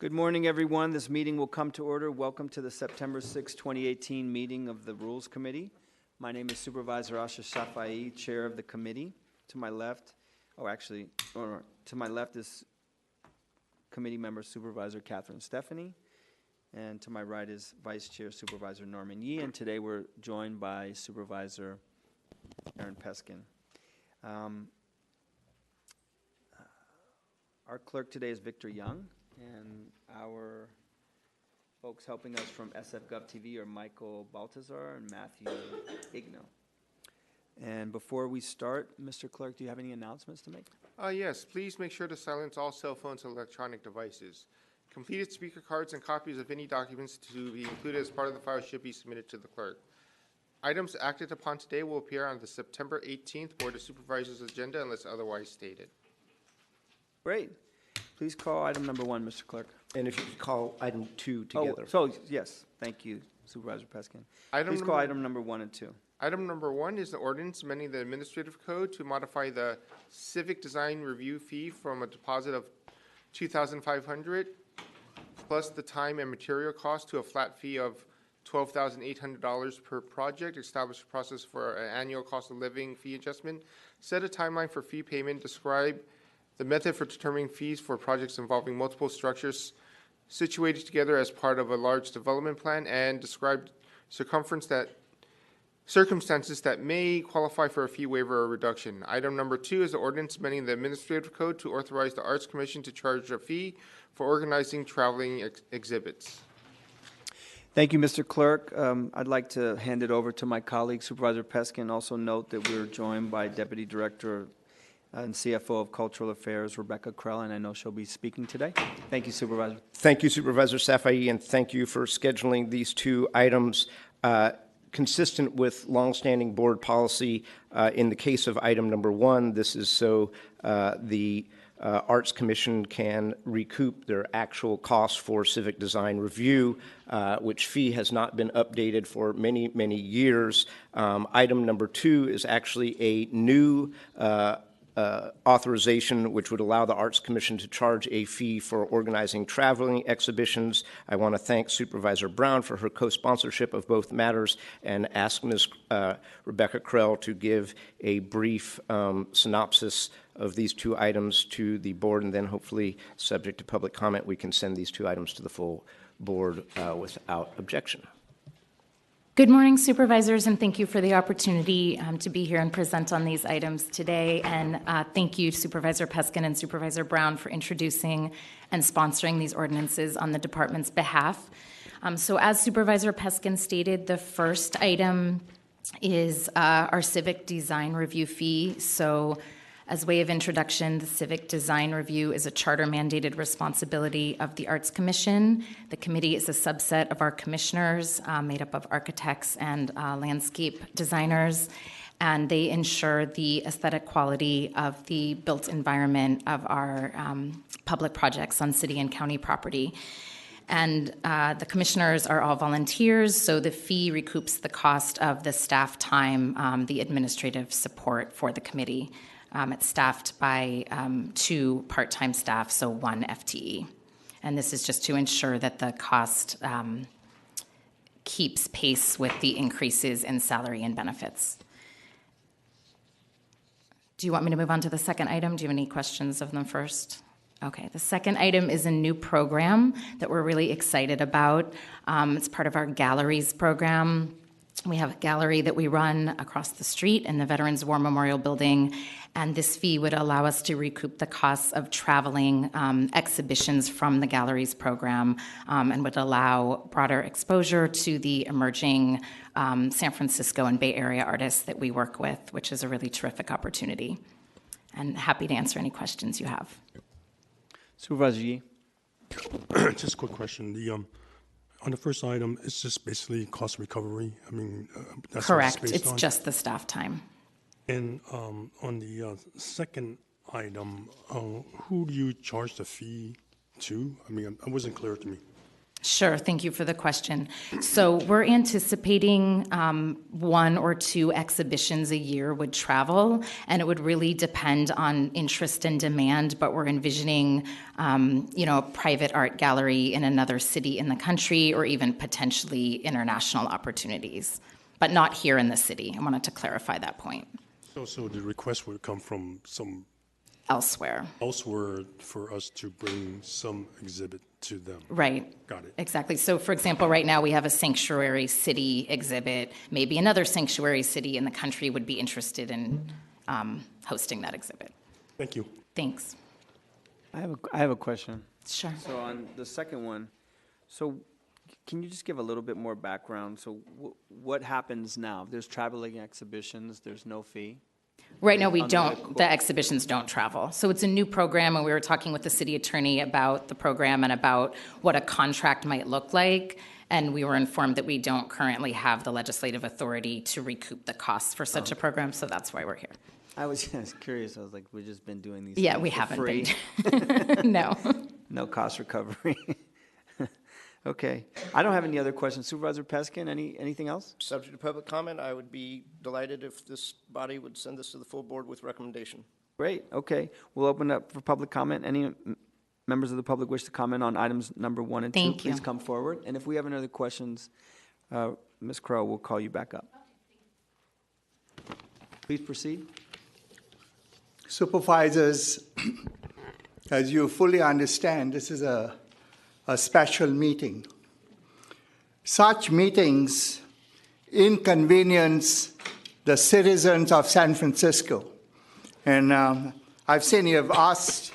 Good morning, everyone. This meeting will come to order. Welcome to the September 6, 2018 meeting of the Rules Committee. My name is Supervisor Asha Shafai, Chair of the committee. To my left, to my left is Committee Member Supervisor Catherine Stephanie, and to my right is Vice Chair Supervisor Norman Yee, and today we're joined by Supervisor Aaron Peskin. Our clerk today is Victor Young, and our folks helping us from SFGov TV are Michael Baltazar and Matthew Igno. And before we start, Mr. Clerk, do you have any announcements to make? Yes, please make sure to silence all cell phones and electronic devices. Completed speaker cards and copies of any documents to be included as part of the file should be submitted to the clerk. Items acted upon today will appear on the September 18th Board of Supervisors agenda unless otherwise stated. Great. Please call item number 1, Mr. Clerk. And if you could call item 2 together. Yes, thank you, Supervisor Peskin. Please call item number 1 and 2. Item number 1 is the ordinance amending the administrative code to modify the civic design review fee from a deposit of $2,500 plus the time and material cost to a flat fee of $12,800 per project. Establish a process for an annual cost of living fee adjustment. Set a timeline for fee payment. Describe the method for determining fees for projects involving multiple structures situated together as part of a large development plan, and describe circumstances that may qualify for a fee waiver or reduction. Item number 2 is the ordinance amending the administrative code to authorize the Arts Commission to charge a fee for organizing traveling exhibits. Thank you, Mr. Clerk. I'd like to hand it over to my colleague, Supervisor Peskin. Also note that we're joined by Deputy Director and CFO of Cultural Affairs, Rebecca Krell, and I know she'll be speaking today. Thank you, Supervisor. Thank you, Supervisor Safai, and thank you for scheduling these two items. Consistent with longstanding board policy, in the case of item number 1, this is so the Arts Commission can recoup their actual costs for civic design review, which fee has not been updated for many, many years. Item number 2 is actually a new authorization which would allow the Arts Commission to charge a fee for organizing traveling exhibitions. I want to thank Supervisor Brown for her co-sponsorship of both matters and ask Ms. Rebecca Krell to give a brief synopsis of these two items to the board, and then hopefully, subject to public comment, we can send these two items to the full board without objection. Good morning, supervisors, and thank you for the opportunity to be here and present on these items today. And thank you, Supervisor Peskin and Supervisor Brown, for introducing and sponsoring these ordinances on the department's behalf. So as Supervisor Peskin stated, the first item is our civic design review fee. So as way of introduction, the Civic Design Review is a charter-mandated responsibility of the Arts Commission. The committee is a subset of our commissioners, made up of architects and landscape designers, and they ensure the aesthetic quality of the built environment of our public projects on city and county property. And the commissioners are all volunteers, so the fee recoups the cost of the staff time, the administrative support for the committee. It's staffed by 2 part-time staff, so 1 FTE. And this is just to ensure that the cost keeps pace with the increases in salary and benefits. Do you want me to move on to the second item? Do you have any questions of them first? Okay, the second item is a new program that we're really excited about. It's part of our Galleries program. We have a gallery that we run across the street in the Veterans War Memorial Building, and this fee would allow us to recoup the costs of traveling exhibitions from the Galleries program and would allow broader exposure to the emerging San Francisco and Bay Area artists that we work with, which is a really terrific opportunity. And happy to answer any questions you have. Supervisor Yee. Just a quick question. On the first item, it's just basically cost recovery. I mean, that's correct. What it's just the staff time. And on the second item, who do you charge the fee to? I mean, it wasn't clear to me. Sure, thank you for the question. So we're anticipating 1 or 2 exhibitions a year would travel, and it would really depend on interest and demand, but we're envisioning, a private art gallery in another city in the country, or even potentially international opportunities, but not here in the city. I wanted to clarify that point. So the request would come from some Elsewhere. elsewhere for us to bring some exhibit to them. Right. Got it. Exactly. So, for example, right now we have a sanctuary city exhibit. Maybe another sanctuary city in the country would be interested in hosting that exhibit. Thank you. Thanks. I have a question. Sure. So on the second one, so can you just give a little bit more background? So what happens now? There's traveling exhibitions, there's no fee? Right now, we On the don't, medical- the exhibitions don't travel. So it's a new program, and we were talking with the city attorney about the program and about what a contract might look like. And we were informed that we don't currently have the legislative authority to recoup the costs for such a program, so that's why we're here. I was just curious. I was like, we've just been doing these Yeah, things we for haven't free. been. No. No cost recovery. Okay. I don't have any other questions. Supervisor Peskin, anything else? Subject to public comment, I would be delighted if this body would send this to the full board with recommendation. Great. Okay. We'll open up for public comment. Any members of the public wish to comment on items number 1 and 2? Thank you. Please come forward. And if we have any other questions, Ms. Crow, we'll call you back up. Please proceed. Supervisors, as you fully understand, this is a special meeting. Such meetings inconvenience the citizens of San Francisco. And I've seen you've asked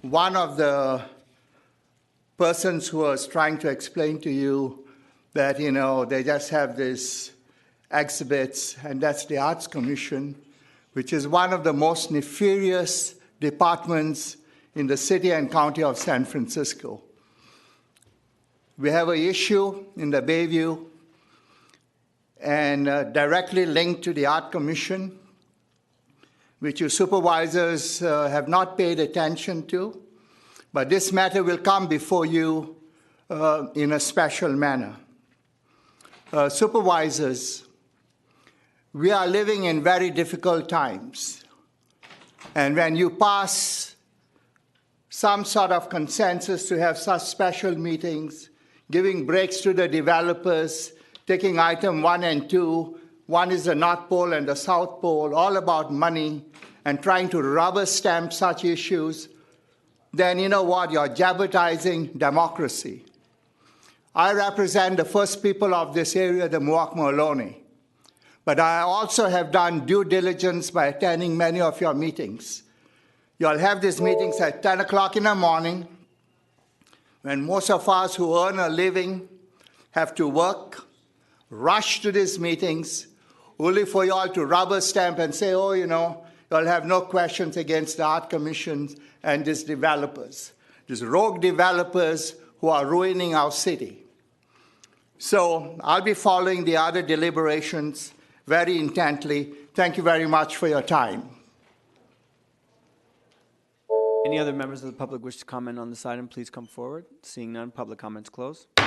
one of the persons who was trying to explain to you that, they just have these exhibits, and that's the Arts Commission, which is one of the most nefarious departments in the city and county of San Francisco. We have an issue in the Bayview, and directly linked to the Art Commission, which you supervisors have not paid attention to, but this matter will come before you in a special manner. Supervisors, we are living in very difficult times, and when you pass some sort of consensus to have such special meetings, giving breaks to the developers, taking item 1 and 2, one is the North Pole and the South Pole, all about money, and trying to rubber stamp such issues, then you know what? You're jeopardizing democracy. I represent the first people of this area, the Muwakma-Ohlone. But I also have done due diligence by attending many of your meetings. You'll have these meetings at 10 o'clock in the morning, when most of us who earn a living have to work, rush to these meetings, only for you all to rubber stamp and say, you'll have no questions against the Art Commission and these developers, these rogue developers who are ruining our city. So I'll be following the other deliberations very intently. Thank you very much for your time. Any other members of the public wish to comment on this item, please come forward. Seeing none, public comments closed. You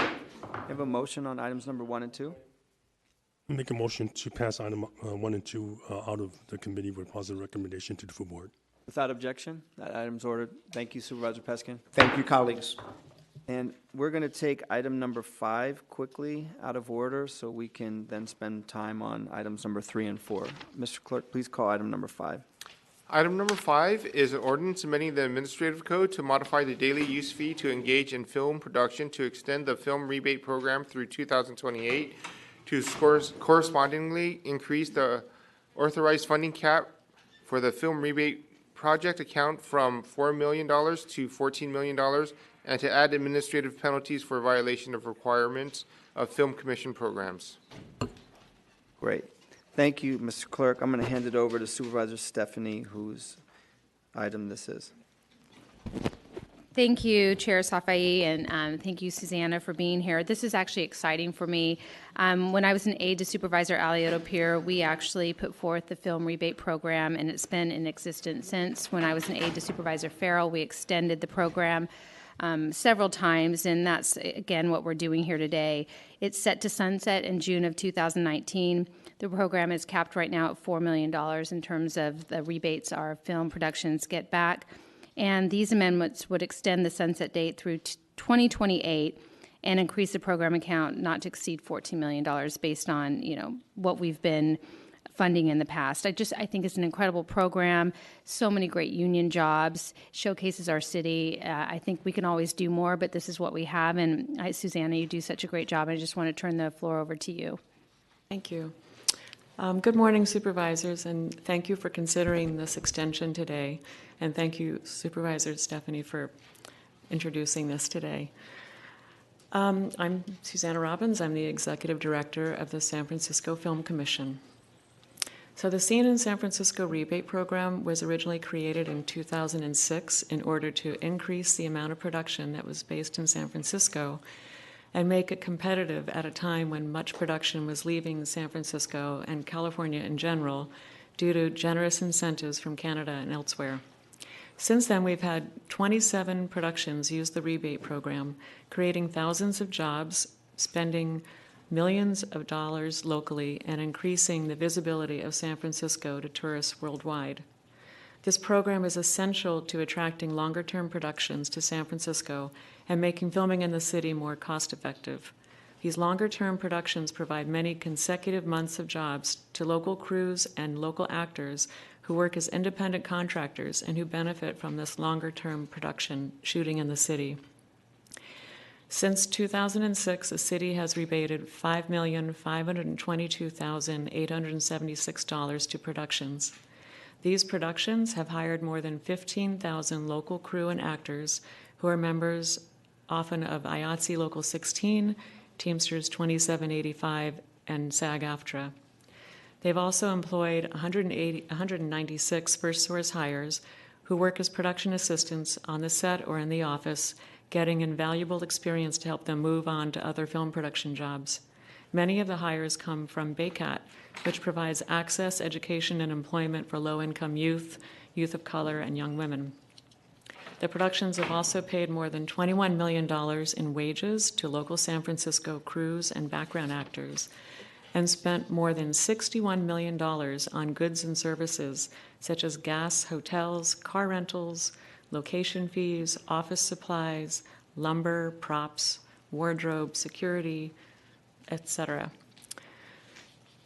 have a motion on items number 1 and 2? Make a motion to pass item 1 and 2 out of the committee with positive recommendation to the full board. Without objection, that item's ordered. Thank you, Supervisor Peskin. Thank you, colleagues. And we're going to take item number 5 quickly out of order so we can then spend time on items number 3 and 4. Mr. Clerk, please call item number 5. Item number 5 is an ordinance amending the administrative code to modify the daily use fee to engage in film production to extend the film rebate program through 2028 to correspondingly increase the authorized funding cap for the film rebate project account from $4 million to $14 million and to add administrative penalties for violation of requirements of film commission programs. Great. Thank you, Mr. Clerk. I'm going to hand it over to Supervisor Stephanie, whose item this is. Thank you, Chair Safai, and thank you, Susanna, for being here. This is actually exciting for me. When I was an aide to Supervisor Alioto-Pierre, we actually put forth the film rebate program, and it's been in existence since. When I was an aide to Supervisor Farrell, we extended the program. several times, and that's, again, what we're doing here today. It's set to sunset in June of 2019. The program is capped right now at $4 million in terms of the rebates our film productions get back. And these amendments would extend the sunset date through 2028 and increase the program account not to exceed $14 million based on, what we've been funding in the past. I think it's an incredible program, so many great union jobs, showcases our city. I think we can always do more, but this is what we have. And Susanna, you do such a great job. I just want to turn the floor over to you. Thank you. Good morning, supervisors, and thank you for considering this extension today. And thank you, Supervisor Stephanie, for introducing this today. I'm Susanna Robbins. I'm the Executive Director of the San Francisco Film Commission. So the Scene in San Francisco rebate program was originally created in 2006 in order to increase the amount of production that was based in San Francisco and make it competitive at a time when much production was leaving San Francisco and California in general due to generous incentives from Canada and elsewhere. Since then, we've had 27 productions use the rebate program, creating thousands of jobs, spending millions of dollars locally, and increasing the visibility of San Francisco to tourists worldwide. This program is essential to attracting longer-term productions to San Francisco and making filming in the city more cost-effective. These longer-term productions provide many consecutive months of jobs to local crews and local actors who work as independent contractors and who benefit from this longer-term production shooting in the city. Since 2006, the city has rebated $5,522,876 to productions. These productions have hired more than 15,000 local crew and actors who are members often of IATSE Local 16, Teamsters 2785, and SAG-AFTRA. They've also employed 196 first source hires who work as production assistants on the set or in the office, getting invaluable experience to help them move on to other film production jobs. Many of the hires come from BAYCAT, which provides access, education, and employment for low-income youth, youth of color, and young women. The productions have also paid more than $21 million in wages to local San Francisco crews and background actors, and spent more than $61 million on goods and services such as gas, hotels, car rentals, location fees, office supplies, lumber, props, wardrobe, security, etc.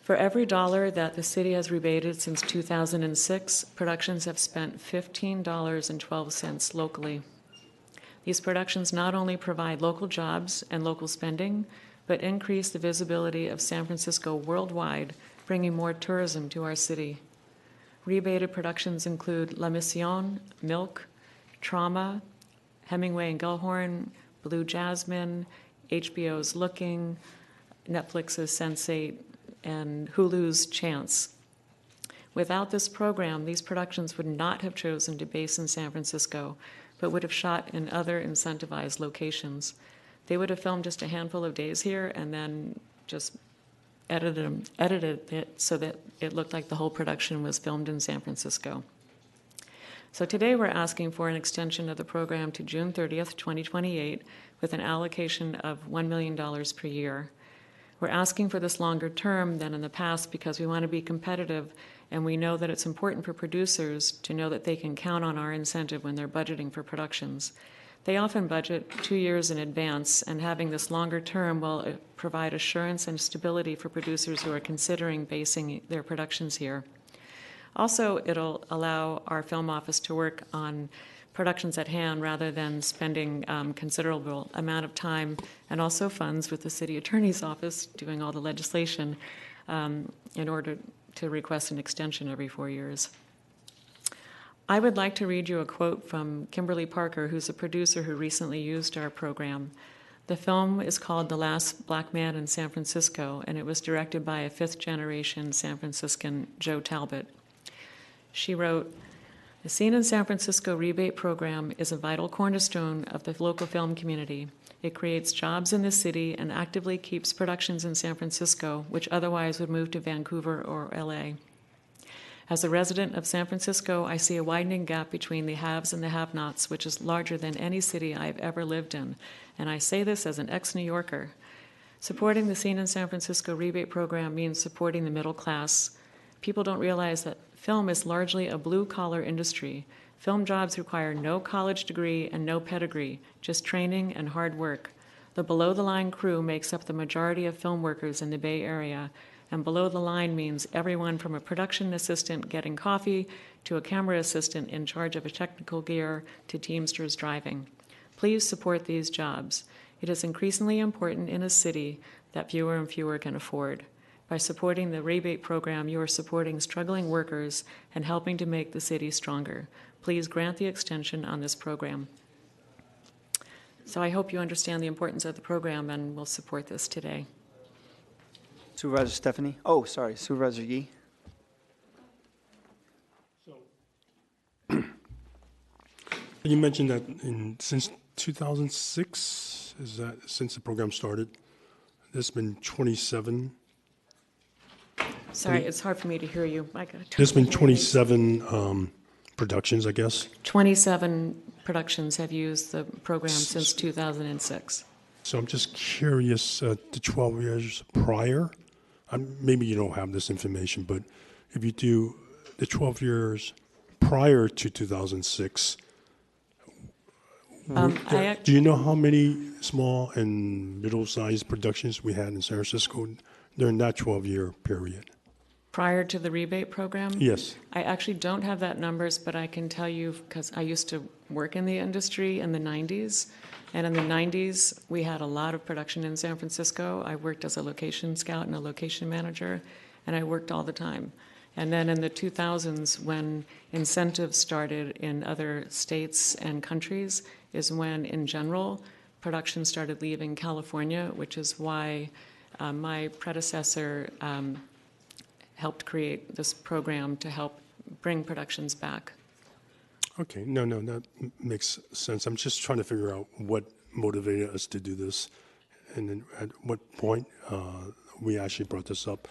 For every dollar that the city has rebated since 2006, productions have spent $15.12 locally. These productions not only provide local jobs and local spending, but increase the visibility of San Francisco worldwide, bringing more tourism to our city. Rebated productions include La Mission, Milk, Trauma, Hemingway and Gellhorn, Blue Jasmine, HBO's Looking, Netflix's Sense8, and Hulu's Chance. Without this program, these productions would not have chosen to base in San Francisco, but would have shot in other incentivized locations. They would have filmed just a handful of days here and then just edited it so that it looked like the whole production was filmed in San Francisco. So today we're asking for an extension of the program to June 30th, 2028, with an allocation of $1 million per year. We're asking for this longer term than in the past because we want to be competitive, and we know that it's important for producers to know that they can count on our incentive when they're budgeting for productions. They often budget 2 years in advance, and having this longer term will provide assurance and stability for producers who are considering basing their productions here. Also, it'll allow our film office to work on productions at hand rather than spending considerable amount of time and also funds with the city attorney's office doing all the legislation in order to request an extension every 4 years. I would like to read you a quote from Kimberly Parker, who's a producer who recently used our program. The film is called The Last Black Man in San Francisco, and it was directed by a fifth-generation San Franciscan, Joe Talbot. She wrote, "The Scene in San Francisco rebate program is a vital cornerstone of the local film community. It creates jobs in the city and actively keeps productions in San Francisco, which otherwise would move to Vancouver or LA. As a resident of San Francisco, I see a widening gap between the haves and the have-nots, which is larger than any city I've ever lived in. And I say this as an ex-New Yorker. Supporting the Scene in San Francisco rebate program means supporting the middle class. People don't realize that film is largely a blue-collar industry. Film jobs require no college degree and no pedigree, just training and hard work. The below-the-line crew makes up the majority of film workers in the Bay Area, and below the line means everyone from a production assistant getting coffee to a camera assistant in charge of a technical gear to Teamsters driving. Please support these jobs. It is increasingly important in a city that fewer and fewer can afford. By supporting the rebate program, you are supporting struggling workers and helping to make the city stronger. Please grant the extension on this program. So I hope you understand the importance of the program and will support this today. Supervisor Stephanie? Oh, sorry, Supervisor Yee? You mentioned that since 2006, is that since the program started, there's been 27. Sorry, it's hard for me to hear you. There's been 27 productions, I guess. 27 productions have used the program since 2006. So I'm just curious, the 12 years prior, maybe you don't have this information, but if you do the 12 years prior to 2006, do you know how many small and middle-sized productions we had in San Francisco during that 12-year period? Prior to the rebate program? Yes. I actually don't have that numbers, but I can tell you because I used to work in the industry in the 90s. And in the 90s, we had a lot of production in San Francisco. I worked as a location scout and a location manager, and I worked all the time. And then in the 2000s, when incentives started in other states and countries, is when, in general, production started leaving California, which is why my predecessor helped create this program to help bring productions back. Okay, no, that makes sense. I'm just trying to figure out what motivated us to do this and then at what point we actually brought this up.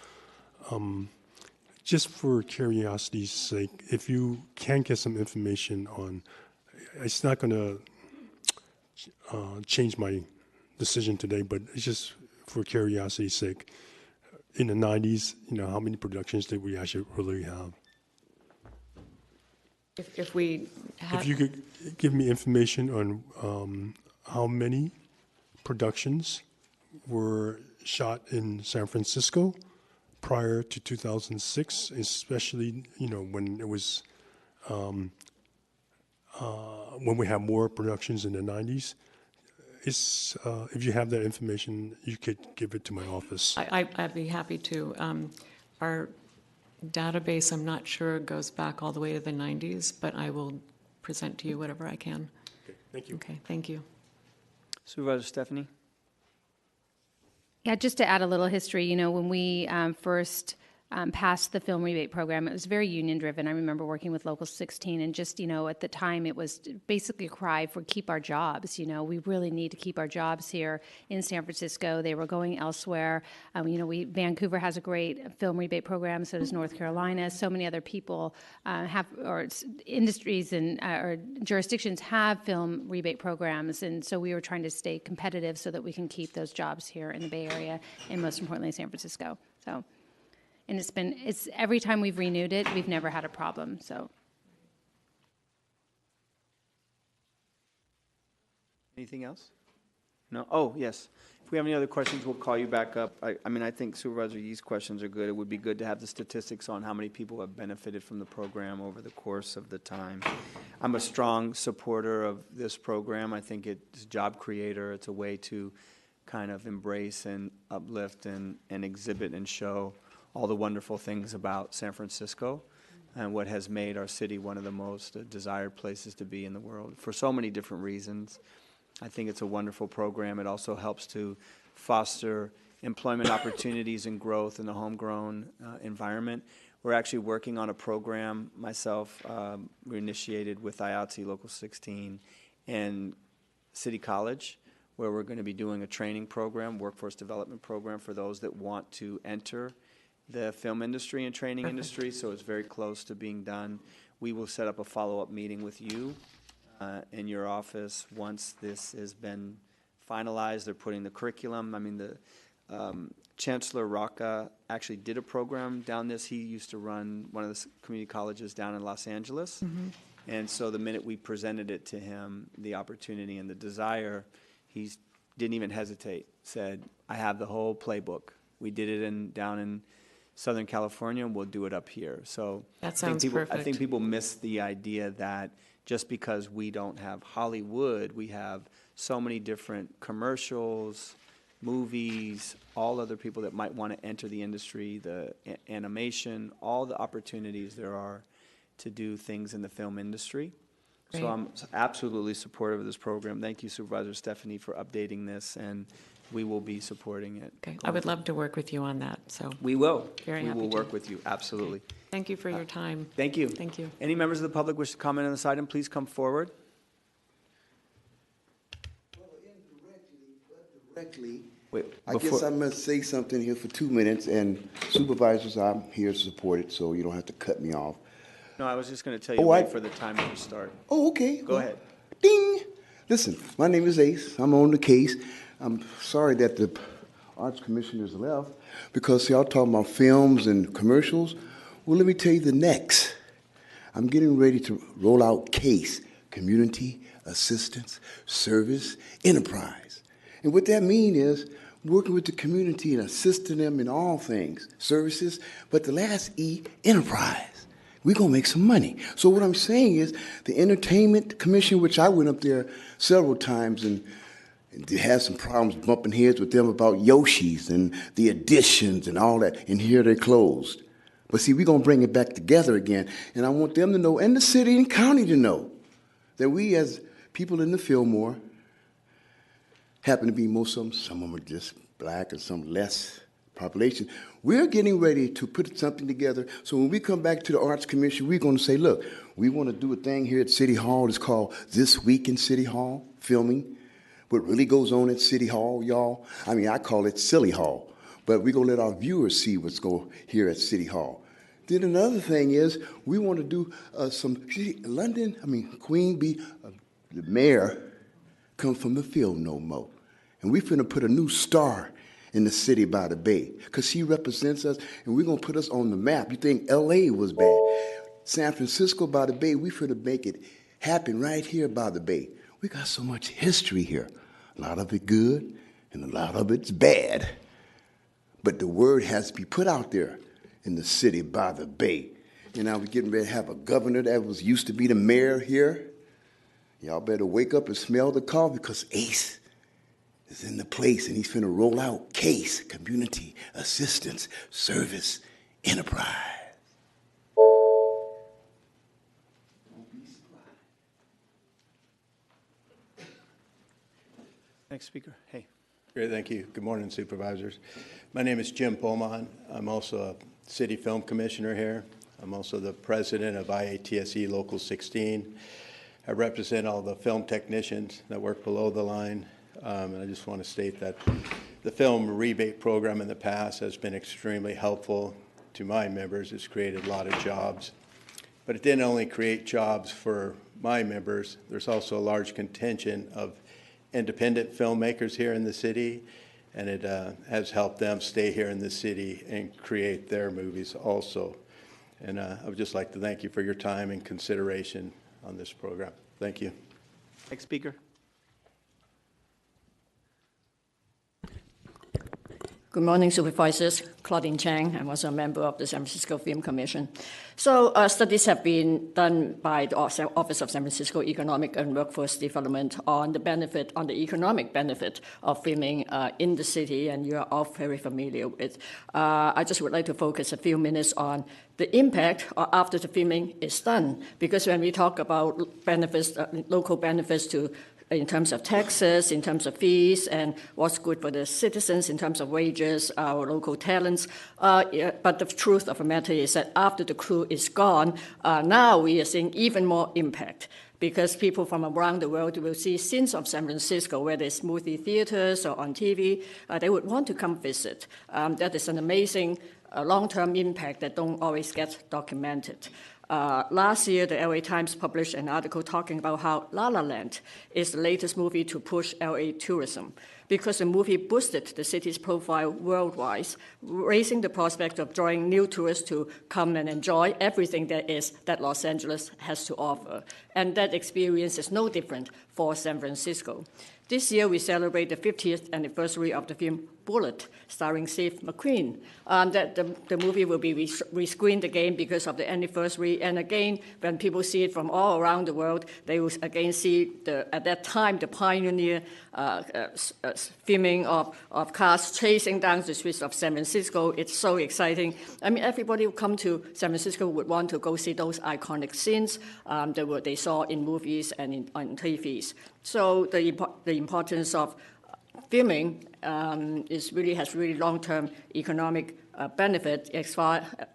Just for curiosity's sake, if you can get some information on, it's not going to change my decision today, but it's just for curiosity's sake. In the 90s, how many productions did we actually really have? If we had... If you could give me information on how many productions were shot in San Francisco prior to 2006, especially, when it was, when we had more productions in the 90s. If you have that information, you could give it to my office. I'd be happy to. Our database, I'm not sure, goes back all the way to the 90s, but I will present to you whatever I can. Okay, thank you. Okay, thank you. Supervisor Stephanie? Yeah, just to add a little history, when we first passed the film rebate program, it was very union-driven. I remember working with Local 16, and just, at the time, it was basically a cry for keep our jobs. We really need to keep our jobs here in San Francisco. They were going elsewhere. Vancouver has a great film rebate program, so does North Carolina. So many other people or industries and or jurisdictions have film rebate programs, and so we were trying to stay competitive so that we can keep those jobs here in the Bay Area, and most importantly, San Francisco. So. And it's every time we've renewed it, we've never had a problem, so. Anything else? No? Oh, yes. If we have any other questions, we'll call you back up. I think Supervisor Yee's questions are good. It would be good to have the statistics on how many people have benefited from the program over the course of the time. I'm a strong supporter of this program. I think it's a job creator. It's a way to kind of embrace and uplift and exhibit and show all the wonderful things about San Francisco and what has made our city one of the most desired places to be in the world for so many different reasons. I think it's a wonderful program. It also helps to foster employment opportunities and growth in the homegrown environment. We're actually working on a program, myself, we initiated with IATSE Local 16 and City College, where we're going to be doing a training program, workforce development program for those that want to enter the film industry and training industry, so it's very close to being done. We will set up a follow-up meeting with you in your office once this has been finalized. They're putting the curriculum. I mean, the Chancellor Rocca actually did a program down this. He used to run one of the community colleges down in Los Angeles. And so the minute we presented it to him, the opportunity and the desire, he didn't even hesitate, said, I have the whole playbook. We did it down in Southern California, and we'll do it up here. So That sounds perfect. I think people miss the idea that just because we don't have Hollywood, we have so many different commercials, movies, all other people that might want to enter the industry, the animation, all the opportunities there are to do things in the film industry. Great. So I'm absolutely supportive of this program. Thank you, Supervisor Stephanie, for updating this, and we will be supporting it. Okay, I would love to work with you on that, so We will. Very We happy will to. work with you, absolutely. thank you for your time. Thank you. Thank you. Any members of the public wish to comment on this item, please come forward. Directly, Wait, I before- guess I must say something here for 2 minutes, and supervisors, I'm here to support it, so you don't have to cut me off. No, I was just going to tell you, Oh, wait I- for the timer to start. Oh, okay. Go ahead. Ding! Listen, my name is Ace. I'm on the case. I'm sorry that the Arts Commissioners left, because y'all talking about films and commercials. Well, let me tell you the next. I'm getting ready to roll out CASE, Community Assistance Service Enterprise. And what that means is working with the community and assisting them in all things, services, but the last E, enterprise. We're going to make some money. So what I'm saying is the Entertainment Commission, which I went up there several times and had some problems bumping heads with them about Yoshi's and the additions and all that, and here they're closed. But see, we're going to bring it back together again, and I want them to know, and the city and county to know, that we as people in the Fillmore happen to be most of them, some of them are just black and some less population. We're getting ready to put something together, so when we come back to the Arts Commission, we're going to say, look, we want to do a thing here at City Hall. It's called This Week in City Hall, filming what really goes on at City Hall, y'all. I mean, I call it Silly Hall, but we're going to let our viewers see what's going here at City Hall. Then another thing is the Queen Bee, the mayor, come from the field no more. And we finna put a new star in the city by the bay, because she represents us, and we're going to put us on the map. You think L.A. was bad. San Francisco by the bay, we finna make it happen right here by the bay. We got so much history here. A lot of it good, and a lot of it's bad. But the word has to be put out there in the city by the bay. And now we're getting ready to have a governor that used to be the mayor here. Y'all better wake up and smell the coffee, because Ace is in the place, and he's finna roll out CASE, Community Assistance Service Enterprise. Next speaker, hey. Great, thank you. Good morning, supervisors. My name is Jim Beaumont. I'm also a city film commissioner here. I'm also the president of IATSE Local 16. I represent all the film technicians that work below the line. And I just want to state that the film rebate program in the past has been extremely helpful to my members. It's created a lot of jobs. But it didn't only create jobs for my members. There's also a large contingent of independent filmmakers here in the city, and it has helped them stay here in the city and create their movies also. And I would just like to thank you for your time and consideration on this program. Thank you. Next speaker. Good morning, Supervisors. Claudine Chang. I'm also a member of the San Francisco Film Commission. So studies have been done by the Office of San Francisco Economic and Workforce Development on the economic benefit of filming in the city, and you are all very familiar with. I just would like to focus a few minutes on the impact after the filming is done, because when we talk about benefits, local benefits in terms of taxes, in terms of fees, and what's good for the citizens in terms of wages, our local talents. But the truth of the matter is that after the crew is gone, now we are seeing even more impact, because people from around the world will see scenes of San Francisco, whether it's movie theaters or on TV, they would want to come visit. That is an amazing long-term impact that don't always get documented. Last year, the LA Times published an article talking about how La La Land is the latest movie to push LA tourism, because the movie boosted the city's profile worldwide, raising the prospect of drawing new tourists to come and enjoy everything that Los Angeles has to offer. And that experience is no different for San Francisco. This year, we celebrate the 50th anniversary of the film Bullet, starring Steve McQueen. The movie will be rescreened again because of the anniversary. And again, when people see it from all around the world, they will again see, at that time, the pioneer filming of cars chasing down the streets of San Francisco. It's so exciting. I mean, everybody who come to San Francisco would want to go see those iconic scenes that they saw in movies and on TVs. So the importance of filming has really long-term economic benefit,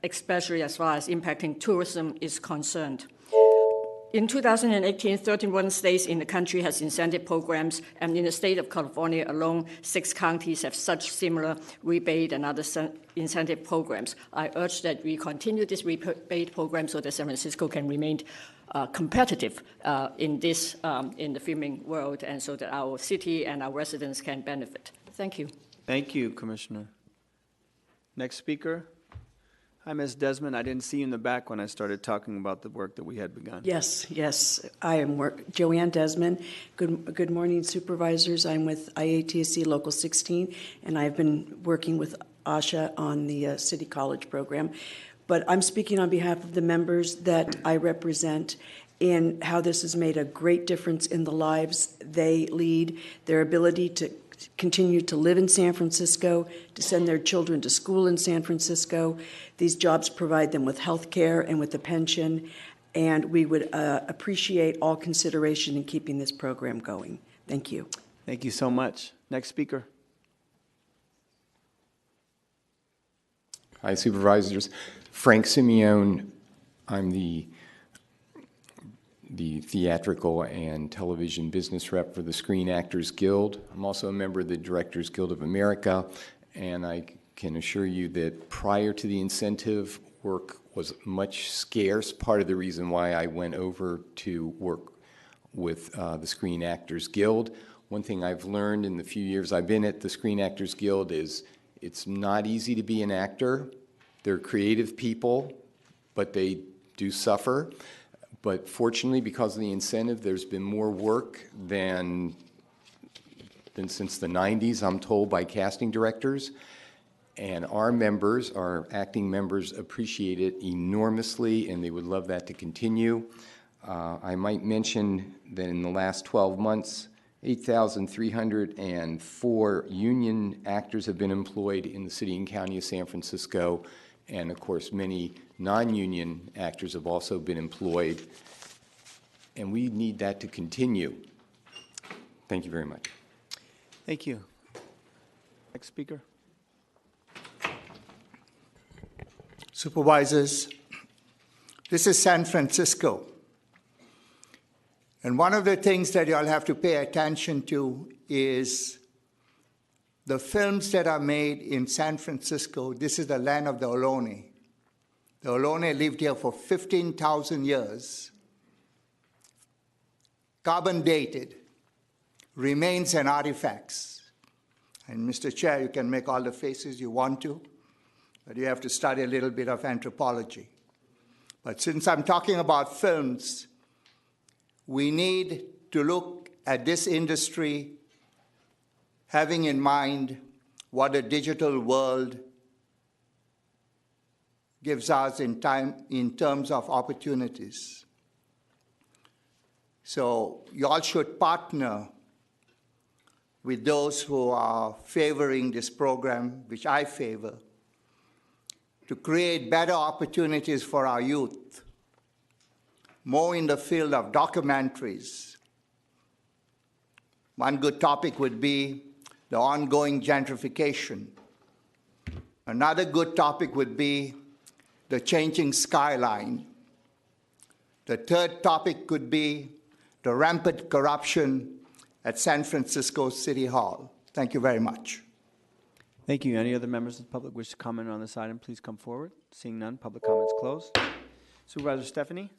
especially as far as impacting tourism is concerned. In 2018, 31 states in the country has incentive programs, and in the state of California alone, 6 counties have such similar rebate and other incentive programs. I urge that we continue this rebate program so that San Francisco can remain competitive in the filming world, and so that our city and our residents can benefit. Thank you. Thank you, Commissioner. Next speaker. Hi, Ms. Desmond. I didn't see you in the back when I started talking about the work that we had begun. Yes. I am Joanne Desmond. Good morning, supervisors. I'm with IATSC Local 16, and I've been working with Asha on the City College program. But I'm speaking on behalf of the members that I represent in how this has made a great difference in the lives they lead, their ability to continue to live in San Francisco, to send their children to school in San Francisco. These jobs provide them with health care and with a pension, and we would appreciate all consideration in keeping this program going. Thank you. Thank you so much. Next speaker. Hi, supervisors. Frank Simeone. I'm the theatrical and television business rep for the Screen Actors Guild. I'm also a member of the Directors Guild of America, and I can assure you that prior to the incentive, work was much scarce. Part of the reason why I went over to work with the Screen Actors Guild. One thing I've learned in the few years I've been at the Screen Actors Guild is it's not easy to be an actor. They're creative people, but they do suffer. But fortunately, because of the incentive, there's been more work than since the 90s, I'm told, by casting directors. And our members, our acting members, appreciate it enormously, and they would love that to continue. I might mention that in the last 12 months, 8,304 union actors have been employed in the city and county of San Francisco. And of course, many non-union actors have also been employed. And we need that to continue. Thank you very much. Thank you. Next speaker. Supervisors, this is San Francisco. And one of the things that you all have to pay attention to is the films that are made in San Francisco. This is the land of the Ohlone. The Ohlone lived here for 15,000 years. Carbon dated, remains and artifacts. And Mr. Chair, you can make all the faces you want to, but you have to study a little bit of anthropology. But since I'm talking about films, we need to look at this industry having in mind what a digital world gives us in terms of opportunities. So you all should partner with those who are favoring this program, which I favor, to create better opportunities for our youth, more in the field of documentaries. One good topic would be the ongoing gentrification. Another good topic would be the changing skyline. The third topic could be the rampant corruption at San Francisco City Hall. Thank you very much. Thank you. Any other members of the public wish to comment on this item, please come forward. Seeing none, public comments closed. Supervisor Stephanie?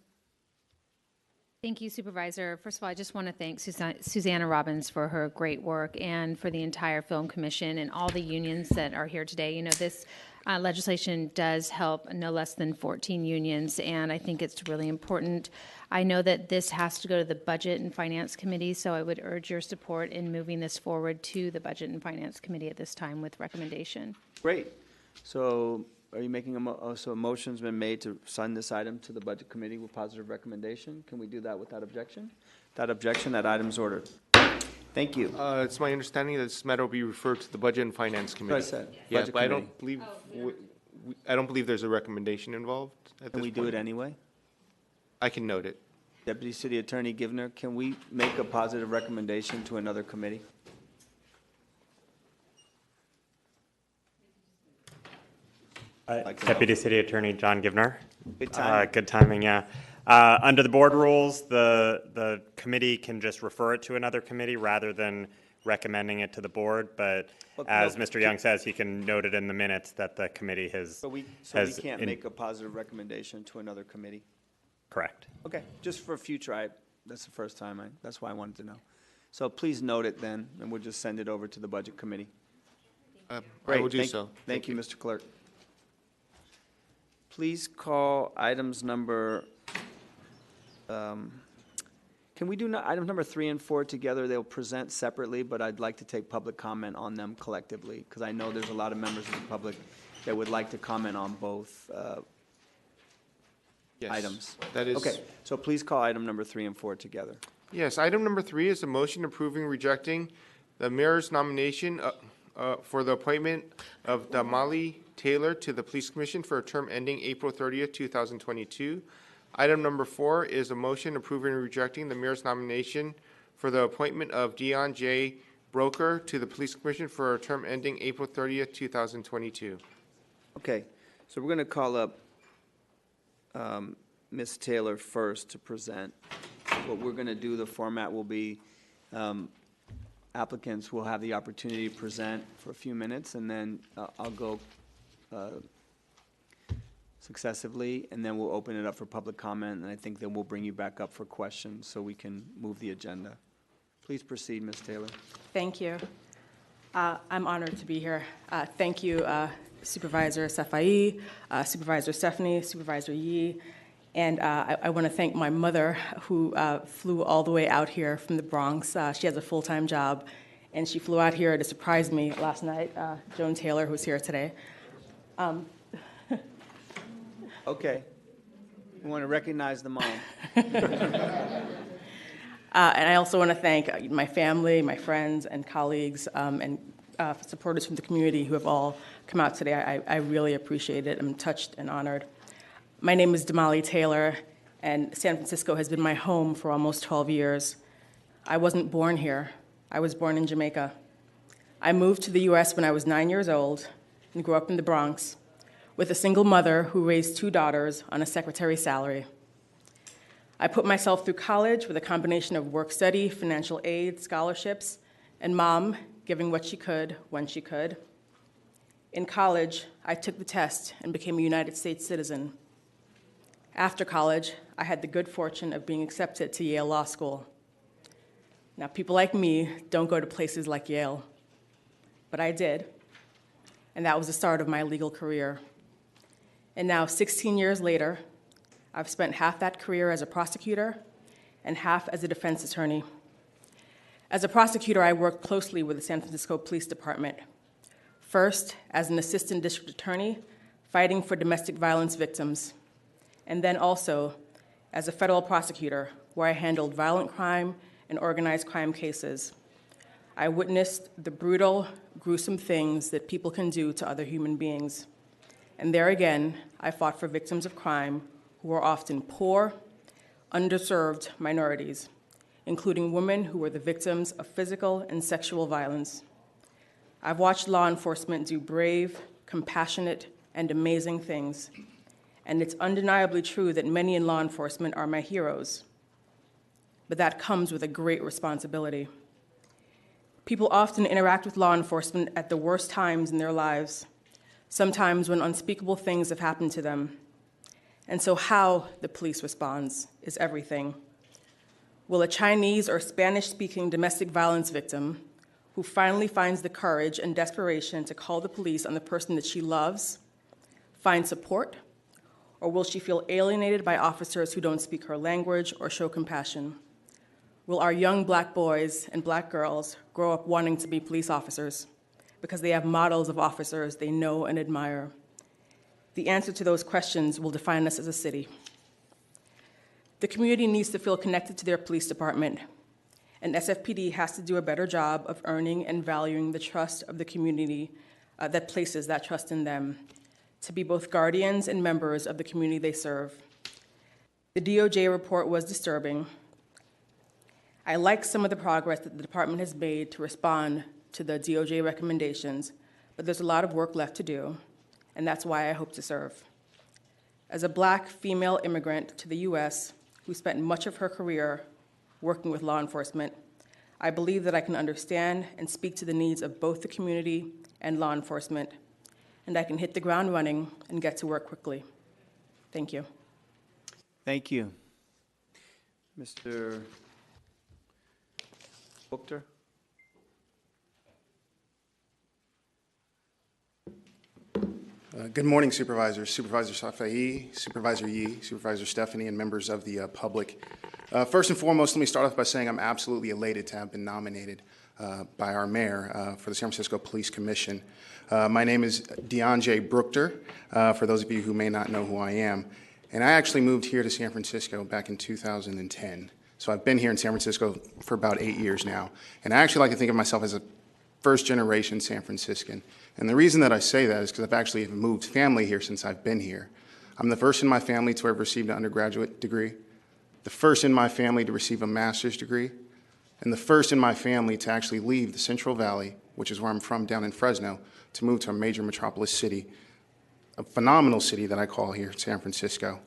Thank you, Supervisor. First of all, I just want to thank Susanna Robbins for her great work and for the entire Film Commission and all the unions that are here today. You know, this legislation does help no less than 14 unions, and I think it's really important. I know that this has to go to the Budget and Finance Committee, so I would urge your support in moving this forward to the Budget and Finance Committee at this time with recommendation. Great. So are you making so a motion's been made to send this item to the Budget Committee with positive recommendation? Can we do that without objection? Without objection, that item's ordered. Thank you. It's my understanding that this matter will be referred to the Budget and Finance Committee. That's what I said. Yeah, Budget but I Committee. don't believe, I don't believe there's a recommendation involved at this Can we point. do it anyway? I can note it. Deputy City Attorney Givner, can we make a positive recommendation to another committee? Deputy City Attorney John Givner. Good timing. Good timing, yeah. Under the board rules, the committee can just refer it to another committee rather than recommending it to the board, but as Mr. Young says, he can note it in the minutes that the committee has. So we can't make a positive recommendation to another committee? Correct. Okay, just for future, that's the first time, that's why I wanted to know. So please note it then, and we'll just send it over to the Budget Committee. I Great, will do so. Thank you, Mr. Clerk. Please call items number, can we do item number 3 and 4 together? They'll present separately, but I'd like to take public comment on them collectively, because I know there's a lot of members of the public that would like to comment on both Yes, items. that is. Okay, so please call item number 3 and 4 together. Yes, item number 3 is a motion approving rejecting the mayor's nomination for the appointment of Damali Taylor to the Police Commission for a term ending April 30th, 2022. Item number 4 is a motion approving and rejecting the mayor's nomination for the appointment of Dion J. Brookter to the Police Commission for a term ending April 30th, 2022. Okay, so we're going to call up Ms. Taylor first to present. What we're going to do, the format will be applicants will have the opportunity to present for a few minutes, and then I'll go successively, and then we'll open it up for public comment, and I think then we'll bring you back up for questions so we can move the agenda. Please proceed, Ms. Taylor. Thank you. I'm honored to be here. Thank you, Supervisor Safai, Supervisor Stephanie, Supervisor Yee, and I want to thank my mother who flew all the way out here from the Bronx. She has a full-time job, and she flew out here to surprise me last night, Joan Taylor, who's here today. Okay. We want to recognize the mom. And I also want to thank my family, my friends, and colleagues, and supporters from the community who have all come out today. I really appreciate it. I'm touched and honored. My name is Damali Taylor, and San Francisco has been my home for almost 12 years. I wasn't born here. I was born in Jamaica. I moved to the U.S. when I was 9 years old and grew up in the Bronx with a single mother who raised 2 daughters on a secretary's salary. I put myself through college with a combination of work study, financial aid, scholarships, and mom giving what she could when she could. In college, I took the test and became a United States citizen. After college, I had the good fortune of being accepted to Yale Law School. Now, people like me don't go to places like Yale, but I did, and that was the start of my legal career. And now, 16 years later, I've spent half that career as a prosecutor and half as a defense attorney. As a prosecutor, I worked closely with the San Francisco Police Department, first as an assistant district attorney fighting for domestic violence victims, and then also as a federal prosecutor where I handled violent crime and organized crime cases. I witnessed the brutal, gruesome things that people can do to other human beings. And there again, I fought for victims of crime who are often poor, underserved minorities, including women who were the victims of physical and sexual violence. I've watched law enforcement do brave, compassionate, and amazing things, and it's undeniably true that many in law enforcement are my heroes, but that comes with a great responsibility. People often interact with law enforcement at the worst times in their lives, sometimes when unspeakable things have happened to them. And so how the police responds is everything. Will a Chinese or Spanish-speaking domestic violence victim who finally finds the courage and desperation to call the police on the person that she loves find support? Or will she feel alienated by officers who don't speak her language or show compassion? Will our young Black boys and Black girls grow up wanting to be police officers because they have models of officers they know and admire? The answer to those questions will define us as a city. The community needs to feel connected to their police department, and SFPD has to do a better job of earning and valuing the trust of the community that places that trust in them, to be both guardians and members of the community they serve. The DOJ report was disturbing. I like some of the progress that the department has made to respond to the DOJ recommendations, but there's a lot of work left to do, and that's why I hope to serve. As a Black female immigrant to the US who spent much of her career working with law enforcement, I believe that I can understand and speak to the needs of both the community and law enforcement, and I can hit the ground running and get to work quickly. Thank you. Thank you. Mr. Brookter? Good morning, Supervisors. Supervisor Safai, Supervisor Yee, Supervisor Stephanie, and members of the public. First and foremost, let me start off by saying I'm absolutely elated to have been nominated by our mayor for the San Francisco Police Commission. My name is Dion Brookter, for those of you who may not know who I am. And I actually moved here to San Francisco back in 2010. So I've been here in San Francisco for about 8 years now. And I actually like to think of myself as a first-generation San Franciscan. And the reason that I say that is because I've actually moved family here since I've been here. I'm the first in my family to have received an undergraduate degree, the first in my family to receive a master's degree, and the first in my family to actually leave the Central Valley, which is where I'm from down in Fresno, to move to a major metropolis city, a phenomenal city that I call here, San Francisco.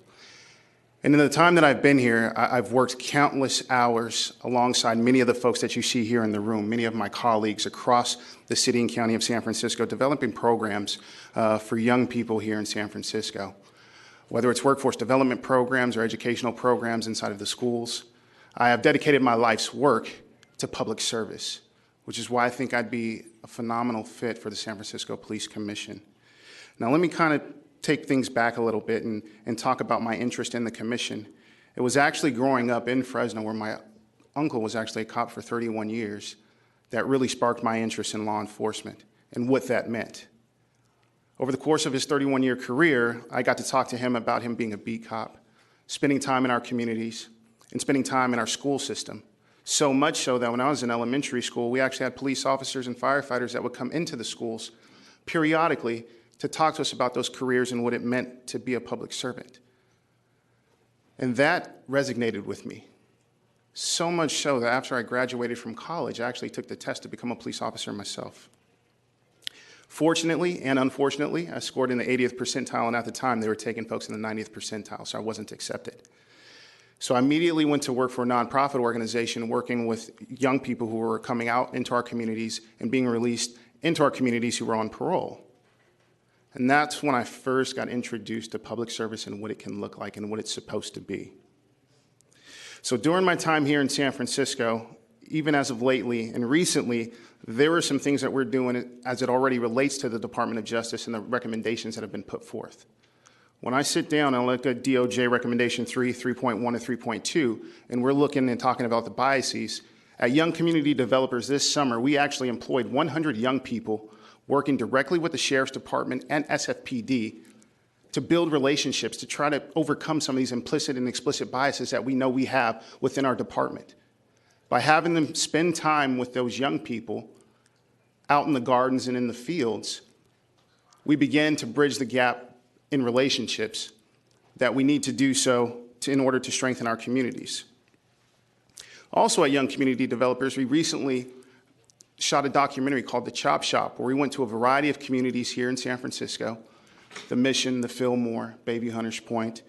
And in the time that I've been here, I've worked countless hours alongside many of the folks that you see here in the room, many of my colleagues across the city and county of San Francisco, developing programs for young people here in San Francisco. Whether it's workforce development programs or educational programs inside of the schools, I have dedicated my life's work to public service, which is why I think I'd be a phenomenal fit for the San Francisco Police Commission. Now, let me kind of take things back a little bit and talk about my interest in the commission. It was actually growing up in Fresno, where my uncle was actually a cop for 31 years, that really sparked my interest in law enforcement and what that meant. Over the course of his 31-year career, I got to talk to him about him being a beat cop, spending time in our communities, and spending time in our school system. So much so that when I was in elementary school, we actually had police officers and firefighters that would come into the schools periodically to talk to us about those careers and what it meant to be a public servant. And that resonated with me. So much so that after I graduated from college, I actually took the test to become a police officer myself. Fortunately and unfortunately, I scored in the 80th percentile, and at the time they were taking folks in the 90th percentile, so I wasn't accepted. So I immediately went to work for a nonprofit organization working with young people who were coming out into our communities and being released into our communities who were on parole. And that's when I first got introduced to public service and what it can look like and what it's supposed to be. So during my time here in San Francisco, even as of lately and recently, there were some things that we're doing as it already relates to the Department of Justice and the recommendations that have been put forth. When I sit down and look at DOJ recommendation 3, 3.1, and 3.2, and we're looking and talking about the biases, at Young Community Developers this summer, we actually employed 100 young people working directly with the Sheriff's Department and SFPD to build relationships, to try to overcome some of these implicit and explicit biases that we know we have within our department. By having them spend time with those young people out in the gardens and in the fields, we began to bridge the gap in relationships that we need to do so in order to strengthen our communities. Also at Young Community Developers, we recently shot a documentary called The Chop Shop, where we went to a variety of communities here in San Francisco, the Mission, the Fillmore, Bayview Hunters Point,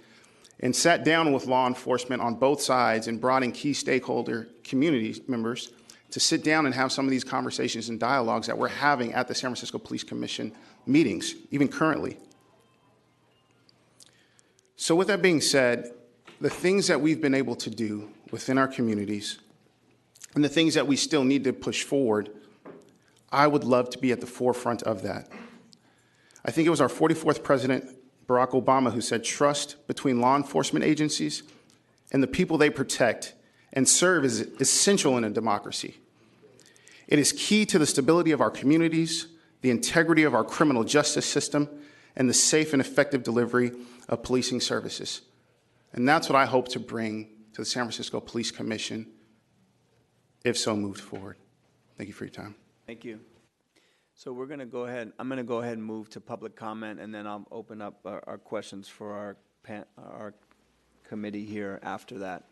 and sat down with law enforcement on both sides and brought in key stakeholder community members to sit down and have some of these conversations and dialogues that we're having at the San Francisco Police Commission meetings, even currently. So with that being said, the things that we've been able to do within our communities and the things that we still need to push forward, I would love to be at the forefront of that. I think it was our 44th President, Barack Obama, who said trust between law enforcement agencies and the people they protect and serve is essential in a democracy. It is key to the stability of our communities, the integrity of our criminal justice system, and the safe and effective delivery of policing services. And that's what I hope to bring to the San Francisco Police Commission, if so moved forward. Thank you for your time. Thank you. So we're going to go ahead, I'm going to go ahead and move to public comment, and then I'll open up our questions for our committee here after that.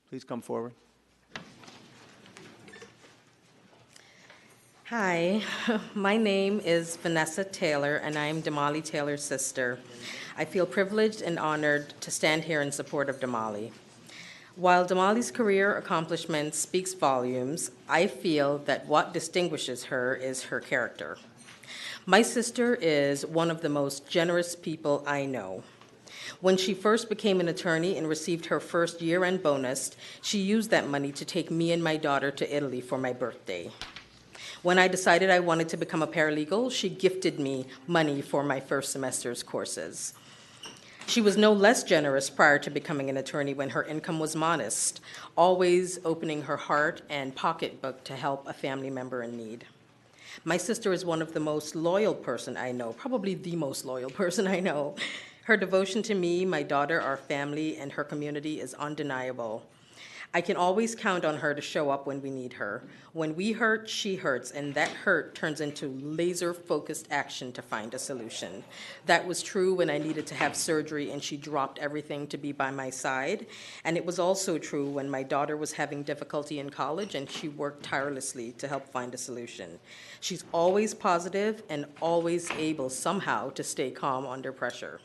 Please come forward. Hi, my name is Vanessa Taylor, and I am Damali Taylor's sister. I feel privileged and honored to stand here in support of Damali. While Damali's career accomplishments speaks volumes, I feel that what distinguishes her is her character. My sister is one of the most generous people I know. When she first became an attorney and received her first year-end bonus, she used that money to take me and my daughter to Italy for my birthday. When I decided I wanted to become a paralegal, she gifted me money for my first semester's courses. She was no less generous prior to becoming an attorney when her income was modest, always opening her heart and pocketbook to help a family member in need. My sister is one of the most loyal person I know, probably the most loyal person I know. Her devotion to me, my daughter, our family, and her community is undeniable. I can always count on her to show up when we need her. When we hurt, she hurts, and that hurt turns into laser-focused action to find a solution. That was true when I needed to have surgery and she dropped everything to be by my side. And it was also true when my daughter was having difficulty in college and she worked tirelessly to help find a solution. She's always positive and always able somehow to stay calm under pressure.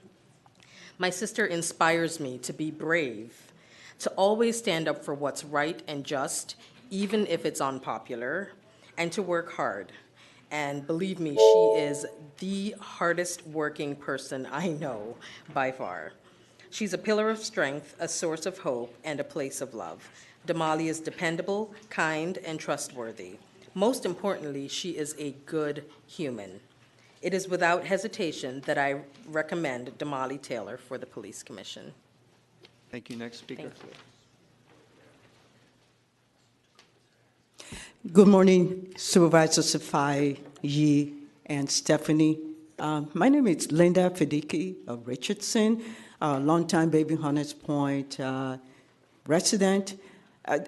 My sister inspires me to be brave, to always stand up for what's right and just, even if it's unpopular, and to work hard. And believe me, she is the hardest working person I know by far. She's a pillar of strength, a source of hope, and a place of love. Damali is dependable, kind, and trustworthy. Most importantly, she is a good human. It is without hesitation that I recommend Damali Taylor for the Police Commission. Thank you. Next speaker. Thank you. Good morning, Supervisor Safai, Yi, and Stephanie. My name is Linda Fediki of Richardson, a longtime Baby Hunters Point resident.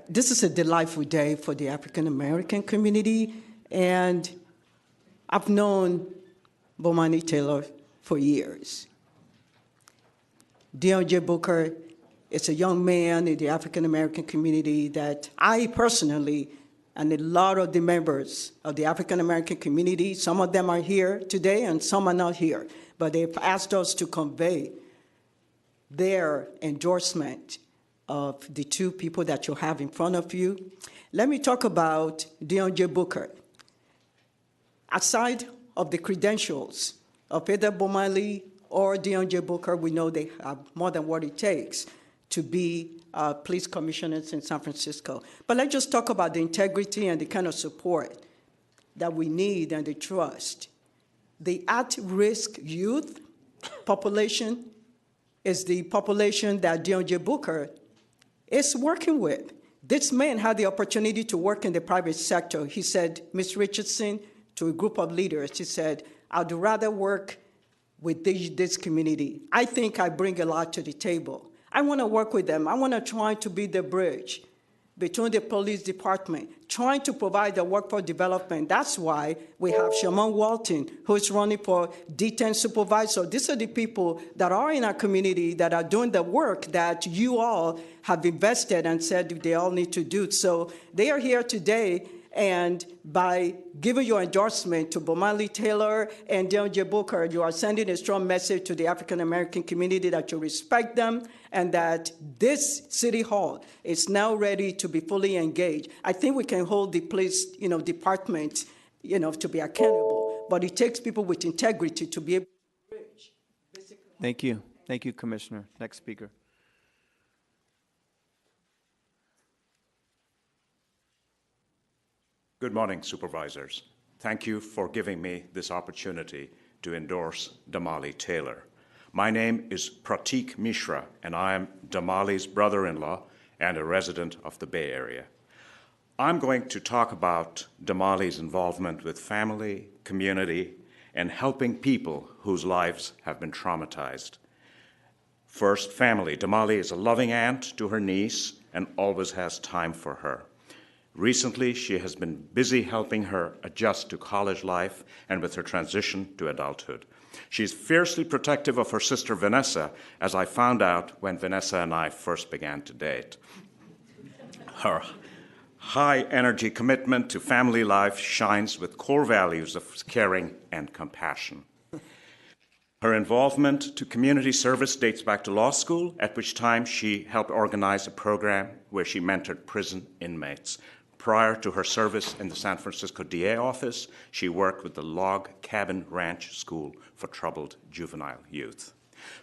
This is a delightful day for the African American community, and I've known Bomani Taylor for years. Dion J. Booker is a young man in the African American community that I personally, and a lot of the members of the African American community, some of them are here today and some are not here, but they've asked us to convey their endorsement of the two people that you have in front of you. Let me talk about Dion J. Booker. Aside of the credentials of either Bomali or Dion J. Booker, we know they have more than what it takes to be police commissioners in San Francisco. But let's just talk about the integrity and the kind of support that we need and the trust. The at-risk youth population is the population that Dion J. Booker is working with. This man had the opportunity to work in the private sector. He said, Ms. Richardson, to a group of leaders, he said, I'd rather work with this community. I think I bring a lot to the table. I want to work with them. I want to try to be the bridge between the police department, trying to provide the workforce development. That's why we have Shamon Walton, who is running for D10 supervisor. These are the people that are in our community that are doing the work that you all have invested and said they all need to do. So they are here today, And by giving your endorsement to Damali Taylor and Dion Booker, you are sending a strong message to the African American community that you respect them and that this city hall is now ready to be fully engaged. I think we can hold the police, department, to be accountable, but it takes people with integrity to be able to bridge. Thank you. Thank you, Commissioner. Next speaker. Good morning, supervisors. Thank you for giving me this opportunity to endorse Damali Taylor. My name is Pratik Mishra, and I am Damali's brother-in-law and a resident of the Bay Area. I'm going to talk about Damali's involvement with family, community, and helping people whose lives have been traumatized. First, family. Damali is a loving aunt to her niece and always has time for her. Recently, she has been busy helping her adjust to college life and with her transition to adulthood. She's fiercely protective of her sister Vanessa, as I found out when Vanessa and I first began to date. Her high-energy commitment to family life shines with core values of caring and compassion. Her involvement to community service dates back to law school, at which time she helped organize a program where she mentored prison inmates. Prior to her service in the San Francisco DA office, she worked with the Log Cabin Ranch School for Troubled Juvenile Youth.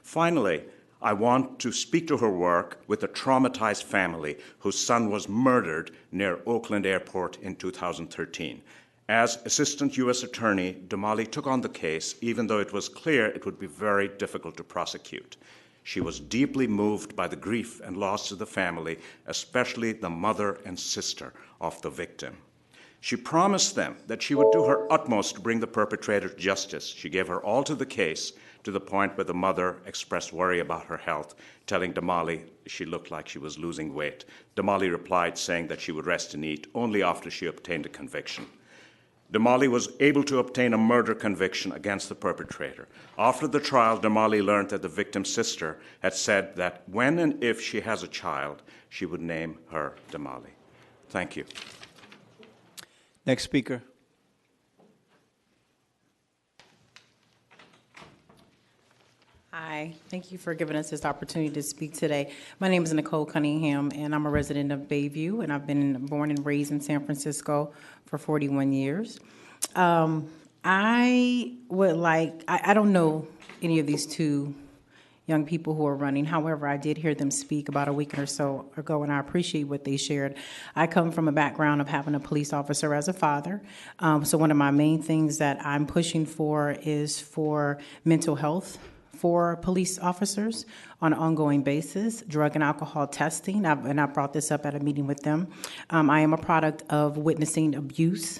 Finally, I want to speak to her work with a traumatized family whose son was murdered near Oakland Airport in 2013. As Assistant U.S. Attorney, Damali took on the case, even though it was clear it would be very difficult to prosecute. She was deeply moved by the grief and loss of the family, especially the mother and sister of the victim. She promised them that she would do her utmost to bring the perpetrator to justice. She gave her all to the case, to the point where the mother expressed worry about her health, telling Damali she looked like she was losing weight. Damali replied, saying that she would rest and eat only after she obtained a conviction. Damali was able to obtain a murder conviction against the perpetrator. After the trial, Damali learned that the victim's sister had said that when and if she has a child, she would name her Damali. Thank you. Next speaker. Hi, thank you for giving us this opportunity to speak today. My name is Nicole Cunningham, and I'm a resident of Bayview, and I've been born and raised in San Francisco for 41 years. I don't know any of these two young people who are running. However, I did hear them speak about a week or so ago, and I appreciate what they shared. I come from a background of having a police officer as a father. So one of my main things that I'm pushing for is for mental health for police officers on an ongoing basis, drug and alcohol testing, and I brought this up at a meeting with them. I am a product of witnessing abuse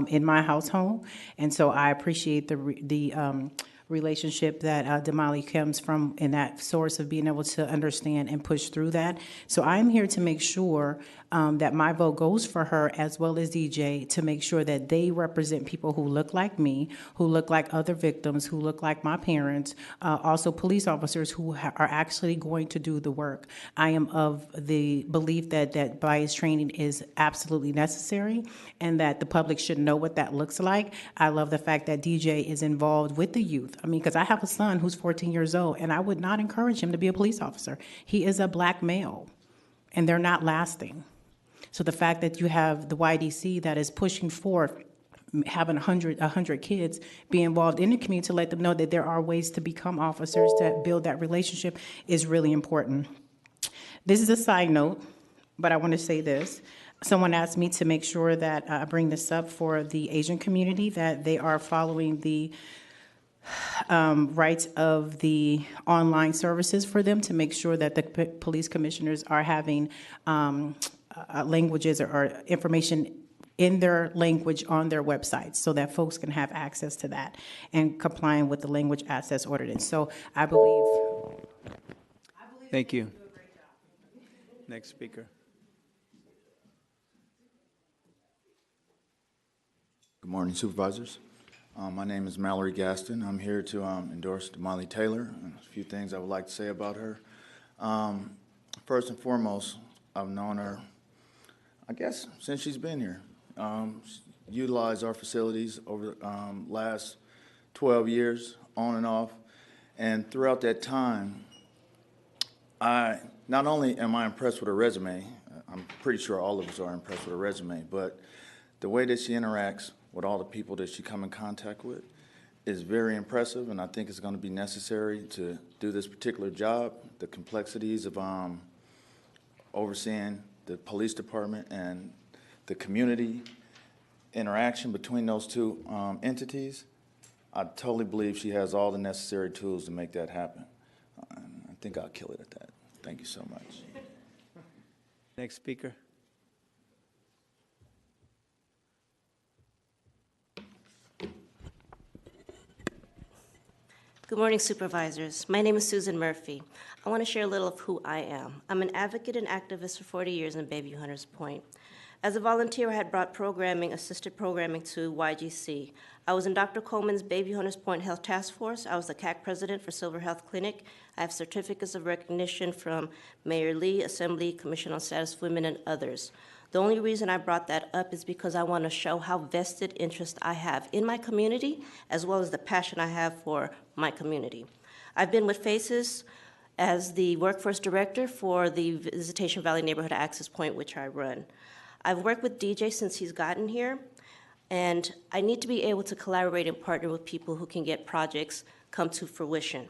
in my household, and so I appreciate the relationship that Damali comes from in that source of being able to understand and push through that. So I'm here to make sure that my vote goes for her as well as DJ, to make sure that they represent people who look like me, who look like other victims, who look like my parents, also police officers who are actually going to do the work. I am of the belief that bias training is absolutely necessary and that the public should know what that looks like. I love the fact that DJ is involved with the youth. I mean, because I have a son who's 14 years old, and I would not encourage him to be a police officer. He is a black male, and they're not lasting. So the fact that you have the YDC that is pushing for having 100 kids be involved in the community to let them know that there are ways to become officers, to build that relationship, is really important. This is a side note, but I want to say this. Someone asked me to make sure that I bring this up for the Asian community, that they are following the rights of the online services for them, to make sure that the police commissioners are having languages or information in their language on their websites so that folks can have access to that and complying with the language access ordinance. So I believe. Thank you. Next speaker. Good morning, supervisors. My name is Mallory Gaston. I'm here to endorse Damali Taylor. A few things I would like to say about her. First and foremost, I've known her, I guess, since she's been here. utilized our facilities over last 12 years, on and off. And throughout that time, not only am I impressed with her resume, I'm pretty sure all of us are impressed with her resume, but the way that she interacts with all the people that she come in contact with is very impressive, and I think it's going to be necessary to do this particular job. The complexities of overseeing the police department and the community interaction between those two entities, I totally believe she has all the necessary tools to make that happen. I think I'll kill it at that. Thank you so much. Next speaker. Good morning, supervisors. My name is Susan Murphy. I want to share a little of who I am. I'm an advocate and activist for 40 years in Bayview Hunters Point. As a volunteer, I had brought assisted programming to YGC. I was in Dr. Coleman's Bayview Hunters Point Health Task Force. I was the CAC president for Silver Health Clinic. I have certificates of recognition from Mayor Lee, Assembly, Commission on Status of Women, and others. The only reason I brought that up is because I want to show how vested interest I have in my community, as well as the passion I have for my community. I've been with FACES as the workforce director for the Visitation Valley Neighborhood Access Point, which I run. I've worked with DJ since he's gotten here, and I need to be able to collaborate and partner with people who can get projects come to fruition.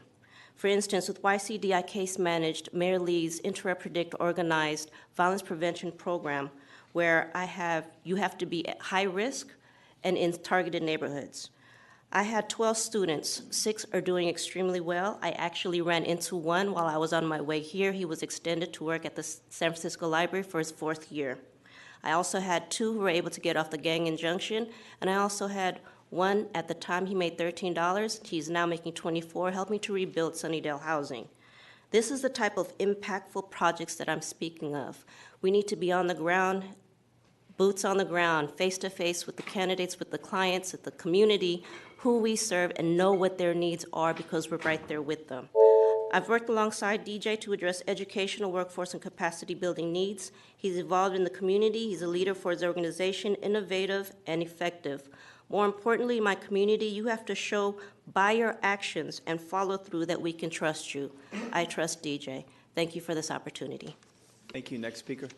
For instance, with YCD, I case managed Mayor Lee's Interrupt, Predict, Organized Violence Prevention Program, where you have to be at high risk and in targeted neighborhoods. I had 12 students. 6 are doing extremely well. I actually ran into one while I was on my way here. He was extended to work at the San Francisco Library for his 4th year. I also had 2 who were able to get off the gang injunction, and I also had one at the time he made $13. He's now making $24, helped me to rebuild Sunnydale housing. This is the type of impactful projects that I'm speaking of. We need to be on the ground, boots on the ground, face-to-face with the candidates, with the clients, with the community, who we serve, and know what their needs are because we're right there with them. I've worked alongside DJ to address educational, workforce, and capacity building needs. He's involved in the community. He's a leader for his organization, innovative and effective. More importantly, my community, you have to show by your actions and follow through that we can trust you. I trust DJ. Thank you for this opportunity. Thank you. Next speaker.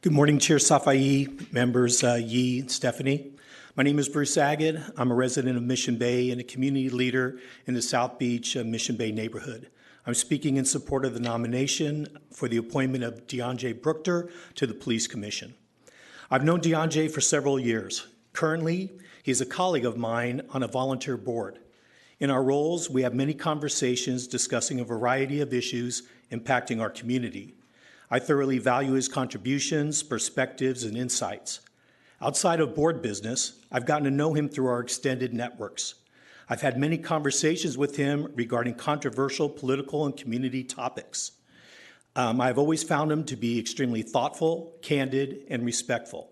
Good morning, Chair Safai, members Yee and Stephanie. My name is Bruce Agid. I'm a resident of Mission Bay and a community leader in the South Beach Mission Bay neighborhood. I'm speaking in support of the nomination for the appointment of Dion Brookter to the Police Commission. I've known Dion for several years. Currently, he's a colleague of mine on a volunteer board. In our roles, we have many conversations discussing a variety of issues impacting our community. I thoroughly value his contributions, perspectives, and insights. Outside of board business, I've gotten to know him through our extended networks. I've had many conversations with him regarding controversial political and community topics. I've always found him to be extremely thoughtful, candid, and respectful.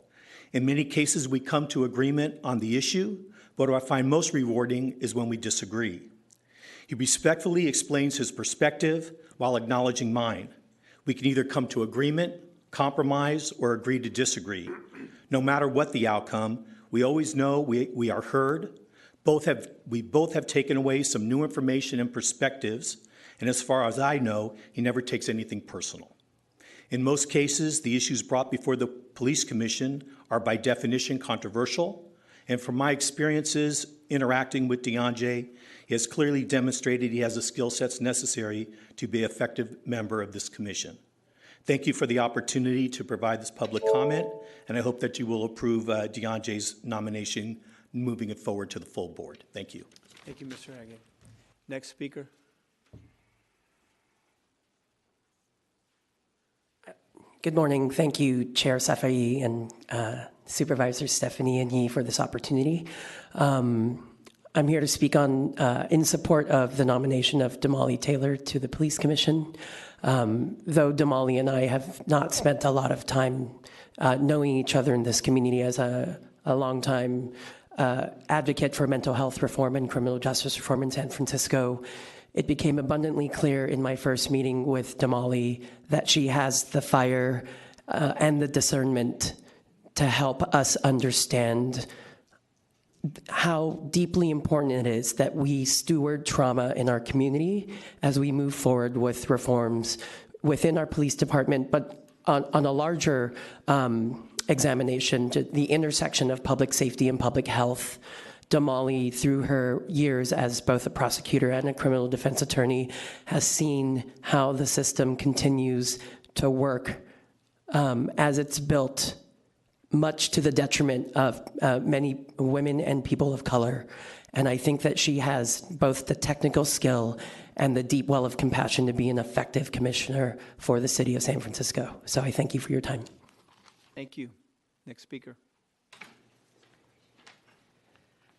In many cases, we come to agreement on the issue, but what I find most rewarding is when we disagree. He respectfully explains his perspective while acknowledging mine. We can either come to agreement, compromise, or agree to disagree. No matter what the outcome, we always know we are heard. We both have taken away some new information and perspectives, and as far as I know, he never takes anything personal. In most cases, the issues brought before the Police Commission are by definition controversial, and from my experiences interacting with Dion, he has clearly demonstrated he has the skill sets necessary to be an effective member of this commission. Thank you for the opportunity to provide this public comment, and I hope that you will approve Dion's nomination, moving it forward to the full board. Thank you. Thank you, Mr. Agid. Next speaker. Good morning. Thank you, Chair Safai and Supervisor Stephanie and Yee for this opportunity. I'm here to speak on in support of the nomination of Damali Taylor to the Police Commission. Though Damali and I have not spent a lot of time knowing each other in this community, as a longtime advocate for mental health reform and criminal justice reform in San Francisco, it became abundantly clear in my first meeting with Damali that she has the fire and the discernment to help us understand how deeply important it is that we steward trauma in our community as we move forward with reforms within our police department, but on a larger examination to the intersection of public safety and public health. Damali, through her years as both a prosecutor and a criminal defense attorney, has seen how the system continues to work as it's built, much to the detriment of many women and people of color. And I think that she has both the technical skill and the deep well of compassion to be an effective commissioner for the city of San Francisco. So I thank you for your time. Thank you. Next speaker.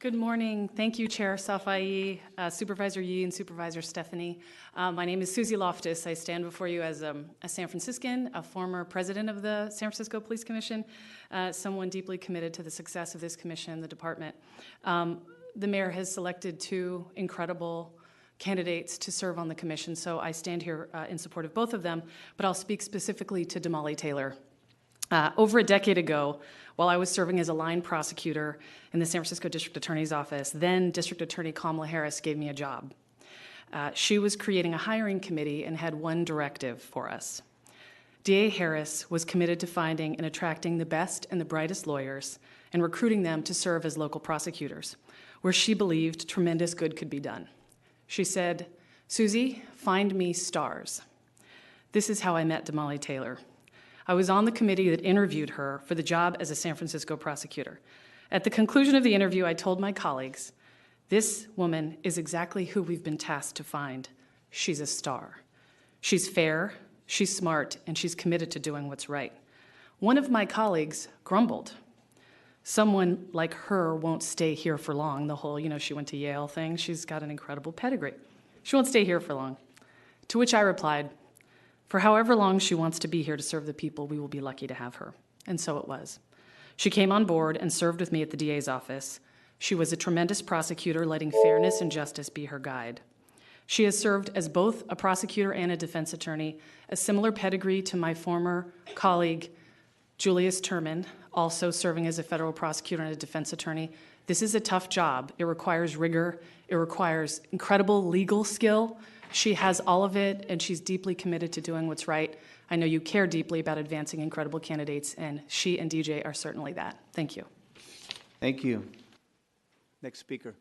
Good morning. Thank you, Chair Safai, Supervisor Yee, and Supervisor Stephanie. My name is Susie Loftus. I stand before you as a San Franciscan, a former president of the San Francisco Police Commission, someone deeply committed to the success of this commission and the department. The mayor has selected two incredible candidates to serve on the commission, so I stand here in support of both of them, but I'll speak specifically to Damali Taylor. Over a decade ago, while I was serving as a line prosecutor in the San Francisco District Attorney's Office, then District Attorney Kamala Harris gave me a job. She was creating a hiring committee and had one directive for us. DA Harris was committed to finding and attracting the best and the brightest lawyers and recruiting them to serve as local prosecutors, where she believed tremendous good could be done. She said, "Susie, find me stars." This is how I met Damali Taylor. I was on the committee that interviewed her for the job as a San Francisco prosecutor. At the conclusion of the interview, I told my colleagues, "This woman is exactly who we've been tasked to find. She's a star. She's fair, she's smart, and she's committed to doing what's right." One of my colleagues grumbled. "Someone like her won't stay here for long." The whole, she went to Yale thing. She's got an incredible pedigree. She won't stay here for long. To which I replied, "For however long she wants to be here to serve the people, we will be lucky to have her." And so it was. She came on board and served with me at the DA's office. She was a tremendous prosecutor, letting fairness and justice be her guide. She has served as both a prosecutor and a defense attorney, a similar pedigree to my former colleague, Julius Turman, also serving as a federal prosecutor and a defense attorney. This is a tough job. It requires rigor. It requires incredible legal skill. She has all of it, and she's deeply committed to doing what's right. I know you care deeply about advancing incredible candidates, and she and DJ are certainly that. Thank you. Thank you. Next speaker.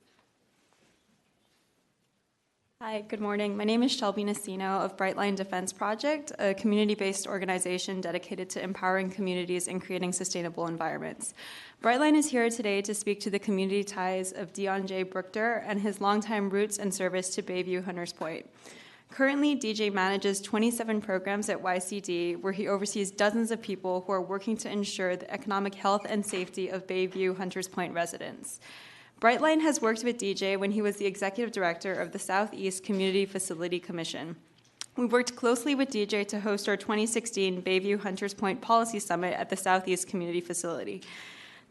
Hi, good morning. My name is Shelby Nacino of Brightline Defense Project, a community-based organization dedicated to empowering communities and creating sustainable environments. Brightline is here today to speak to the community ties of Dion Brookter and his longtime roots and service to Bayview Hunters Point. Currently, DJ manages 27 programs at YCD, where he oversees dozens of people who are working to ensure the economic health and safety of Bayview Hunters Point residents. Brightline has worked with DJ when he was the executive director of the Southeast Community Facility Commission. We worked closely with DJ to host our 2016 Bayview Hunters Point Policy Summit at the Southeast Community Facility.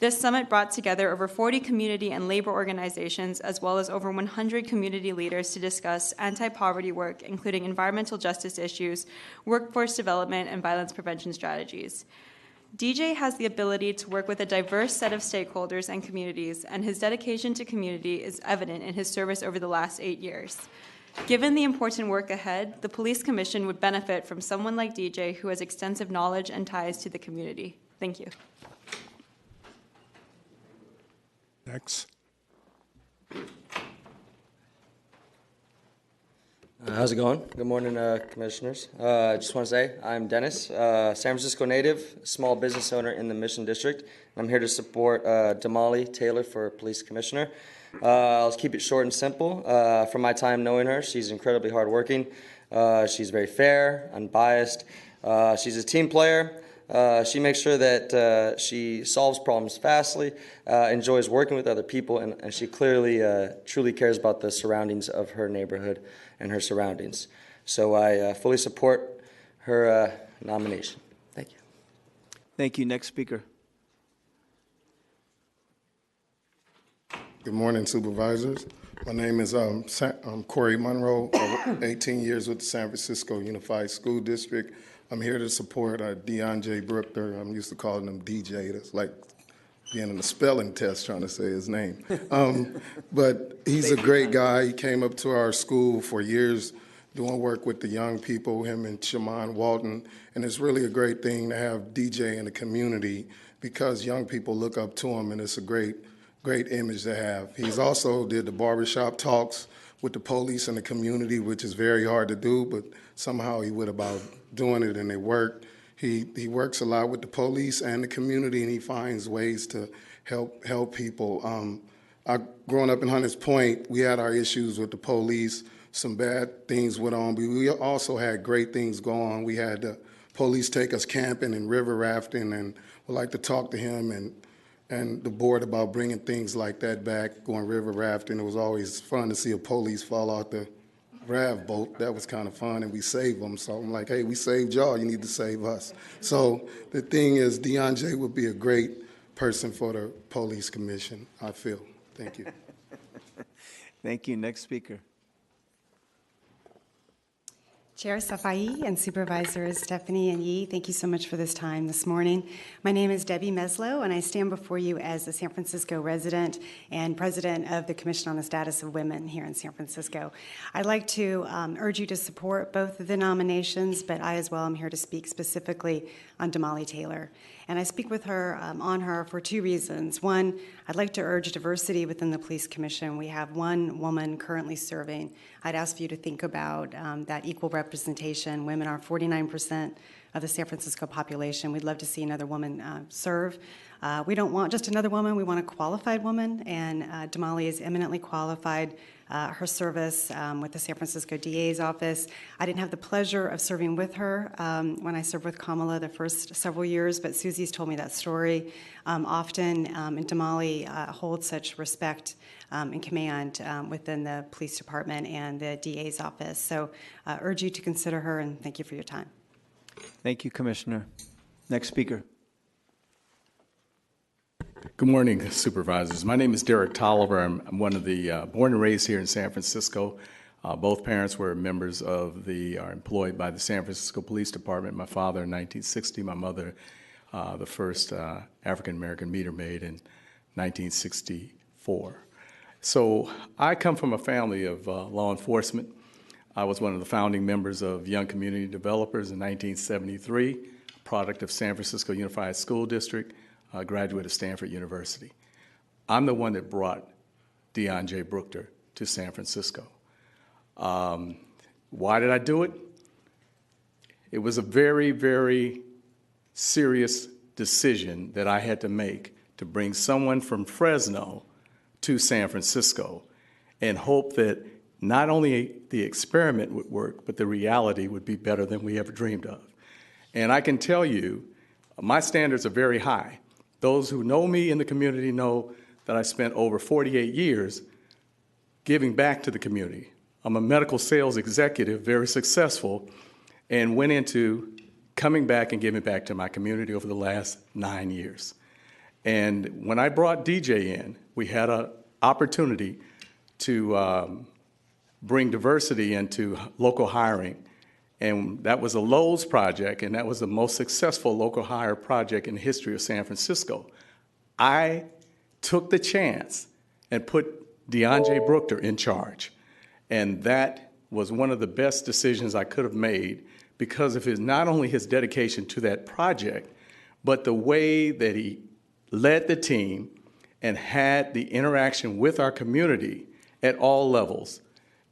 This summit brought together over 40 community and labor organizations, as well as over 100 community leaders to discuss anti-poverty work, including environmental justice issues, workforce development, and violence prevention strategies. DJ has the ability to work with a diverse set of stakeholders and communities, and his dedication to community is evident in his service over the last 8 years. Given the important work ahead, the Police Commission would benefit from someone like DJ who has extensive knowledge and ties to the community. Thank you. Next. How's it going? Good morning, commissioners. I just want to say I'm Dennis, San Francisco native, small business owner in the Mission District. I'm here to support Damali Taylor for police commissioner. I'll keep it short and simple. From my time knowing her, she's incredibly hardworking. She's very fair, unbiased. She's a team player. She makes sure that she solves problems fastly, enjoys working with other people, and she clearly, truly cares about the surroundings of her neighborhood and her surroundings. So I fully support her nomination. Thank you. Thank you. Next speaker. Good morning, supervisors. My name is Corey Monroe, 18 years with the San Francisco Unified School District. I'm here to support Dion Brookter. I'm used to calling him DJ. That's like being in a spelling test trying to say his name. But he's a great guy. He came up to our school for years doing work with the young people, him and Shaman Walton. And it's really a great thing to have DJ in the community because young people look up to him, and it's a great image to have. He's also did the barbershop talks with the police and the community, which is very hard to do, but somehow he went about doing it and it worked. He works a lot with the police and the community, and he finds ways to help people. Growing up in Hunters Point, we had our issues with the police. Some bad things went on, but we also had great things go on. We had the police take us camping and river rafting, and we'd like to talk to him and the board about bringing things like that back, going river rafting. It was always fun to see a police fall out the raft boat. That was kind of fun, and we saved them. So I'm like, hey, we saved y'all. You need to save us. So the thing is, Dion J would be a great person for the police commission, I feel. Thank you. Thank you. Next speaker. Chair Safai and Supervisors Stephanie and Yee, thank you so much for this time this morning. My name is Debbie Meslow, and I stand before you as a San Francisco resident and president of the Commission on the Status of Women here in San Francisco. I'd like to urge you to support both of the nominations, but I as well am here to speak specifically on Damali Taylor. And I speak with her on her for two reasons. One, I'd like to urge diversity within the Police Commission. We have one woman currently serving. I'd ask for you to think about that equal representation. Women are 49% of the San Francisco population. We'd love to see another woman serve. We don't want just another woman, we want a qualified woman, and Damali is eminently qualified. Her service with the San Francisco DA's office. I didn't have the pleasure of serving with her when I served with Kamala the first several years, but Susie's told me that story often, and Damali holds such respect and command within the police department and the DA's office. So urge you to consider her, and thank you for your time. Thank you, Commissioner. Next speaker. Good morning, supervisors. My name is Derek Tolliver. I'm one of the born and raised here in San Francisco. Both parents were members of are employed by the San Francisco Police Department. My father in 1960, my mother, the first African-American meter maid in 1964. So I come from a family of law enforcement. I was one of the founding members of Young Community Developers in 1973, product of San Francisco Unified School District, a graduate of Stanford University. I'm the one that brought Dion Brookter to San Francisco. Why did I do it? It was a very, very serious decision that I had to make to bring someone from Fresno to San Francisco and hope that not only the experiment would work, but the reality would be better than we ever dreamed of. And I can tell you, my standards are very high. Those who know me in the community know that I spent over 48 years giving back to the community. I'm a medical sales executive, very successful, and went into coming back and giving back to my community over the last 9 years. And when I brought DJ in, we had an opportunity to bring diversity into local hiring. And that was a Lowe's project, and that was the most successful local hire project in the history of San Francisco. I took the chance and put Dion Brookter in charge. And that was one of the best decisions I could have made because of not only his dedication to that project, but the way that he led the team and had the interaction with our community at all levels,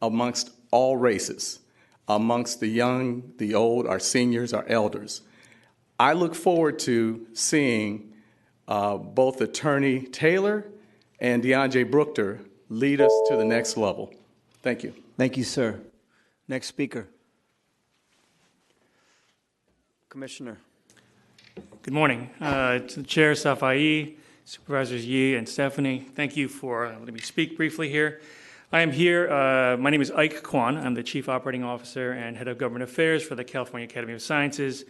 amongst all races, amongst the young, the old, our seniors, our elders. I look forward to seeing both Attorney Taylor and Dion Brookter lead us to the next level. Thank you. Thank you, sir. Next speaker. Commissioner. Good morning. To the Chair, Safai, Supervisors Yee and Stephanie, thank you for letting me speak briefly here. I am here, my name is Ike Kwan. I'm the Chief Operating Officer and Head of Government Affairs for the California Academy of Sciences.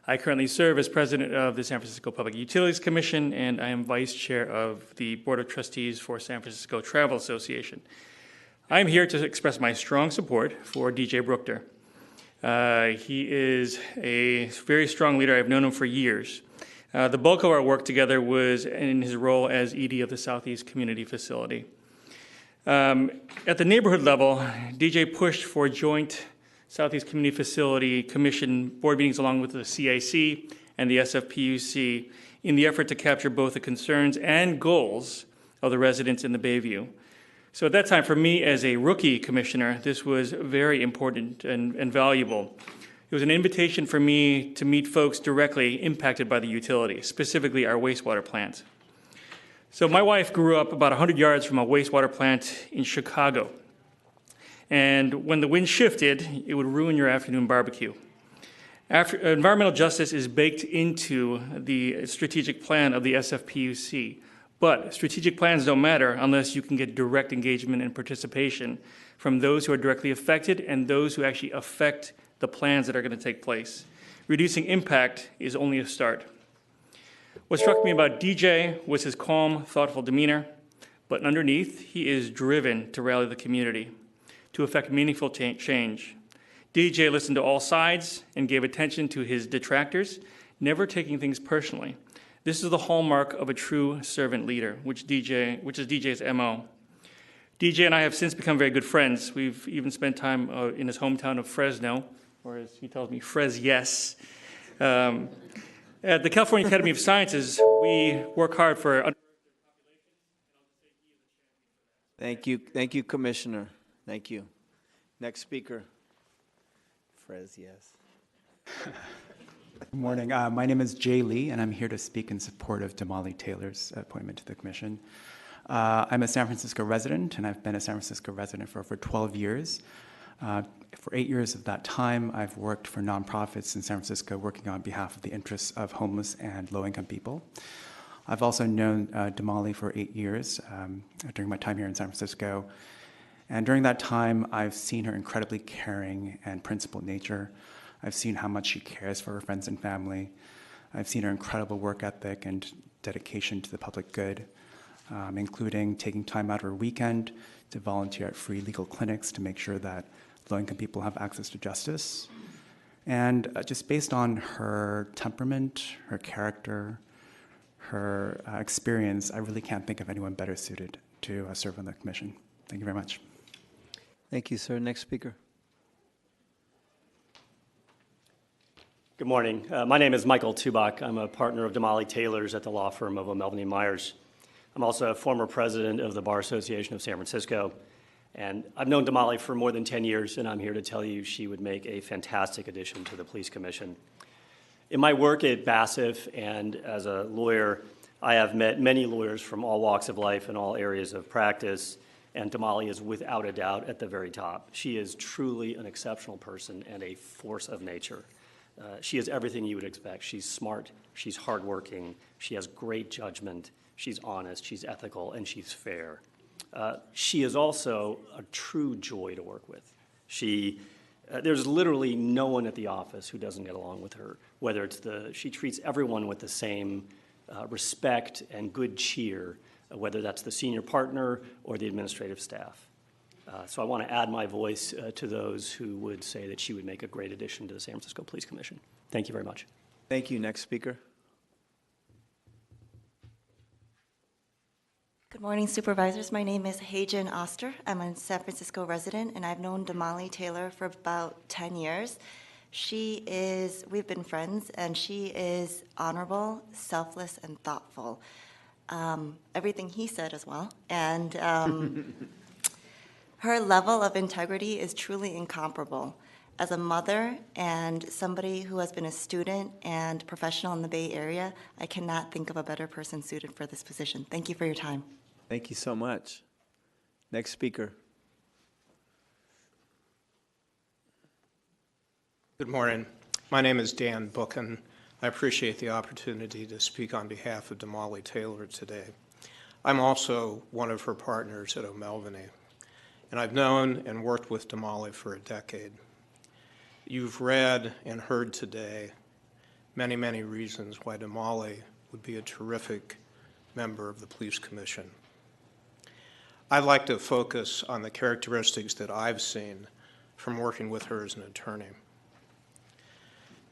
I currently serve as President of the San Francisco Public Utilities Commission, and I am Vice Chair of the Board of Trustees for San Francisco Travel Association. I'm here to express my strong support for DJ Brookter. He is a very strong leader. I've known him for years. The bulk of our work together was in his role as ED of the Southeast Community Facility. At the neighborhood level, DJ pushed for joint Southeast Community Facility Commission board meetings along with the CAC and the SFPUC in the effort to capture both the concerns and goals of the residents in the Bayview. So at that time, for me as a rookie commissioner, this was very important and valuable. It was an invitation for me to meet folks directly impacted by the utility, specifically our wastewater plant. So my wife grew up about 100 yards from a wastewater plant in Chicago. And when the wind shifted, it would ruin your afternoon barbecue. Environmental justice is baked into the strategic plan of the SFPUC. But strategic plans don't matter unless you can get direct engagement and participation from those who are directly affected and those who actually affect the plans that are going to take place. Reducing impact is only a start. What struck me about DJ was his calm, thoughtful demeanor, but underneath, he is driven to rally the community, to effect meaningful change. DJ listened to all sides and gave attention to his detractors, never taking things personally. This is the hallmark of a true servant leader, which is DJ's MO. DJ and I have since become very good friends. We've even spent time in his hometown of Fresno, or as he tells me, Yes. At the California Academy of Sciences, we work hard for... Thank you, Commissioner. Thank you. Next speaker. Yes. Good morning. My name is Jay Lee, and I'm here to speak in support of Damali Taylor's appointment to the commission. I'm a San Francisco resident, and I've been a San Francisco resident for over 12 years. For 8 years of that time, I've worked for nonprofits in San Francisco, working on behalf of the interests of homeless and low-income people. I've also known Damali for 8 years during my time here in San Francisco. And during that time, I've seen her incredibly caring and principled nature. I've seen how much she cares for her friends and family. I've seen her incredible work ethic and dedication to the public good, including taking time out of her weekend to volunteer at free legal clinics to make sure that low-income people have access to justice. And just based on her temperament, her character, her experience, I really can't think of anyone better suited to serve on the commission. Thank you very much. Thank you, sir. Next speaker. Good morning. My name is Michael Tubach. I'm a partner of Damali Taylor's at the law firm of Melvin E. Myers. I'm also a former president of the Bar Association of San Francisco. And I've known Damali for more than 10 years, and I'm here to tell you she would make a fantastic addition to the Police Commission. In my work at BASF and as a lawyer, I have met many lawyers from all walks of life and all areas of practice, and Damali is without a doubt at the very top. She is truly an exceptional person and a force of nature. She is everything you would expect. She's smart, she's hardworking, she has great judgment, she's honest, she's ethical, and she's fair. She is also a true joy to work with. There's literally no one at the office who doesn't get along with her, whether it's she treats everyone with the same respect and good cheer, whether that's the senior partner or the administrative staff. So I want to add my voice to those who would say that she would make a great addition to the San Francisco Police Commission. Thank you very much. Thank you. Next speaker. Good morning, supervisors. My name is Hajan Oster. I'm a San Francisco resident, and I've known Damali Taylor for about 10 years. We've been friends, and she is honorable, selfless, and thoughtful. Everything he said as well. And her level of integrity is truly incomparable. As a mother and somebody who has been a student and professional in the Bay Area, I cannot think of a better person suited for this position. Thank you for your time. Thank you so much. Next speaker. Good morning. My name is Dan Bookin. I appreciate the opportunity to speak on behalf of Damali Taylor today. I'm also one of her partners at O'Melveny, and I've known and worked with Damali for a decade. You've read and heard today many, many reasons why Damali would be a terrific member of the Police Commission. I'd like to focus on the characteristics that I've seen from working with her as an attorney.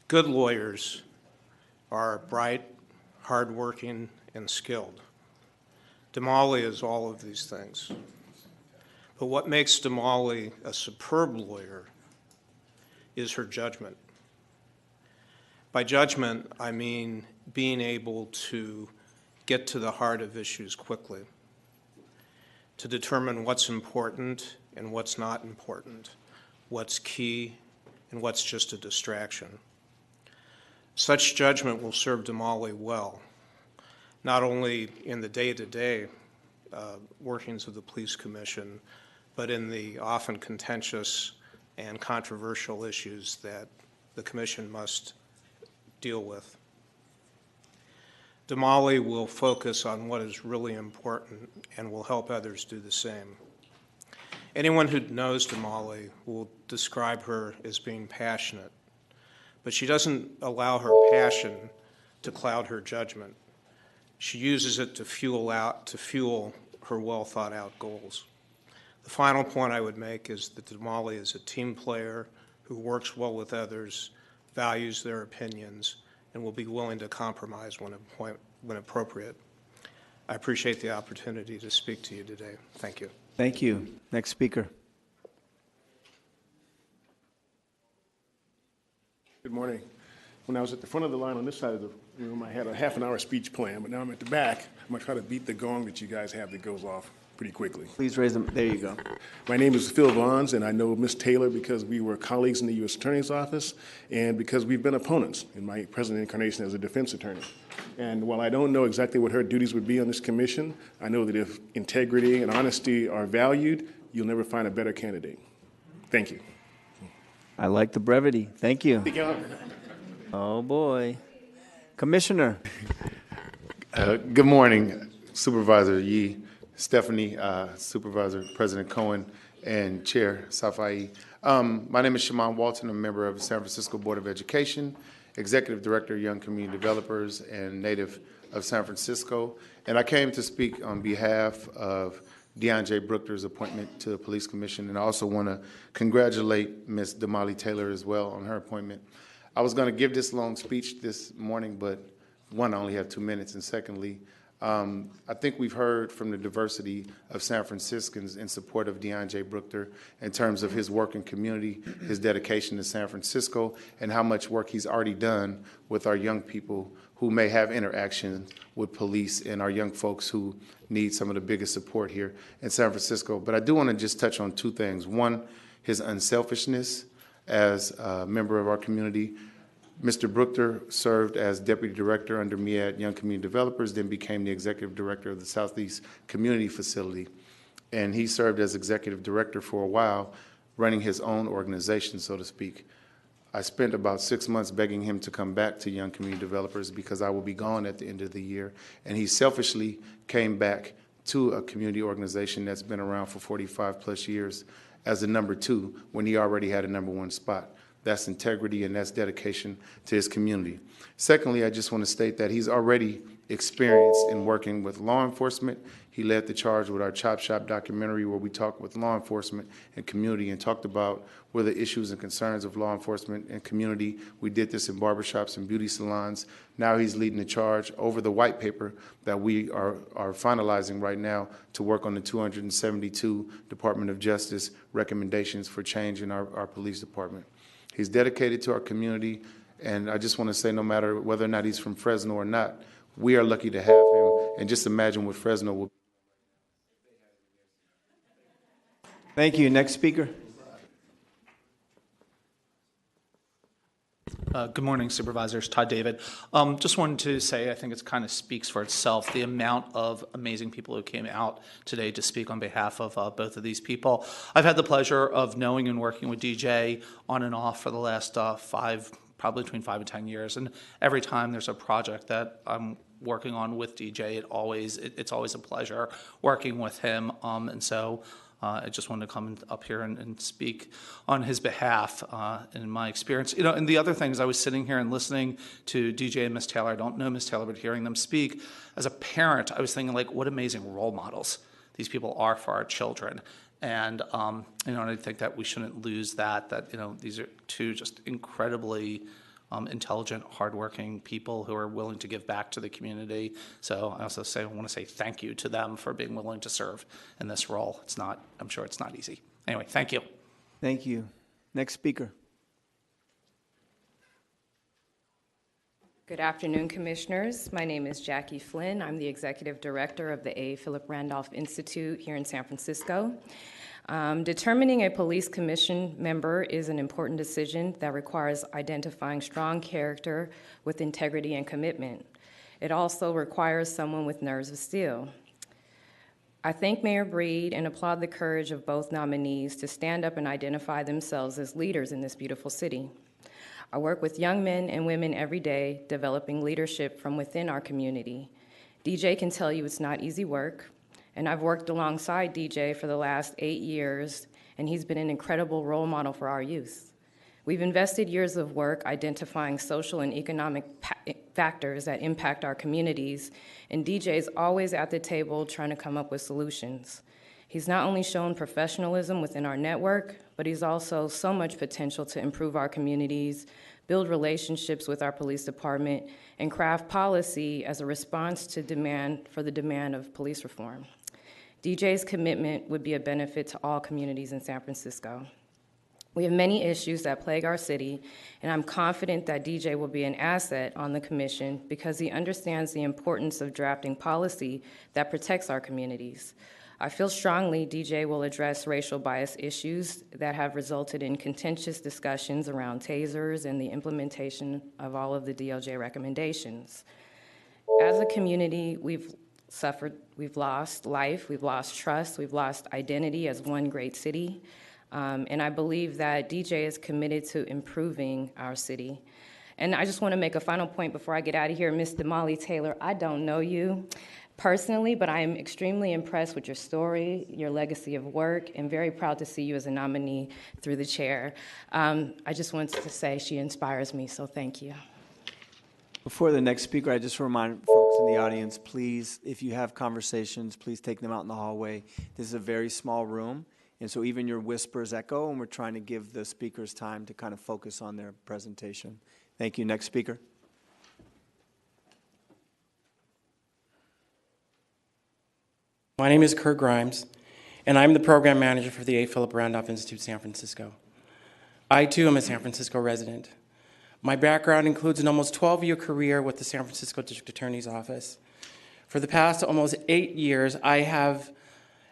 Good lawyers are bright, hardworking, and skilled. Damali is all of these things. But what makes Damali a superb lawyer is her judgment. By judgment, I mean being able to get to the heart of issues quickly, to determine what's important and what's not important, what's key and what's just a distraction. Such judgment will serve Damali well, not only in the day-to-day workings of the Police Commission, but in the often contentious and controversial issues that the Commission must deal with. Damali will focus on what is really important and will help others do the same. Anyone who knows Damali will describe her as being passionate, but she doesn't allow her passion to cloud her judgment. She uses it to fuel her well-thought-out goals. The final point I would make is that Damali is a team player who works well with others, values their opinions, and will be willing to compromise when appropriate. I appreciate the opportunity to speak to you today. Thank you. Thank you. Next speaker. Good morning. When I was at the front of the line on this side of the room, I had a half-an-hour speech plan, but now I'm at the back. I'm going to try to beat the gong that you guys have that goes off pretty quickly. Please raise them. There you go. My name is Phil Vons, and I know Ms. Taylor because we were colleagues in the U.S. Attorney's Office and because we've been opponents in my present incarnation as a defense attorney. And while I don't know exactly what her duties would be on this commission, I know that if integrity and honesty are valued, you'll never find a better candidate. Thank you. I like the brevity. Thank you. Oh, boy. Commissioner. Good morning, Supervisor Yee, Stephanie, Supervisor President Cohen, and Chair Safai. My name is Shaman Walton. I'm a member of the San Francisco Board of Education, Executive Director of Young Community Developers, and native of San Francisco. And I came to speak on behalf of Dion J. Brookter's appointment to the Police Commission, and I also want to congratulate Ms. Damali Taylor as well on her appointment. I was going to give this long speech this morning, but one, I only have 2 minutes, and secondly, I think we've heard from the diversity of San Franciscans in support of Dion J. Brookter in terms of his work in community, his dedication to San Francisco, and how much work he's already done with our young people who may have interaction with police and our young folks who need some of the biggest support here in San Francisco. But I do want to just touch on 2 things. One, his unselfishness as a member of our community. Mr. Brookter served as Deputy Director under me at Young Community Developers, then became the Executive Director of the Southeast Community Facility. And he served as Executive Director for a while, running his own organization, so to speak. I spent about 6 months begging him to come back to Young Community Developers because I will be gone at the end of the year. And he selfishly came back to a community organization that's been around for 45 plus years as the number 2 when he already had a number 1 spot. That's integrity and that's dedication to his community. Secondly, I just want to state that he's already experienced in working with law enforcement. He led the charge with our Chop Shop documentary where we talked with law enforcement and community and talked about where the issues and concerns of law enforcement and community. We did this in barbershops and beauty salons. Now he's leading the charge over the white paper that we are finalizing right now to work on the 272 Department of Justice recommendations for change in our police department. He's dedicated to our community, and I just want to say no matter whether or not he's from Fresno or not, we are lucky to have him, and just imagine what Fresno will be. Thank you. Next speaker. Good morning, Supervisors. Todd David. Just wanted to say I think it kind of speaks for itself, the amount of amazing people who came out today to speak on behalf of both of these people. I've had the pleasure of knowing and working with DJ on and off for the last probably between 5 and 10 years. And every time there's a project that I'm working on with DJ, it's always a pleasure working with him. And so I just wanted to come up here and speak on his behalf in my experience. You know, and the other thing is I was sitting here and listening to DJ and Ms. Taylor. I don't know Ms. Taylor, but hearing them speak, as a parent, I was thinking, like, what amazing role models these people are for our children. And, and I think that we shouldn't lose that these are two just incredibly intelligent, hardworking people who are willing to give back to the community. So I also want to say thank you to them for being willing to serve in this role. I'm sure it's not easy. Anyway, thank you. Thank you. Next speaker. Good afternoon, Commissioners. My name is Jackie Flynn. I'm the Executive Director of the A. Philip Randolph Institute here in San Francisco. Determining a police commission member is an important decision that requires identifying strong character with integrity and commitment. It also requires someone with nerves of steel. I thank Mayor Breed and applaud the courage of both nominees to stand up and identify themselves as leaders in this beautiful city. I work with young men and women every day, developing leadership from within our community. DJ can tell you it's not easy work, and I've worked alongside DJ for the last 8 years, and he's been an incredible role model for our youth. We've invested years of work identifying social and economic factors that impact our communities, and DJ's always at the table trying to come up with solutions. He's not only shown professionalism within our network, but he's also so much potential to improve our communities, build relationships with our police department, and craft policy as a response to the demand of police reform. DJ's commitment would be a benefit to all communities in San Francisco. We have many issues that plague our city, and I'm confident that DJ will be an asset on the commission because he understands the importance of drafting policy that protects our communities. I feel strongly DJ will address racial bias issues that have resulted in contentious discussions around tasers and the implementation of all of the DOJ recommendations. As a community, we've lost life, we've lost trust, we've lost identity as one great city. And I believe that DJ is committed to improving our city. And I just want to make a final point before I get out of here. Ms. Damali Taylor, I don't know you personally, but I am extremely impressed with your story, your legacy of work, and very proud to see you as a nominee through the chair. I just wanted to say she inspires me, so thank you. Before the next speaker, I just remind folks in the audience, please, if you have conversations, please take them out in the hallway. This is a very small room, and so even your whispers echo, and we're trying to give the speakers time to kind of focus on their presentation. Thank you. Next speaker. My name is Kurt Grimes, and I'm the program manager for the A. Philip Randolph Institute, San Francisco. I, too, am a San Francisco resident. My background includes an almost 12-year career with the San Francisco District Attorney's Office. For the past almost 8 years, I have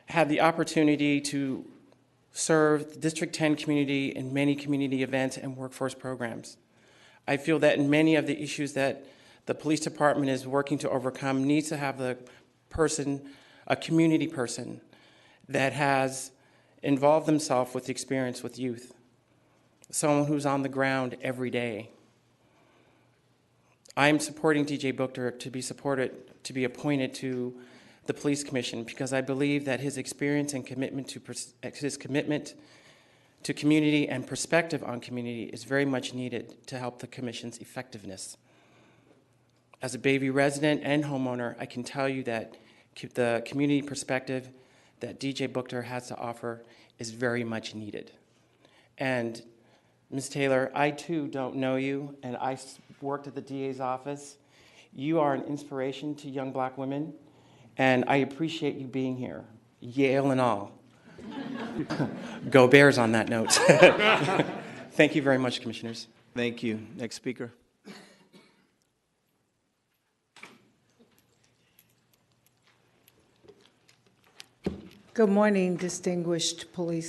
had the opportunity to serve the District 10 community in many community events and workforce programs. I feel that in many of the issues that the police department is working to overcome needs to have the person, a community person, that has involved themselves with experience with youth, someone who's on the ground every day. I am supporting DJ Brookter to be appointed to the Police Commission because I believe that his experience and commitment to community and perspective on community is very much needed to help the Commission's effectiveness. As a Bayview resident and homeowner, I can tell you that the community perspective that DJ Brookter has to offer is very much needed. And Ms. Taylor, I too don't know you, and I worked at the DA's office. You are an inspiration to young black women, and I appreciate you being here, Yale and all. Go Bears on that note. Thank you very much, Commissioners. Thank you. Next speaker. Good morning, distinguished Board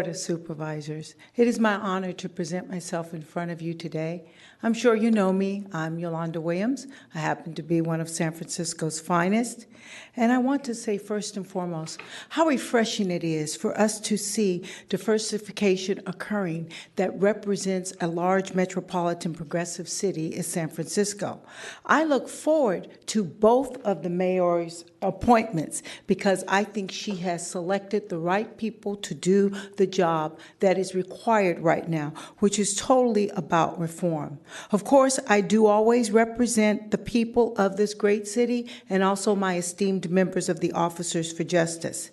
of Supervisors. It is my honor to present myself in front of you today. I'm sure you know me. I'm Yolanda Williams. I happen to be one of San Francisco's finest. And I want to say first and foremost how refreshing it is for us to see diversification occurring that represents a large metropolitan progressive city as San Francisco. I look forward to both of the mayors appointments because I think she has selected the right people to do the job that is required right now, which is totally about reform. Of course, I do always represent the people of this great city and also my esteemed members of the Officers for Justice.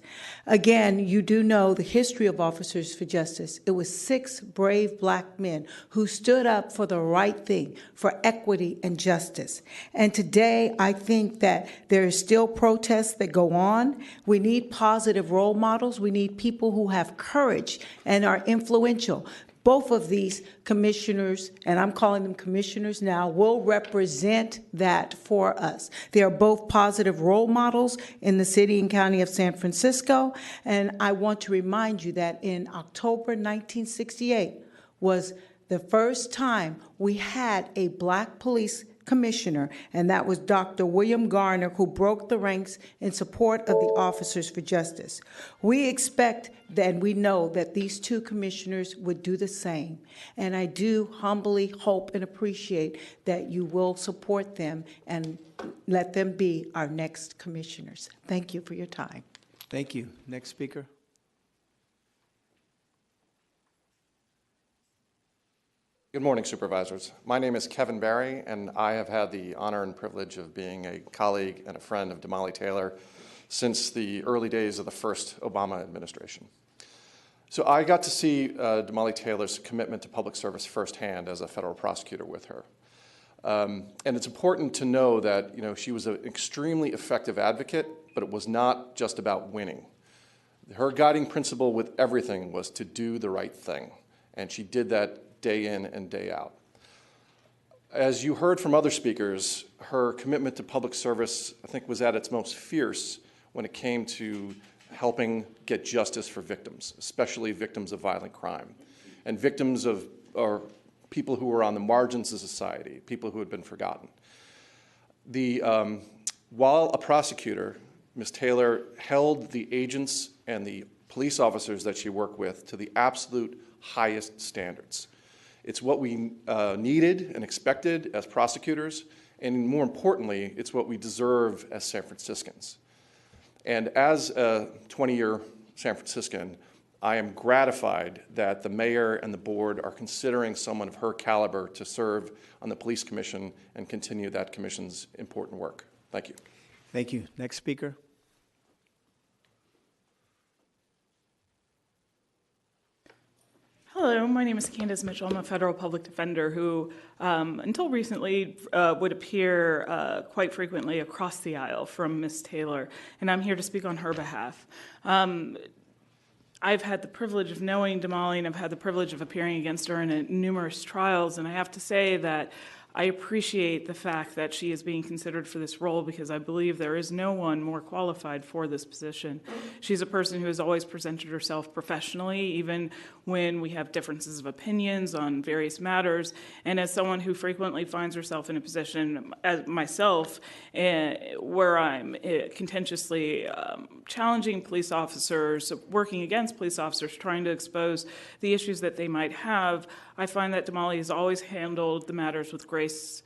Again, you do know the history of Officers for Justice. It was 6 brave black men who stood up for the right thing, for equity and justice. And today, I think that there is still protests that go on. We need positive role models. We need people who have courage and are influential. Both of these commissioners, and I'm calling them commissioners now, will represent that for us. They are both positive role models in the city and county of San Francisco. And I want to remind you that in October 1968 was the first time we had a black police commissioner, and that was Dr. William Garner, who broke the ranks in support of the Officers for Justice. We expect that we know that these 2 commissioners would do the same, and I do humbly hope and appreciate that you will support them and let them be our next commissioners. Thank you for your time. Thank you. Next speaker. Good morning, Supervisors. My name is Kevin Barry, and I have had the honor and privilege of being a colleague and a friend of Damali Taylor since the early days of the first Obama administration. So I got to see Damali Taylor's commitment to public service firsthand as a federal prosecutor with her. And it's important to know that she was an extremely effective advocate, but it was not just about winning. Her guiding principle with everything was to do the right thing, and she did that day in and day out. As you heard from other speakers, her commitment to public service, I think, was at its most fierce when it came to helping get justice for victims, especially victims of violent crime, and victims of or people who were on the margins of society, people who had been forgotten. While a prosecutor, Ms. Taylor held the agents and the police officers that she worked with to the absolute highest standards. It's what we needed and expected as prosecutors, and more importantly, it's what we deserve as San Franciscans. And as a 20-year San Franciscan, I am gratified that the mayor and the board are considering someone of her caliber to serve on the police commission and continue that commission's important work. Thank you. Thank you. Next speaker. Hello, my name is Candace Mitchell. I'm a federal public defender who, until recently, would appear quite frequently across the aisle from Ms. Taylor, and I'm here to speak on her behalf. I've had the privilege of knowing Damali, and I've had the privilege of appearing against her in numerous trials, and I have to say that I appreciate the fact that she is being considered for this role because I believe there is no one more qualified for this position. She's a person who has always presented herself professionally, even when we have differences of opinions on various matters. And as someone who frequently finds herself in a position, as myself, where I'm contentiously challenging police officers, working against police officers, trying to expose the issues that they might have, I find that Damali has always handled the matters with grace,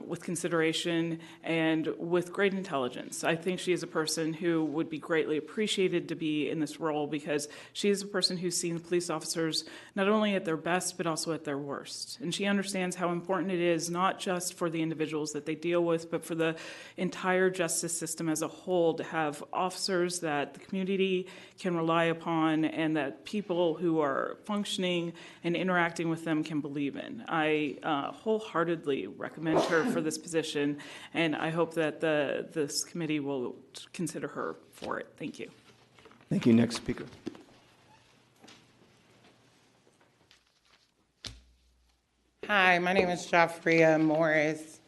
with consideration, and with great intelligence. I think she is a person who would be greatly appreciated to be in this role because she is a person who's seen police officers not only at their best, but also at their worst. And she understands how important it is, not just for the individuals that they deal with, but for the entire justice system as a whole, to have officers that the community can rely upon and that people who are functioning and interacting with them can believe in. I wholeheartedly recommend her for this position, and I hope that this committee will consider her for it. Thank you. Thank you. Next speaker. Hi, my name is Jafria Morris,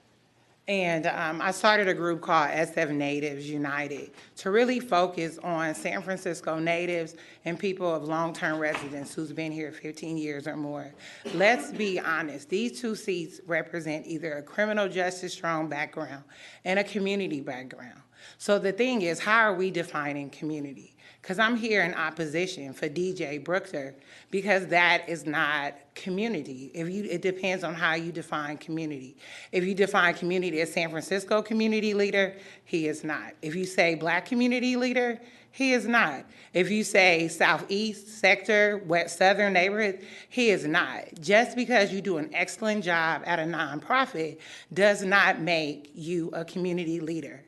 and I started a group called SF Natives United to really focus on San Francisco natives and people of long-term residents who's been here 15 years or more. Let's be honest, these 2 seats represent either a criminal justice strong background and a community background. So the thing is, how are we defining community? Because I'm here in opposition for DJ Brookter, because that is not community. It depends on how you define community. If you define community as San Francisco community leader, he is not. If you say Black community leader, he is not. If you say Southeast sector, West Southern neighborhood, he is not. Just because you do an excellent job at a nonprofit does not make you a community leader.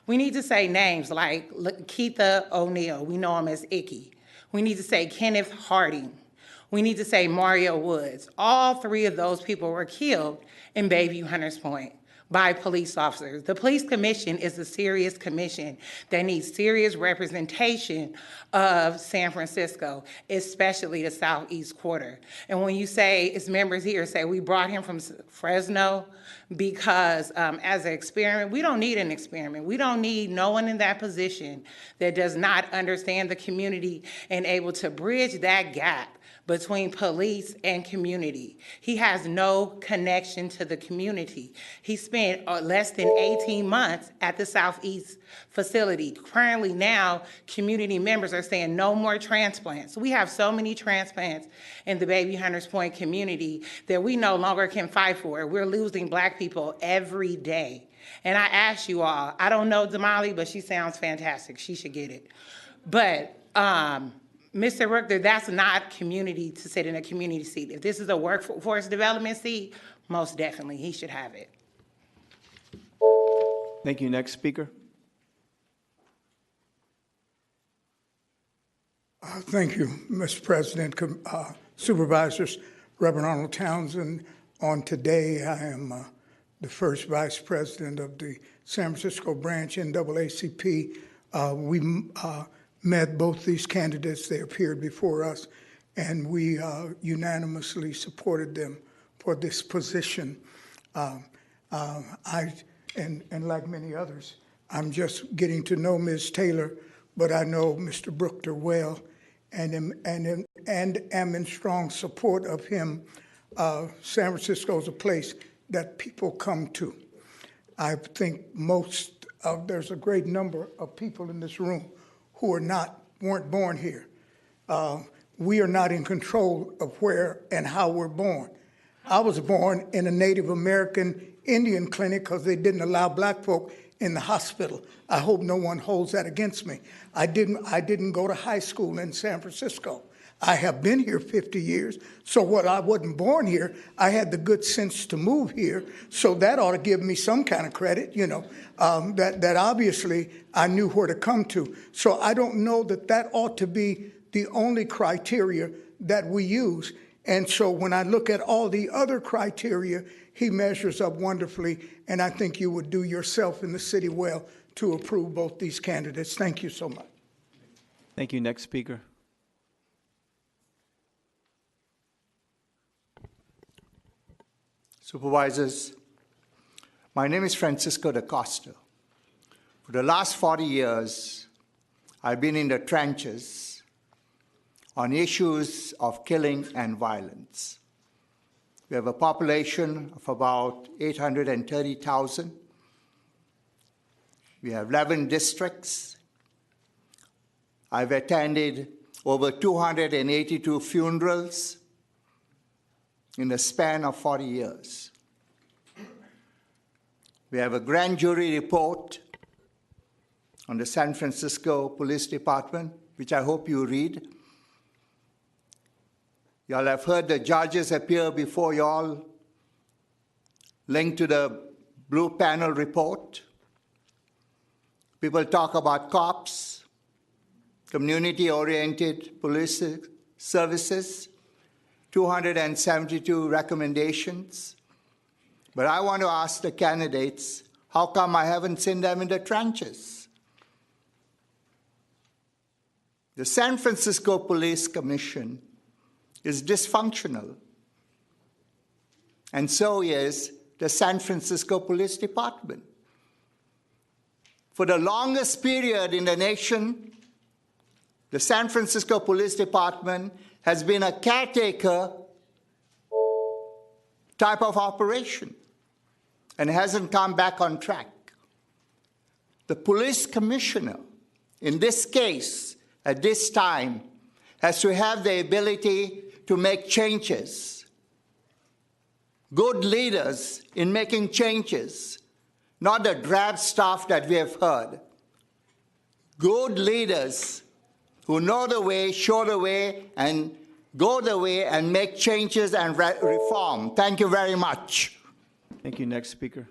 We need to say names like Keitha O'Neill. We know him as Icky. We need to say Kenneth Harding. We need to say Mario Woods. All three of those people were killed in Bayview Hunters Point by police officers. The police commission is a serious commission that needs serious representation of San Francisco, especially the Southeast Quarter. And when you say, it's members here say, we brought him from Fresno because as an experiment, we don't need an experiment. We don't need no one in that position that does not understand the community and able to bridge that gap between police and community. He has no connection to the community. He spent less than 18 months at the Southeast facility. Currently now, community members are saying no more transplants. We have so many transplants in the Bayview Hunters Point community that we no longer can fight for. We're losing Black people every day. And I ask you all, I don't know Damali, but she sounds fantastic. She should get it. But Mr. Brookter, that's not community to sit in a community seat. If this is a workforce development seat, most definitely he should have it. Thank you. Next speaker. Thank you, Mr. President, supervisors, Reverend Arnold Townsend. On today, I am the first vice president of the San Francisco branch NAACP. We met both these candidates. They appeared before us, and we unanimously supported them for this position. And like many others, I'm just getting to know Ms. Taylor, but I know Mr. Brookter well, and am in strong support of him. San Francisco is a place that people come to. I think there's a great number of people in this room who weren't born here. We are not in control of where and how we're born. I was born in a Native American Indian clinic because they didn't allow Black folk in the hospital. I hope no one holds that against me. I didn't go to high school in San Francisco. I have been here 50 years, so what I wasn't born here, I had the good sense to move here, so that ought to give me some kind of credit, that obviously I knew where to come to. So I don't know that ought to be the only criteria that we use. And so when I look at all the other criteria, he measures up wonderfully, and I think you would do yourself in the city well to approve both these candidates. Thank you so much. Thank you. Next speaker. Supervisors, my name is Francisco da Costa. For the last 40 years, I've been in the trenches on issues of killing and violence. We have a population of about 830,000. We have 11 districts. I've attended over 282 funerals in the span of 40 years. We have a grand jury report on the San Francisco Police Department, which I hope you read. Y'all have heard the judges appear before y'all, linked to the blue panel report. People talk about cops, community-oriented police services, 272 recommendations. But I want to ask the candidates, how come I haven't seen them in the trenches? The San Francisco Police Commission is dysfunctional, and so is the San Francisco Police Department. For the longest period in the nation, the San Francisco Police Department has been a caretaker type of operation and hasn't come back on track. the police commissioner, in this case, at this time, has to have the ability to make changes. Good leaders in making changes, not the drab stuff that we have heard. Good leaders who know the way, show the way, and go the way and make changes and reform. Thank you very much. Thank you. Next speaker.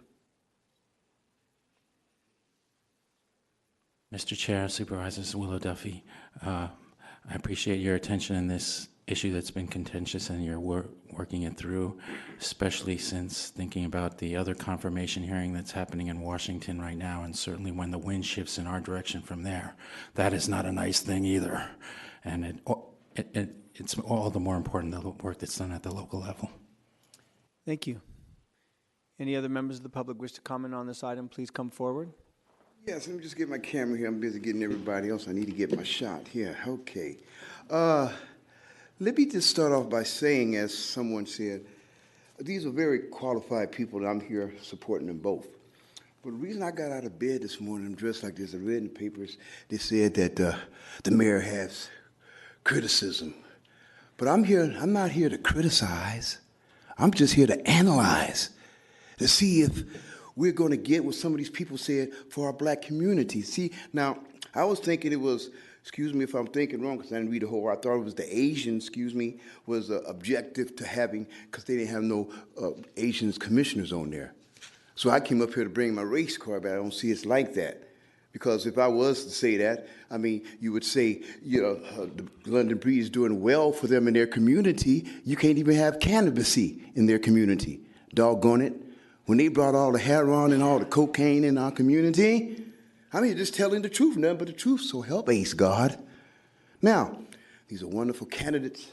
Mr. Chair, Supervisors Willow Duffy, I appreciate your attention in this issue that's been contentious and you're working it through, especially since thinking about the other confirmation hearing that's happening in Washington right now, and certainly when the wind shifts in our direction from there. That is not a nice thing either. And it's all the more important, the work that's done at the local level. Thank you. Any other members of the public wish to comment on this item, please come forward. Yes, let me just get my camera here. I'm busy getting everybody else. I need to get my shot here. Okay. Let me just start off by saying, as someone said, these are very qualified people, and I'm here supporting them both. But the reason I got out of bed this morning, I'm dressed like this, I read in the papers, they said that the mayor has criticism. But I'm not here to criticize. I'm just here to analyze, to see if we're going to get what some of these people said for our black community. See, now, I was thinking it was, excuse me if I'm thinking wrong, because I didn't read the whole, I thought it was the Asian, was objective to having, because they didn't have no Asians commissioners on there. So I came up here to bring my race card, but I don't see it's like that. Because if I was to say that, I mean, you would say, you know, the London Breed is doing well for them in their community. You can't even have candidacy in their community. Doggone it. When they brought all the heroin and all the cocaine in our community, I mean, just telling the truth, nothing but the truth, so help Ace God. Now, these are wonderful candidates.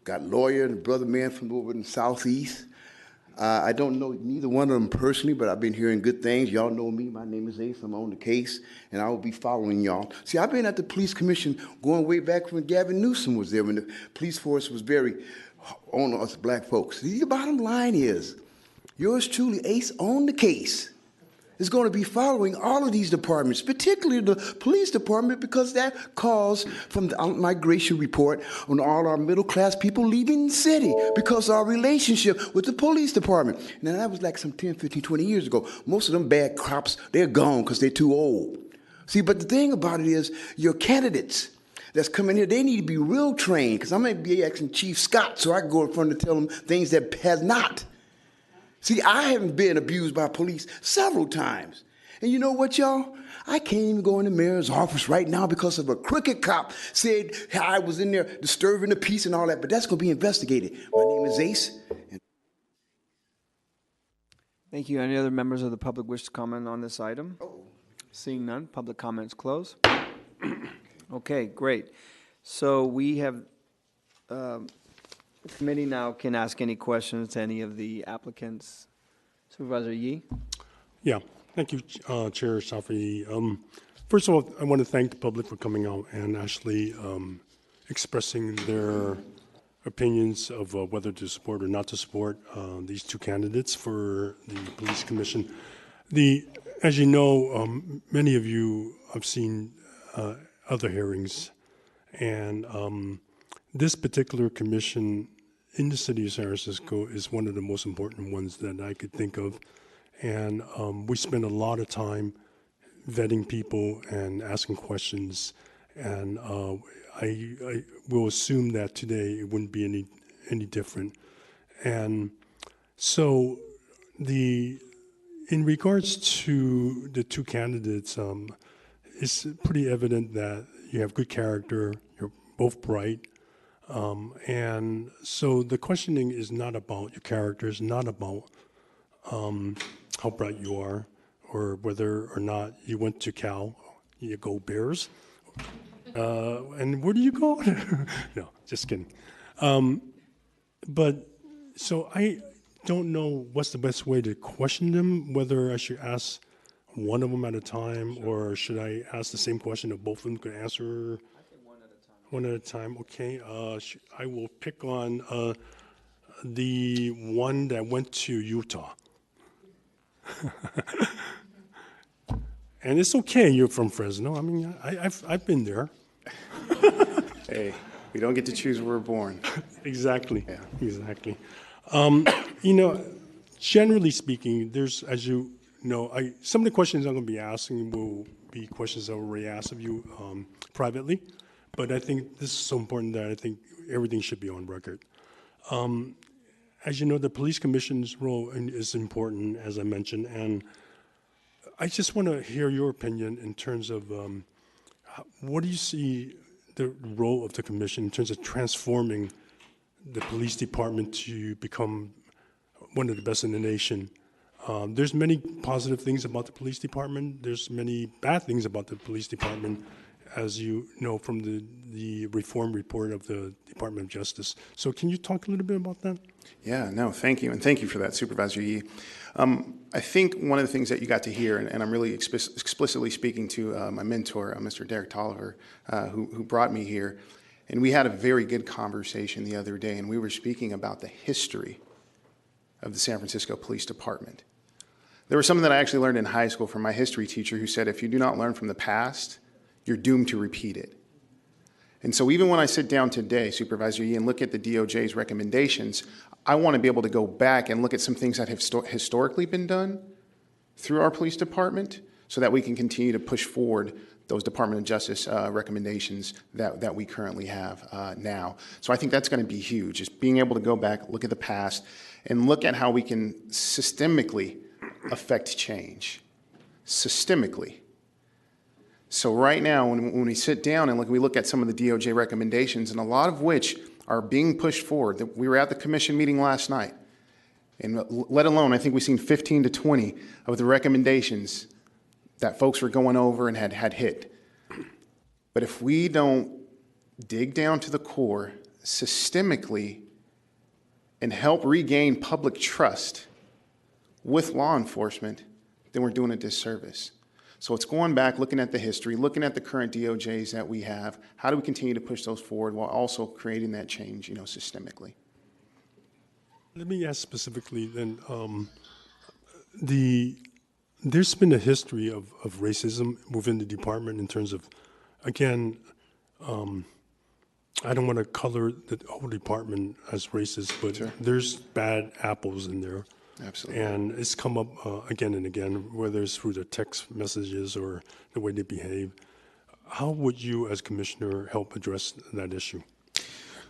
Got a lawyer and a brother man from over in the Southeast. I don't know neither one of them personally, but I've been hearing good things. Y'all know me. My name is Ace. I'm on the case, and I will be following y'all. See, I've been at the police commission going way back when Gavin Newsom was there, when the police force was very on us black folks. The bottom line is, yours truly, Ace, on the case, is going to be following all of these departments, particularly the police department, because that calls from the migration report on all our middle-class people leaving the city because of our relationship with the police department. Now, that was like some 10, 15, 20 years ago. Most of them bad cops, they're gone because they're too old. See, but the thing about it is, your candidates that's coming here, they need to be real trained, because I'm going to be asking Chief Scott so I can go in front and tell them things that has not. See, I haven't been abused by police several times. And you know what, y'all? I can't even go in the mayor's office right now because of a crooked cop said I was in there disturbing the peace and all that, but that's going to be investigated. My name is Ace. Thank you. Any other members of the public wish to comment on this item? Seeing none, public comments close. Okay, great. So we have... the committee now can ask any questions to any of the applicants. Supervisor Yee? Yeah, thank you, Chair Shafi. First of all, I want to thank the public for coming out and actually expressing their opinions of whether to support or not to support these two candidates for the police commission. As you know, many of you have seen other hearings, and this particular commission in the city of San Francisco is one of the most important ones that I could think of. And we spend a lot of time vetting people and asking questions. And I will assume that today it wouldn't be any different. And so in regards to the two candidates, it's pretty evident that you have good character, you're both bright. And so the questioning is not about your characters, not about how bright you are, or whether or not you went to Cal, you go Bears, and where do you go? No, just kidding. But so I don't know what's the best way to question them, whether I should ask one of them at a time, or should I ask the same question that both of them could answer? One at a time, okay. I will pick on the one that went to Utah. And it's okay you're from Fresno. I mean, I've been there. Hey, we don't get to choose where we're born. Exactly. Yeah. Exactly. You know, generally speaking, there's, as you know, some of the questions I'm going to be asking will be questions I already asked of you privately, but I think this is so important that I think everything should be on record. As you know, the police commission's role is important, as I mentioned, and I just want to hear your opinion in terms of what do you see the role of the commission in terms of transforming the police department to become one of the best in the nation? There's many positive things about the police department. There's many bad things about the police department, as you know from the reform report of the Department of Justice. So can you talk a little bit about that? Yeah, no, thank you. And thank you for that, Supervisor Yee. I think one of the things that you got to hear, and I'm really explicitly speaking to my mentor, Mr. Derek Tolliver, who brought me here, and we had a very good conversation the other day, and we were speaking about the history of the San Francisco Police Department. There was something that I actually learned in high school from my history teacher who said, if you do not learn from the past, you're doomed to repeat it. And so even when I sit down today, Supervisor Yee, and look at the DOJ's recommendations, I want to be able to go back and look at some things that have historically been done through our police department so that we can continue to push forward those Department of Justice recommendations that we currently have now. So I think that's going to be huge, just being able to go back, look at the past, and look at how we can systemically affect change. Systemically. So right now, when we sit down and we look at some of the DOJ recommendations, and a lot of which are being pushed forward. We were at the commission meeting last night, and let alone, I think we've seen 15 to 20 of the recommendations that folks were going over and had hit. But if we don't dig down to the core systemically and help regain public trust with law enforcement, then we're doing a disservice. So it's going back, looking at the history, looking at the current DOJs that we have. How do we continue to push those forward while also creating that change, systemically? Let me ask specifically then, there's been a history of racism within the department in terms of, again, I don't want to color the whole department as racist, but sure, there's bad apples in there. Absolutely. And it's come up again and again, whether it's through the text messages or the way they behave. How would you, as commissioner, help address that issue?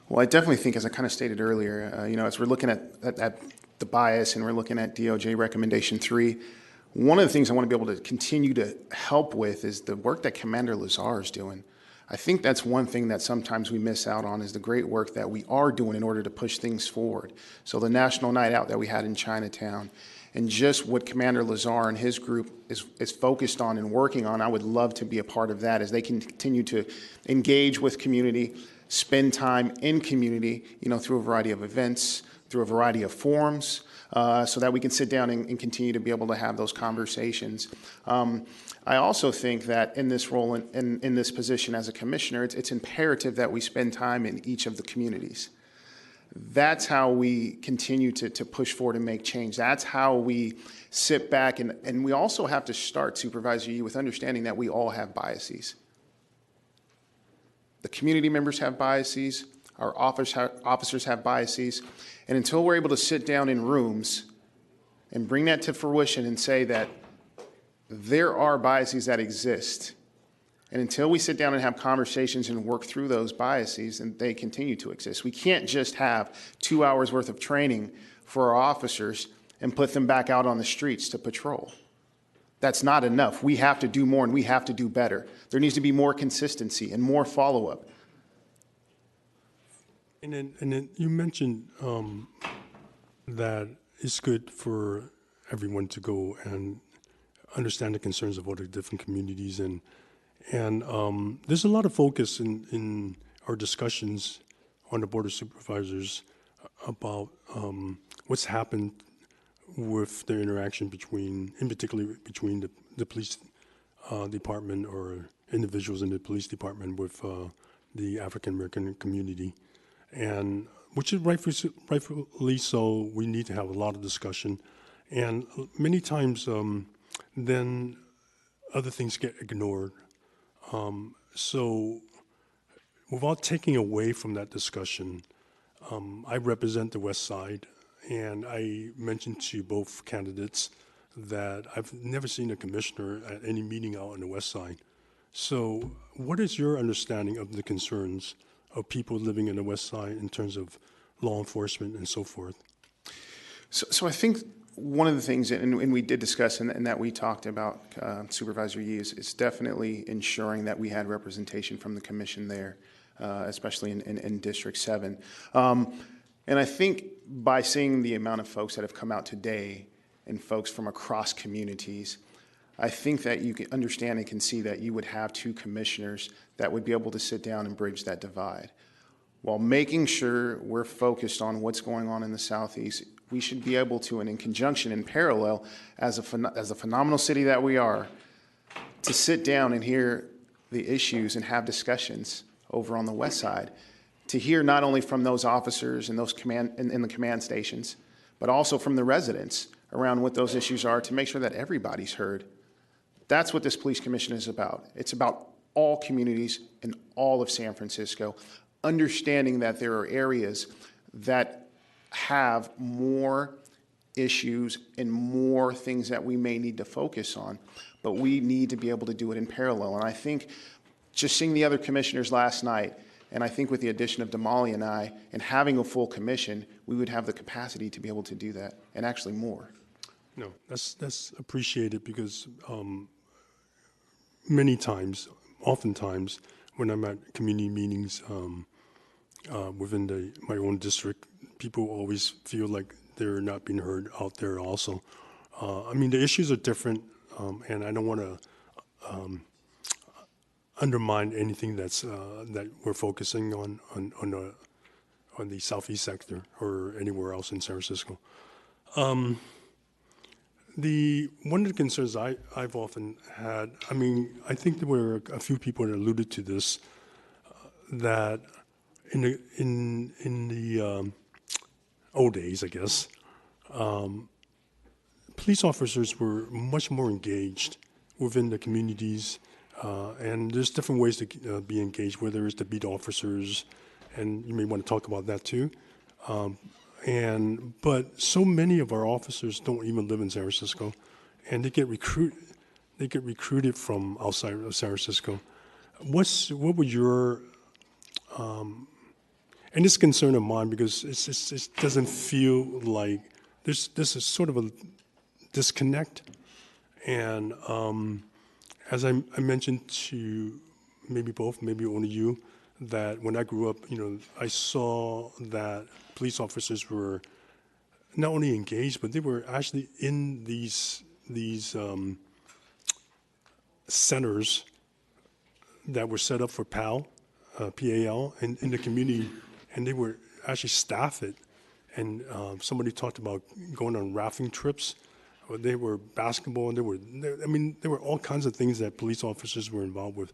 Well, I definitely think, as I kind of stated earlier, as we're looking at the bias and we're looking at DOJ Recommendation 3, one of the things I want to be able to continue to help with is the work that Commander Lazar is doing. I think that's one thing that sometimes we miss out on, is the great work that we are doing in order to push things forward. So the National Night Out that we had in Chinatown, and just what Commander Lazar and his group is focused on and working on, I would love to be a part of that as they continue to engage with community, spend time in community, through a variety of events, through a variety of forums, so that we can sit down and continue to be able to have those conversations. I also think that in this role, in this position as a commissioner, it's imperative that we spend time in each of the communities. That's how we continue to push forward and make change. That's how we sit back, and we also have to start, Supervisor Yee, with understanding that we all have biases. The community members have biases, our officers have biases, and until we're able to sit down in rooms and bring that to fruition and say that there are biases that exist, and until we sit down and have conversations and work through those biases, and they continue to exist. We can't just have 2 hours worth of training for our officers and put them back out on the streets to patrol. That's not enough. We have to do more, and we have to do better. There needs to be more consistency and more follow-up. And then you mentioned that it's good for everyone to go and understand the concerns of all the different communities, and there's a lot of focus in our discussions on the Board of Supervisors about what's happened with the interaction in particular between the police department or individuals in the police department with the African American community, and which is rightfully so. We need to have a lot of discussion, and many times then other things get ignored. So without taking away from that discussion, I represent the West Side, and I mentioned to both candidates that I've never seen a commissioner at any meeting out on the West Side. So what is your understanding of the concerns of people living in the West Side in terms of law enforcement and so forth? So I think one of the things, and we did discuss, and that we talked about, Supervisor Yee, is definitely ensuring that we had representation from the commission there, especially in District 7. And I think by seeing the amount of folks that have come out today and folks from across communities, I think that you can understand and can see that you would have two commissioners that would be able to sit down and bridge that divide. While making sure we're focused on what's going on in the Southeast, we should be able to, and in conjunction, in parallel, as a phenomenal city that we are, to sit down and hear the issues and have discussions over on the West Side, to hear not only from those officers and those in the command stations, but also from the residents around what those issues are, to make sure that everybody's heard. That's what this police commission is about. It's about all communities in all of San Francisco, understanding that there are areas that have more issues and more things that we may need to focus on, but we need to be able to do it in parallel. And I think just seeing the other commissioners last night, and I think with the addition of Damali and I, and having a full commission, we would have the capacity to be able to do that, and actually more. No, that's appreciated, because many times, oftentimes, when I'm at community meetings within my own district, people always feel like they're not being heard out there also. I mean, the issues are different, and I don't want to undermine anything that we're focusing on the Southeast sector or anywhere else in San Francisco. One of the concerns I've often had, I mean, I think there were a few people that alluded to this, that in the old days, I guess, police officers were much more engaged within the communities, and there's different ways to be engaged, whether it's the beat officers, and you may want to talk about that too. But so many of our officers don't even live in San Francisco, and they get recruited from outside of San Francisco. What would your and it's a concern of mine, because it doesn't feel like there's a sort of a disconnect. And as I mentioned to maybe both, maybe only you, that when I grew up, I saw that police officers were not only engaged, but they were actually in these centers that were set up for PAL, in the community, and they were actually staffed it. And somebody talked about going on rafting trips. They were basketball, and there were all kinds of things that police officers were involved with.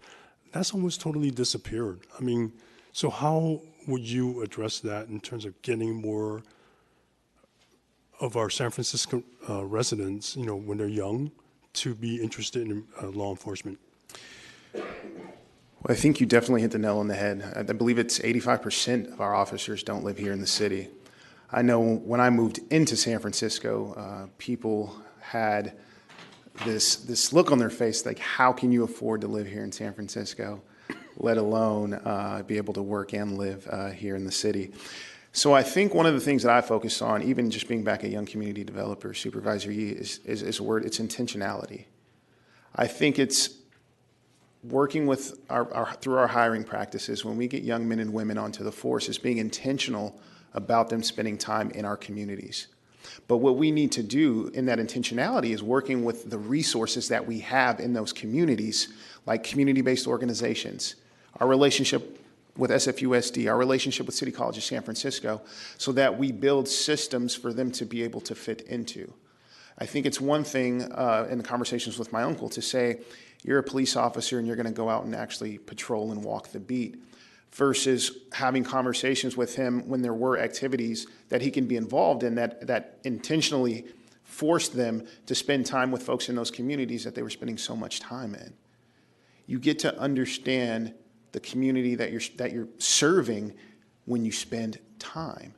That's almost totally disappeared. I mean, so how would you address that in terms of getting more of our San Francisco residents, when they're young, to be interested in law enforcement? Well, I think you definitely hit the nail on the head. I believe it's 85% of our officers don't live here in the city. I know when I moved into San Francisco, people had this look on their face, like, how can you afford to live here in San Francisco, let alone be able to work and live here in the city? So I think one of the things that I focus on, even just being back a young community developer, Supervisor Yee, is a word, it's intentionality. I think it's working with through our hiring practices, when we get young men and women onto the force, is being intentional about them spending time in our communities. But what we need to do in that intentionality is working with the resources that we have in those communities, like community-based organizations, our relationship with SFUSD, our relationship with City College of San Francisco, so that we build systems for them to be able to fit into. I think it's one thing in the conversations with my uncle to say, you're a police officer and you're going to go out and actually patrol and walk the beat, versus having conversations with him when there were activities that he can be involved in that intentionally forced them to spend time with folks in those communities that they were spending so much time in. You get to understand the community that you're serving when you spend time.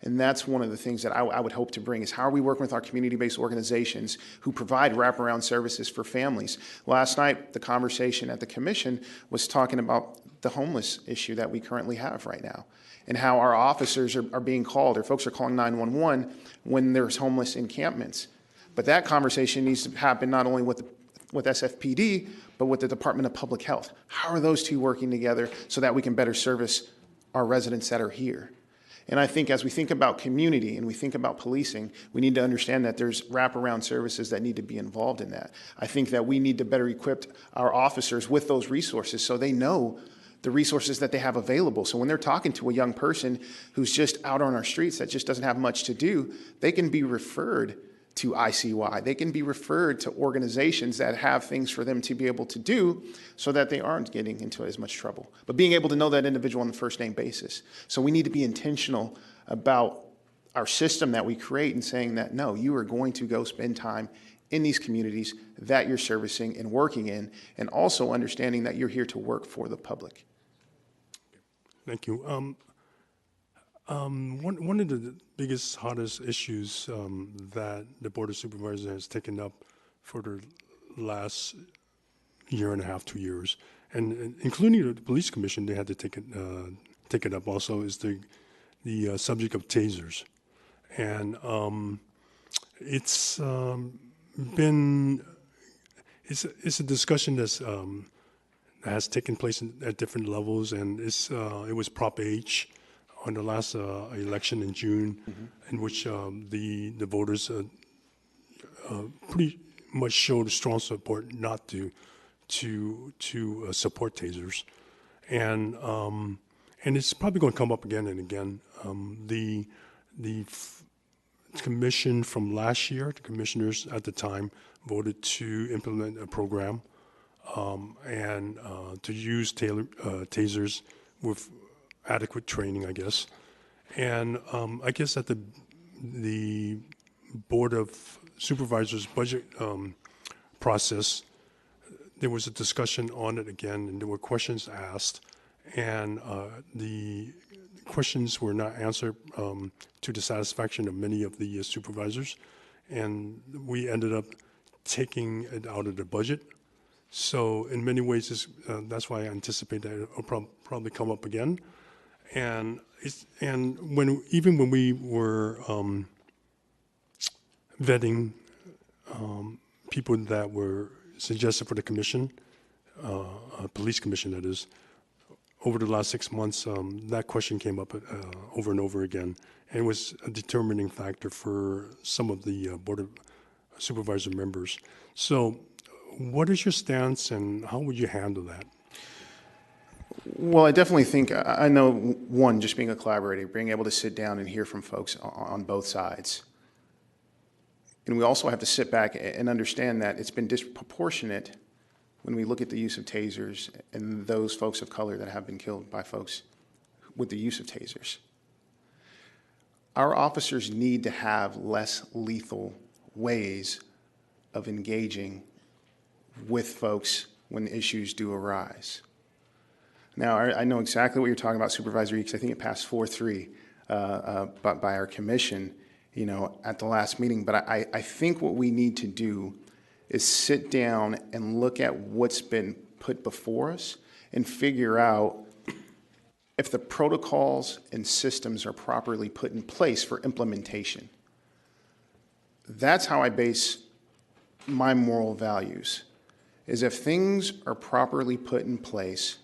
And that's one of the things that I would hope to bring is how are we working with our community-based organizations who provide wraparound services for families. Last night, the conversation at the commission was talking about the homeless issue that we currently have right now and how our officers are being called, or folks are calling 911 when there's homeless encampments. But that conversation needs to happen not only with SFPD, but with the Department of Public Health. How are those two working together so that we can better service our residents that are here? And I think as we think about community and we think about policing, we need to understand that there's wraparound services that need to be involved in that. I think that we need to better equip our officers with those resources so they know the resources that they have available. So when they're talking to a young person who's just out on our streets that just doesn't have much to do, they can be referred to ICY. They can be referred to organizations that have things for them to be able to do so that they aren't getting into as much trouble. But being able to know that individual on a first name basis. So we need to be intentional about our system that we create and saying that, no, you are going to go spend time in these communities that you're servicing and working in, and also understanding that you're here to work for the public. Thank you. One of the biggest, hottest issues that the Board of Supervisors has taken up for the last year and a half, 2 years, and including the Police Commission, they had to take it up also, is the subject of tasers. And it's a discussion that's has taken place at different levels, and it was Prop H on the last election in June, in which the voters pretty much showed strong support not to support tasers, and it's probably going to come up again and again. The commission from last year, the commissioners at the time, voted to implement a program and to use tasers with adequate training, I guess. And I guess that the Board of Supervisors budget process, there was a discussion on it again, and there were questions asked, and the questions were not answered to the satisfaction of many of the supervisors, and we ended up taking it out of the budget. So in many ways, that's why I anticipate that it will probably come up again. And even when we were vetting people that were suggested for the commission, police commission that is, over the last 6 months, that question came up over and over again, and it was a determining factor for some of the Board of Supervisor members. So what is your stance, and how would you handle that? Well, I definitely think, I know, one, just being a collaborator, being able to sit down and hear from folks on both sides. And we also have to sit back and understand that it's been disproportionate when we look at the use of tasers and those folks of color that have been killed by folks with the use of tasers. Our officers need to have less lethal ways of engaging with folks when issues do arise. Now, I know exactly what you're talking about, Supervisor E, because I think it passed 4-3 by our commission, at the last meeting. But I think what we need to do is sit down and look at what's been put before us and figure out if the protocols and systems are properly put in place for implementation. That's how I base my moral values, is if things are properly put in place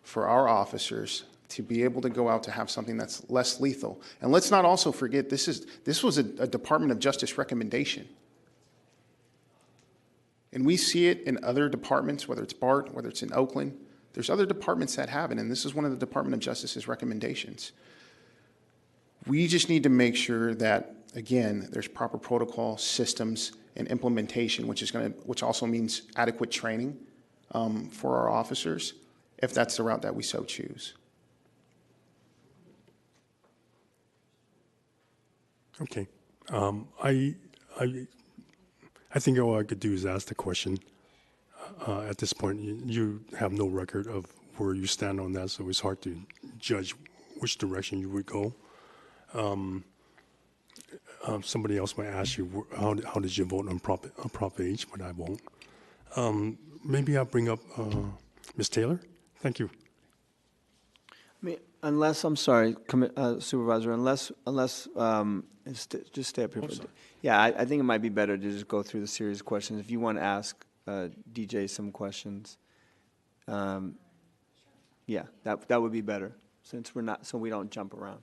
for our officers to be able to go out to have something that's less lethal. And let's not also forget, this was a Department of Justice recommendation. And we see it in other departments, whether it's BART, whether it's in Oakland. There's other departments that have it, and this is one of the Department of Justice's recommendations. We just need to make sure that, again, there's proper protocol, systems, and implementation, which also means adequate training for our officers, if that's the route that we so choose. Okay. I I think all I could do is ask the question. At this point, you have no record of where you stand on that, so it's hard to judge which direction you would go. Somebody else might ask you, how did you vote on Prop H, but I won't. Maybe I'll bring up Ms. Taylor. Thank you. I mean, unless, I'm sorry, Supervisor, unless, just stay up here. Yeah, I think it might be better to just go through the series of questions. If you want to ask DJ some questions, yeah, that would be better, since so we don't jump around.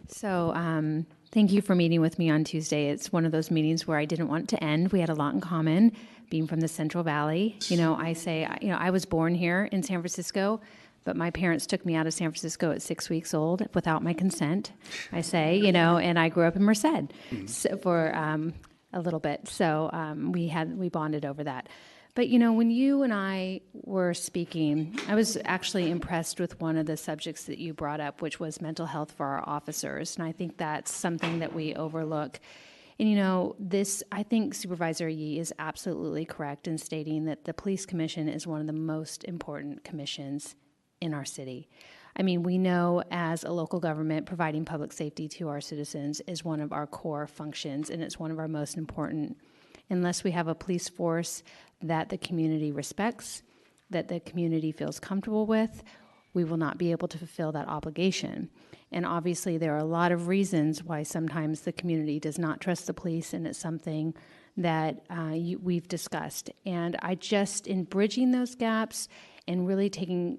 So thank you for meeting with me on Tuesday. It's one of those meetings where I didn't want to end. We had a lot in common, being from the Central Valley. You know, I was born here in San Francisco, but my parents took me out of San Francisco at 6 weeks old without my consent, and I grew up in Merced for a little bit. So we bonded over that. But, when you and I were speaking, I was actually impressed with one of the subjects that you brought up, which was mental health for our officers. And I think that's something that we overlook. And, I think Supervisor Yee is absolutely correct in stating that the Police Commission is one of the most important commissions in our city. I mean, we know as a local government, providing public safety to our citizens is one of our core functions, and it's one of our most important. Unless we have a police force that the community respects, that the community feels comfortable with, we will not be able to fulfill that obligation. And obviously, there are a lot of reasons why sometimes the community does not trust the police, and it's something that we've discussed. And in bridging those gaps and really taking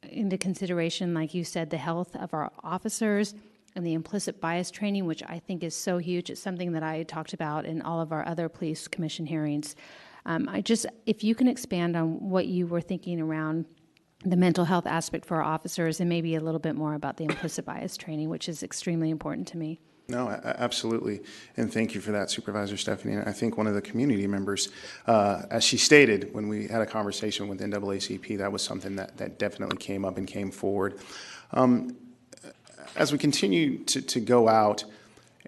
into consideration, like you said, the health of our officers and the implicit bias training, which I think is so huge. It's something that I talked about in all of our other police commission hearings. If you can expand on what you were thinking around the mental health aspect for our officers, and maybe a little bit more about the implicit bias training, which is extremely important to me. No, absolutely. And thank you for that, Supervisor Stephanie. And I think one of the community members, as she stated, when we had a conversation with NAACP, that was something that definitely came up and came forward. As we continue to go out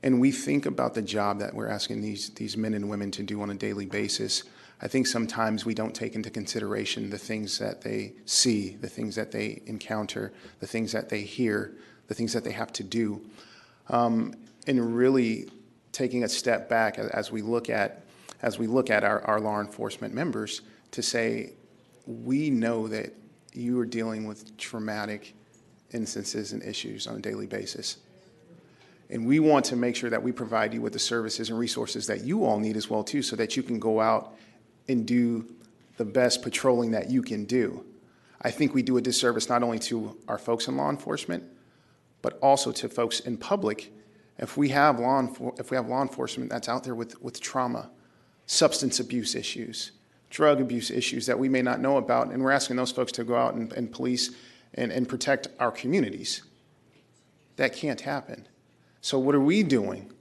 and we think about the job that we're asking these men and women to do on a daily basis, I think sometimes we don't take into consideration the things that they see, the things that they encounter, the things that they hear, the things that they have to do. And really taking a step back as we look at our law enforcement members to say, we know that you are dealing with traumatic instances and issues on a daily basis. And we want to make sure that we provide you with the services and resources that you all need as well too, so that you can go out and do the best patrolling that you can do. I think we do a disservice not only to our folks in law enforcement, but also to folks in public. If we have law enforcement that's out there with trauma, substance abuse issues, drug abuse issues that we may not know about, and we're asking those folks to go out and police and protect our communities. That can't happen. So what are we doing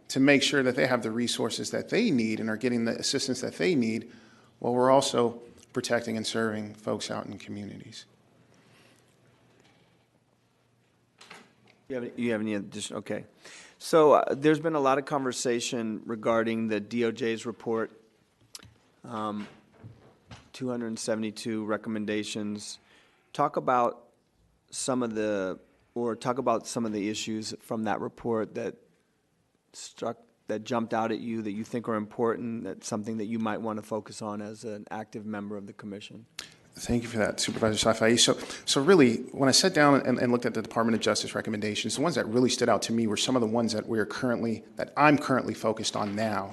to make sure that they have the resources that they need and are getting the assistance that they need, while we're also protecting and serving folks out in communities? You have any additional? Okay. So there's been a lot of conversation regarding the DOJ's report, 272 recommendations. Talk about some of the issues from that report that jumped out at you, that you think are important, that's something that you might want to focus on as an active member of the commission. Thank you for that, Supervisor Safai. So really, when I sat down and looked at the Department of Justice recommendations, the ones that really stood out to me were some of the ones that I'm currently focused on now.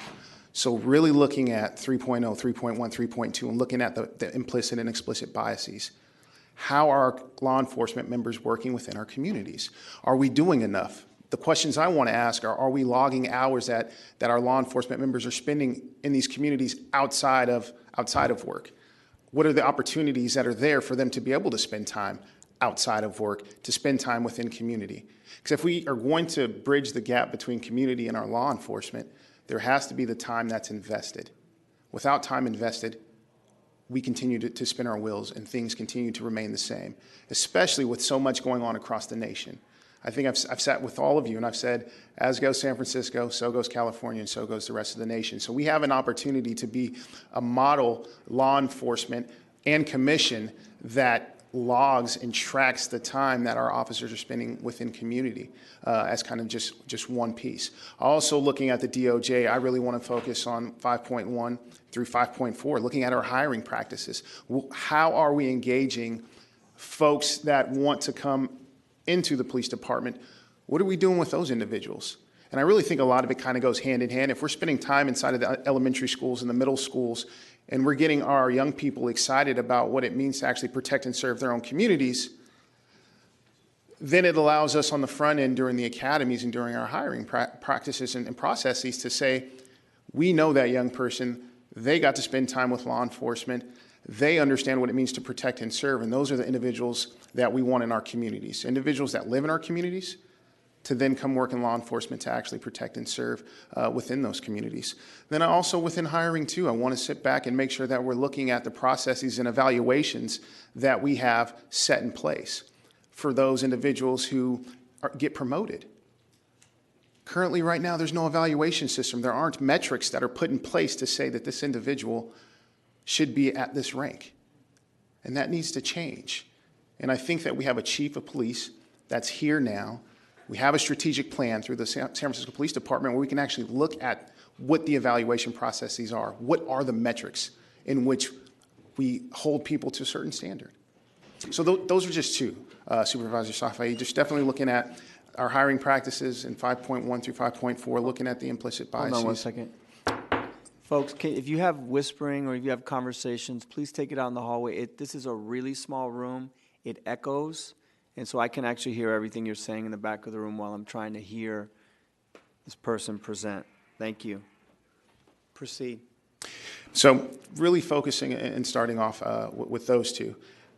So really looking at 3.0, 3.1, 3.2, and looking at the implicit and explicit biases. How are our law enforcement members working within our communities? Are we doing enough? The questions I want to ask are we logging hours that our law enforcement members are spending in these communities outside of work? What are the opportunities that are there for them to be able to spend time outside of work, to spend time within community? Because if we are going to bridge the gap between community and our law enforcement, there has to be the time that's invested. Without time invested, we continue to spin our wheels and things continue to remain the same, especially with so much going on across the nation. I think I've sat with all of you and I've said, as goes San Francisco, so goes California, and so goes the rest of the nation. So we have an opportunity to be a model law enforcement and commission that logs and tracks the time that our officers are spending within community as kind of just one piece. Also looking at the DOJ, I really want to focus on 5.1 through 5.4, looking at our hiring practices. How are we engaging folks that want to come into the police department? What are we doing with those individuals? And I really think a lot of it kind of goes hand in hand. If we're spending time inside of the elementary schools and the middle schools, and we're getting our young people excited about what it means to actually protect and serve their own communities, then it allows us on the front end during the academies and during our hiring practices and processes to say, we know that young person, they got to spend time with law enforcement, they understand what it means to protect and serve, and those are the individuals that we want in our communities. Individuals that live in our communities to then come work in law enforcement to actually protect and serve within those communities. Then also within hiring too, I want to sit back and make sure that we're looking at the processes and evaluations that we have set in place for those individuals who get promoted. Currently right now, there's no evaluation system. There aren't metrics that are put in place to say that this individual should be at this rank. And that needs to change. And I think that we have a chief of police that's here now. We have a strategic plan through the San Francisco Police Department where we can actually look at what the evaluation processes are. What are the metrics in which we hold people to a certain standard? So those are just two, Supervisor Safai. Just definitely looking at our hiring practices in 5.1 through 5.4, looking at the implicit biases. Hold on one second. Folks, if you have whispering or if you have conversations, please take it out in the hallway. This is a really small room. It echoes. And so I can actually hear everything you're saying in the back of the room while I'm trying to hear this person present. Thank you. Proceed. So really focusing and starting off with those two.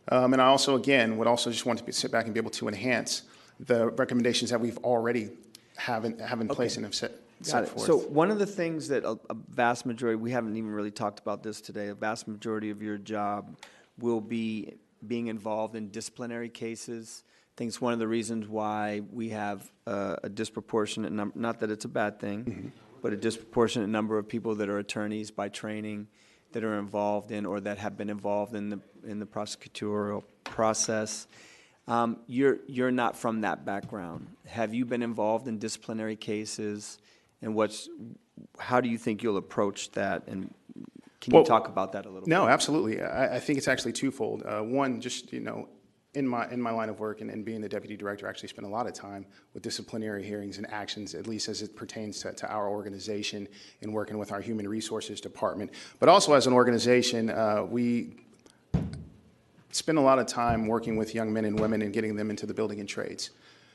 And I also, again, would also just want to sit back and be able to enhance the recommendations that we've already have in place and have set forth. So one of the things that a vast majority, we haven't even really talked about this today, a vast majority of your job will be being involved in disciplinary cases. I think it's one of the reasons why we have a disproportionate number, not that it's a bad thing, but a disproportionate number of people that are attorneys by training that are involved in or that have been involved in the prosecutorial process. You're not from that background. Have you been involved in disciplinary cases, and how do you think you'll approach that? And can you talk about that a little bit? No, absolutely. I think it's actually twofold. One, just, in my line of work and being the deputy director, I actually spend a lot of time with disciplinary hearings and actions, at least as it pertains to our organization and working with our human resources department. But also as an organization, we spend a lot of time working with young men and women and getting them into the building and trades.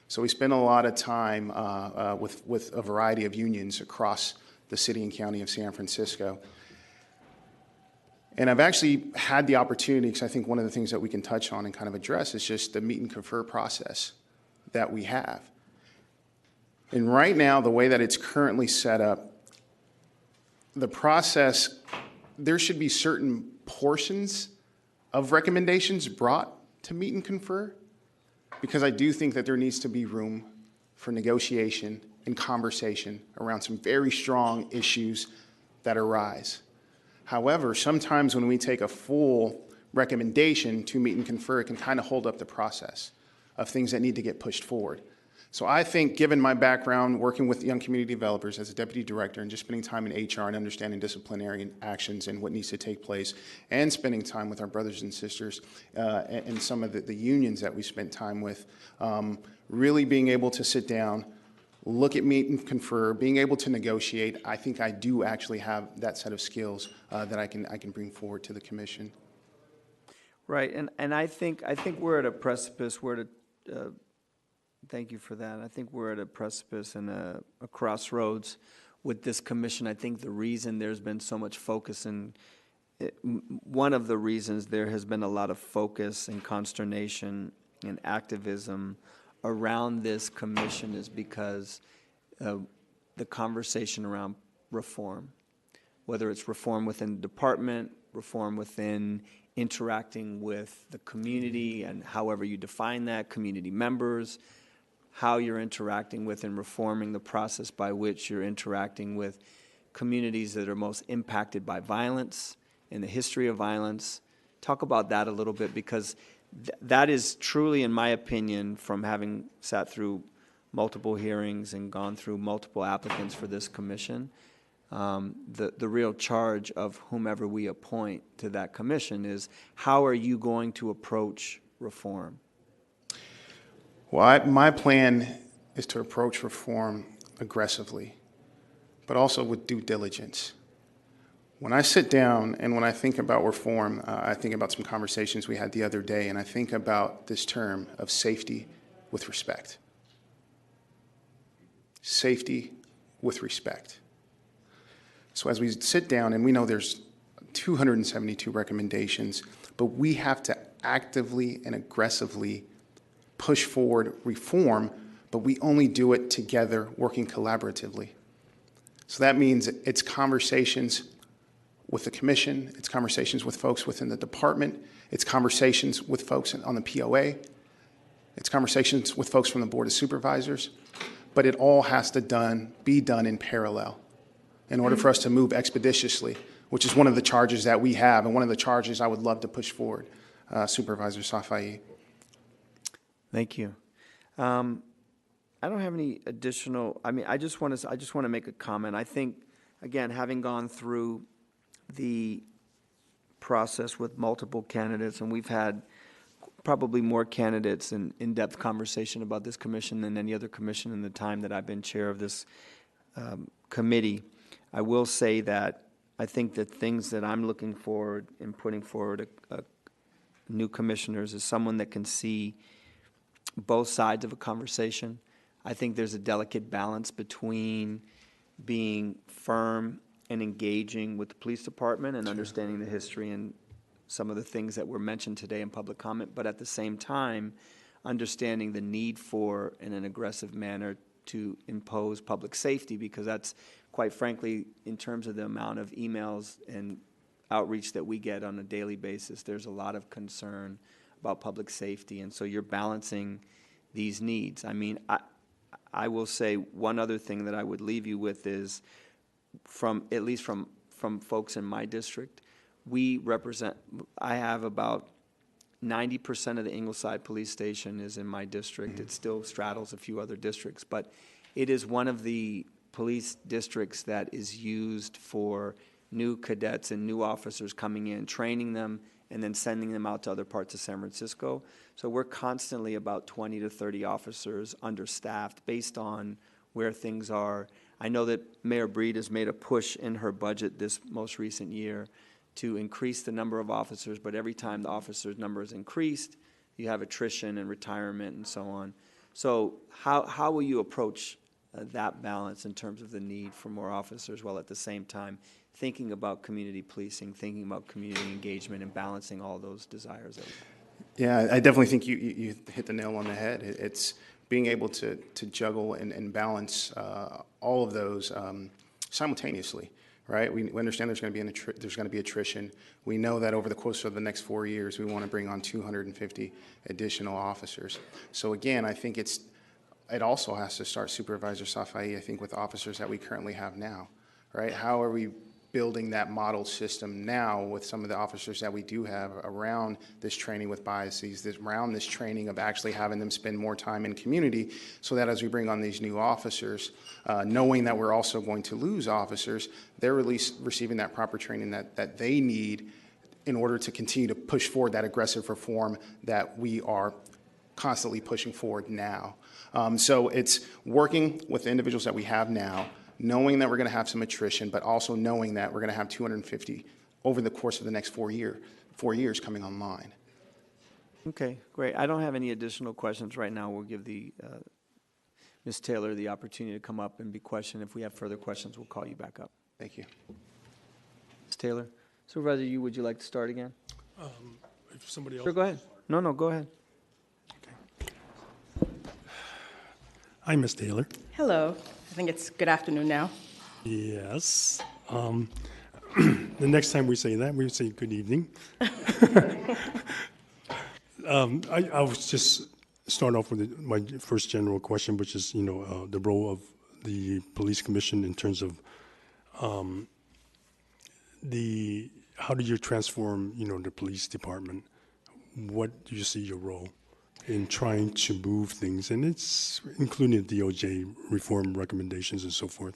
So we spend a lot of time with a variety of unions across the city and county of San Francisco. And I've actually had the opportunity, because I think one of the things that we can touch on and kind of address is just the meet and confer process that we have. And right now, the way that it's currently set up, the process, there should be certain portions of recommendations brought to meet and confer, because I do think that there needs to be room for negotiation and conversation around some very strong issues that arise. However, sometimes when we take a full recommendation to meet and confer, it can kind of hold up the process of things that need to get pushed forward. So I think, given my background working with young community developers as a deputy director and just spending time in HR and understanding disciplinary actions and what needs to take place, and spending time with our brothers and sisters and some of the unions that we spent time with, really being able to sit down, look at meet and confer, being able to negotiate, I think I do actually have that set of skills that I can bring forward to the commission. Right, and I think we're at a precipice. Thank you for that. I think we're at a precipice and a crossroads with this commission. I think the reason there's been so much focus one of the reasons there has been a lot of focus and consternation and activism around this commission is because the conversation around reform, whether it's reform within the department, reform within interacting with the community and however you define that, community members, how you're interacting with and reforming the process by which you're interacting with communities that are most impacted by violence and the history of violence. Talk about that a little bit, because that is truly, in my opinion, from having sat through multiple hearings and gone through multiple applicants for this commission, the real charge of whomever we appoint to that commission is, how are you going to approach reform? Well, my plan is to approach reform aggressively, but also with due diligence. When I sit down and when I think about reform, I think about some conversations we had the other day, and I think about this term of safety with respect. Safety with respect. So as we sit down, and we know there's 272 recommendations, but we have to actively and aggressively push forward reform, but we only do it together, working collaboratively. So that means it's conversations with the commission, it's conversations with folks within the department, it's conversations with folks on the POA, it's conversations with folks from the Board of Supervisors, but it all has to be done in parallel in order for us to move expeditiously, which is one of the charges that we have and one of the charges I would love to push forward, Supervisor Safai. Thank you. I don't have any additional, I just want to make a comment. I think, again, having gone through the process with multiple candidates, and we've had probably more candidates and in-depth conversation about this commission than any other commission in the time that I've been chair of this committee, I will say that I think the things that I'm looking forward in putting forward new commissioners is someone that can see both sides of a conversation. I think there's a delicate balance between being firm and engaging with the police department and understanding the history and some of the things that were mentioned today in public comment, but at the same time, understanding the need for, in an aggressive manner, to impose public safety, because that's, quite frankly, in terms of the amount of emails and outreach that we get on a daily basis, there's a lot of concern about public safety, and so you're balancing these needs. I mean, I will say one other thing that I would leave you with is, at least from folks in my district, I have about 90% of the Ingleside Police Station is in my district. Mm-hmm. It still straddles a few other districts, but it is one of the police districts that is used for new cadets and new officers coming in, training them, and then sending them out to other parts of San Francisco. So we're constantly about 20 to 30 officers understaffed based on where things are. I know that Mayor Breed has made a push in her budget this most recent year to increase the number of officers, but every time the officers' number is increased, you have attrition and retirement and so on. So how will you approach that balance in terms of the need for more officers, while at the same time thinking about community policing, thinking about community engagement, and balancing all those desires? Yeah, I definitely think you hit the nail on the head. It's being able to juggle and balance all of those simultaneously. Right, we understand there's going to be attrition. We know that over the course of the next 4 years, we want to bring on 250 additional officers. So again, I think it also has to start, Supervisor Safai, I think, with officers that we currently have now. Right, how are we building that model system now with some of the officers that we do have around this training with biases, around this training of actually having them spend more time in community, so that as we bring on these new officers, knowing that we're also going to lose officers, they're receiving that proper training that they need in order to continue to push forward that aggressive reform that we are constantly pushing forward now. So it's working with the individuals that we have now, knowing that we're going to have some attrition, but also knowing that we're going to have 250 over the course of the next 4 years coming online. Okay, great. I don't have any additional questions right now. We'll give Ms. Taylor the opportunity to come up and be questioned. If we have further questions, we'll call you back up. Thank you. Ms. Taylor. Supervisor, would you like to start again? If somebody else. Sure, go ahead. No, go ahead. Okay. Hi, Ms. Taylor. Hello. I think it's good afternoon now. Yes. The next time we say that, we say good evening. I was just start off with my first general question, which is, the role of the police commission in terms of how do you transform, the police department? What do you see your role in trying to move things? And it's including DOJ reform recommendations and so forth.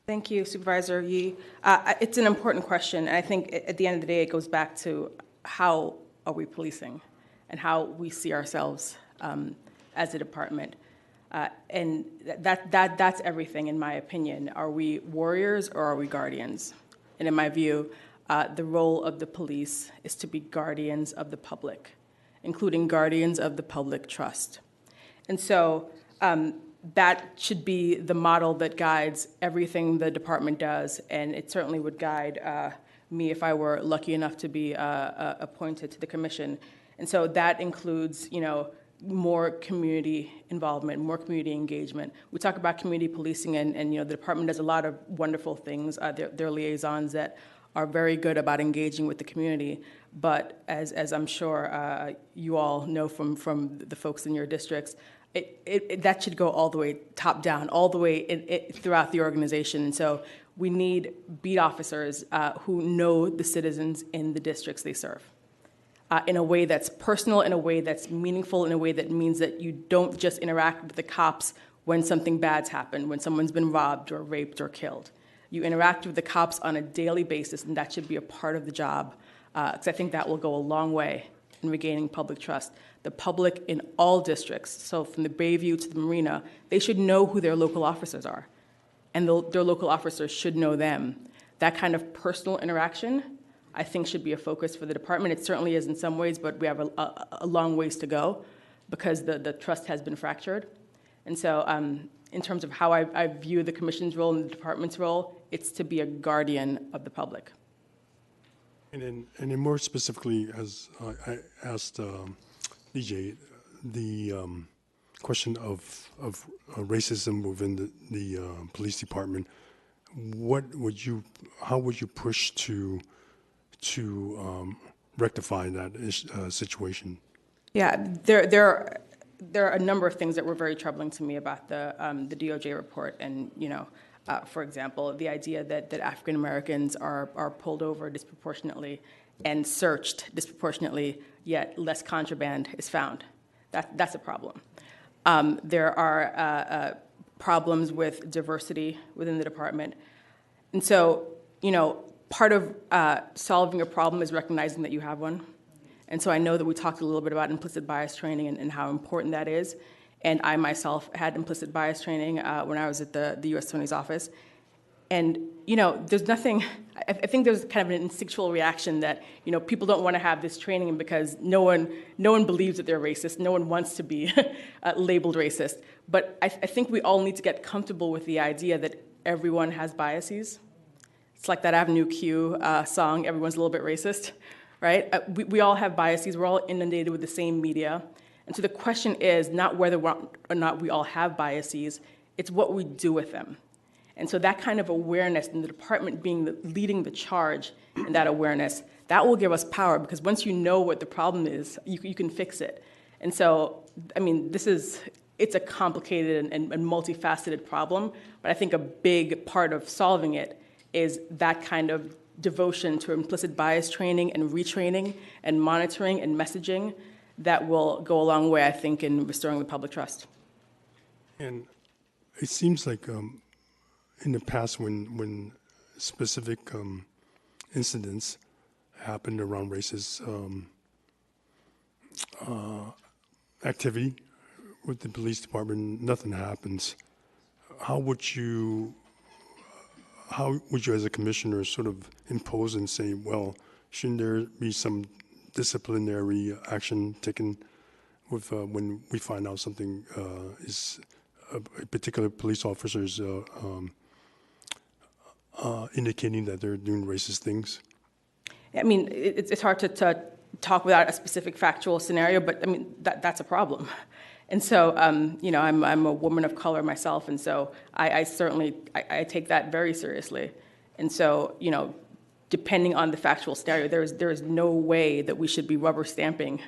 Thank you, Supervisor Yee. It's an important question, and I think at the end of the day, it goes back to how are we policing and how we see ourselves as a department. And that's everything, in my opinion. Are we warriors or are we guardians? And in my view, the role of the police is to be guardians of the public, including guardians of the public trust. And so that should be the model that guides everything the department does, and it certainly would guide me if I were lucky enough to be appointed to the commission. And so that includes, more community involvement, more community engagement. We talk about community policing, and the department does a lot of wonderful things. They're liaisons that are very good about engaging with the community. But as I'm sure you all know from the folks in your districts, that should go all the way top down, all the way throughout the organization. And so we need beat officers who know the citizens in the districts they serve. In a way that's personal, in a way that's meaningful, in a way that means that you don't just interact with the cops when something bad's happened, when someone's been robbed or raped or killed. You interact with the cops on a daily basis, and that should be a part of the job, because I think that will go a long way in regaining public trust. The public in all districts, so from the Bayview to the Marina, they should know who their local officers are, and their local officers should know them. That kind of personal interaction, I think, should be a focus for the department. It certainly is in some ways, but we have a long ways to go because the trust has been fractured. And so in terms of how I view the commission's role and the department's role, it's to be a guardian of the public. And then more specifically, as I asked DJ, the question of racism within the police department, how would you push to rectify that situation? Yeah, there are a number of things that were very troubling to me about the DOJ report, and for example, the idea that African Americans are pulled over disproportionately and searched disproportionately, yet less contraband is found. That's a problem. There are problems with diversity within the department, and so part of solving a problem is recognizing that you have one. And so I know that we talked a little bit about implicit bias training and how important that is. And I myself had implicit bias training when I was at the U.S. Attorney's Office. And, there's nothing, I think there's kind of an instinctual reaction that, people don't want to have this training because no one believes that they're racist. No one wants to be labeled racist. But I think we all need to get comfortable with the idea that everyone has biases. It's like that Avenue Q song, Everyone's a Little Bit Racist, right? We all have biases. We're all inundated with the same media. And so the question is not whether or not we all have biases, it's what we do with them. And so that kind of awareness, and the department leading the charge in that awareness, that will give us power, because once you know what the problem is, you can fix it. And so, it's a complicated and multifaceted problem, but I think a big part of solving it is that kind of devotion to implicit bias training and retraining and monitoring and messaging that will go a long way, I think, in restoring the public trust. And it seems like in the past when specific incidents happened around racist activity with the police department, nothing happens. How would you as a commissioner sort of impose and say, well, shouldn't there be some disciplinary action taken with when we find out something is a particular police officer is indicating that they're doing racist things? It's hard to talk without a specific factual scenario, but that's a problem. And so, I'm a woman of color myself, and so I certainly take that very seriously. And so, depending on the factual scenario, there is no way that we should be rubber stamping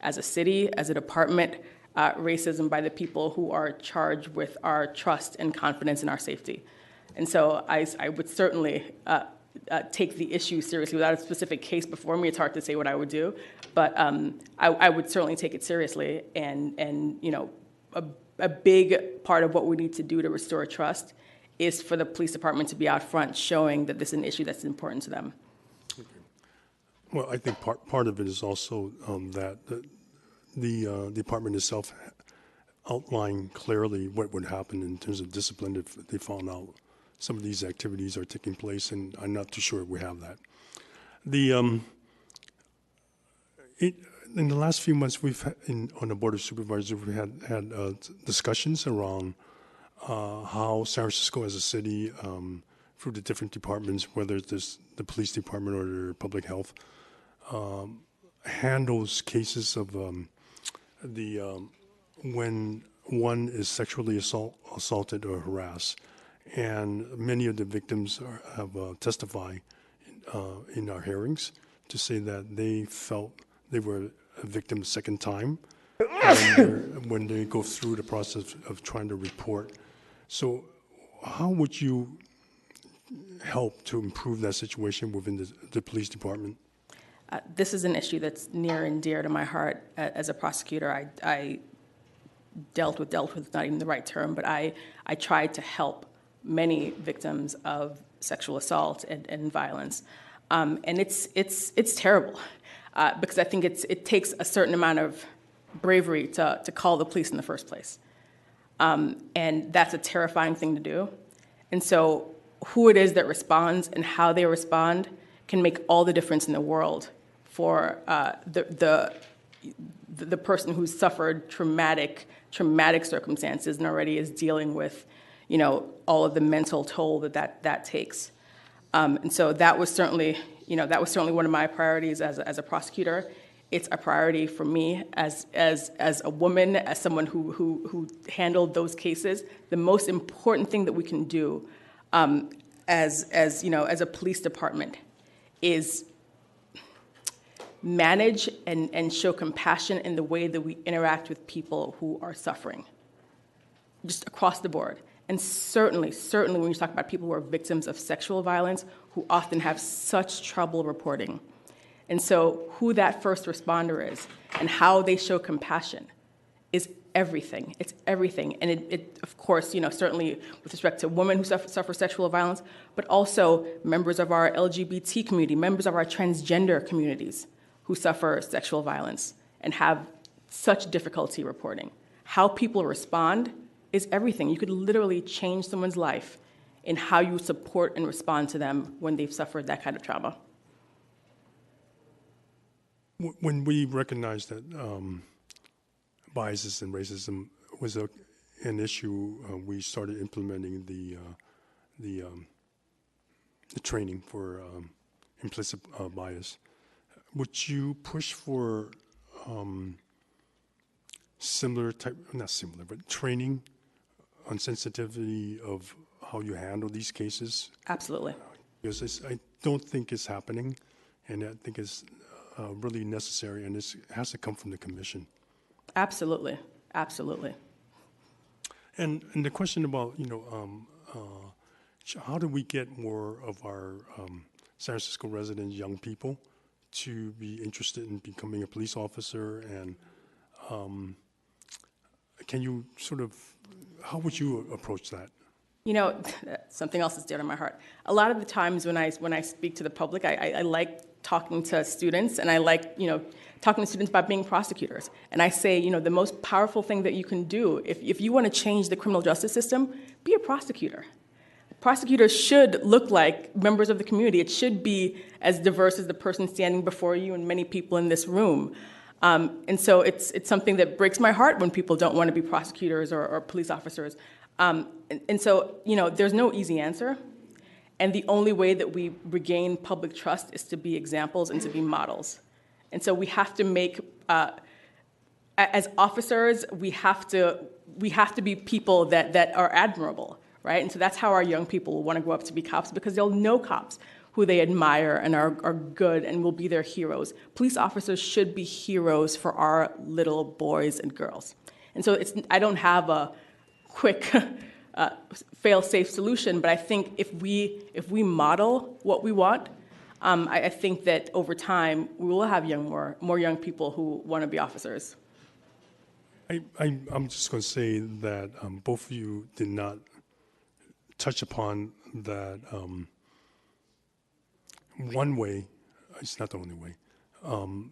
as a city, as a department, racism by the people who are charged with our trust and confidence in our safety. And so I would certainly take the issue seriously. Without a specific case before me, it's hard to say what I would do, but I would certainly take it seriously. And you know, a big part of what we need to do to restore trust is for the police department to be out front showing that this is an issue that's important to them. Well, I think part of it is also that the department itself outlined clearly what would happen in terms of discipline if they found out some of these activities are taking place, and I'm not too sure we have that. In the last few months, we've had, on the Board of Supervisors, we've had discussions around how San Francisco as a city, through the different departments, whether it's the police department or the public health, handles cases of when one is sexually assaulted or harassed. And many of the victims have testified in our hearings to say that they felt they were a victim a second time when they go through the process of trying to report. So how would you help to improve that situation within the police department? This is an issue that's near and dear to my heart. As a prosecutor, I dealt with not even the right term, but I tried to help many victims of sexual assault and violence. And it's terrible because I think it takes a certain amount of bravery to call the police in the first place. And that's a terrifying thing to do. And so who it is that responds and how they respond can make all the difference in the world for the person who's suffered traumatic circumstances and already is dealing with, you know, all of the mental toll that takes. And so that was certainly one of my priorities as a prosecutor. It's a priority for me as a woman, as someone who handled those cases. The most important thing that we can do as a police department is manage and show compassion in the way that we interact with people who are suffering, just across the board. And certainly when you talk about people who are victims of sexual violence, who often have such trouble reporting. And so who that first responder is and how they show compassion is everything. It's everything. And it of course, you know, certainly with respect to women who suffer sexual violence, but also members of our LGBT community, members of our transgender communities who suffer sexual violence and have such difficulty reporting. How people respond is everything. You could literally change someone's life in how you support and respond to them when they've suffered that kind of trauma. When we recognized that biases and racism was an issue, we started implementing the training for implicit bias. Would you push for training on sensitivity of how you handle these cases? Absolutely. Because I don't think it's happening, and I think it's really necessary, and it has to come from the commission. Absolutely, absolutely. And the question about, you know, how do we get more of our San Francisco resident young people to be interested in becoming a police officer, and can you how would you approach that? You know, something else that's dear to my heart. A lot of the times when I speak to the public, I like talking to students, and I like, you know, talking to students about being prosecutors. And I say, you know, the most powerful thing that you can do, if you want to change the criminal justice system, be a prosecutor. Prosecutors should look like members of the community. It should be as diverse as the person standing before you and many people in this room. And so it's something that breaks my heart when people don't want to be prosecutors or police officers. And so, you know, there's no easy answer. And the only way that we regain public trust is to be examples and to be models. And so we have to make, as officers, we have to be people that are admirable, right? And so that's how our young people will want to grow up to be cops, because they'll know cops. who they admire and are good and will be their heroes. Police officers should be heroes for our little boys and girls. And so I don't have a quick fail-safe solution, but I think if we model what we want, I think that over time we will have more young people who want to be officers. I'm just going to say that both of you did not touch upon that one way, it's not the only way,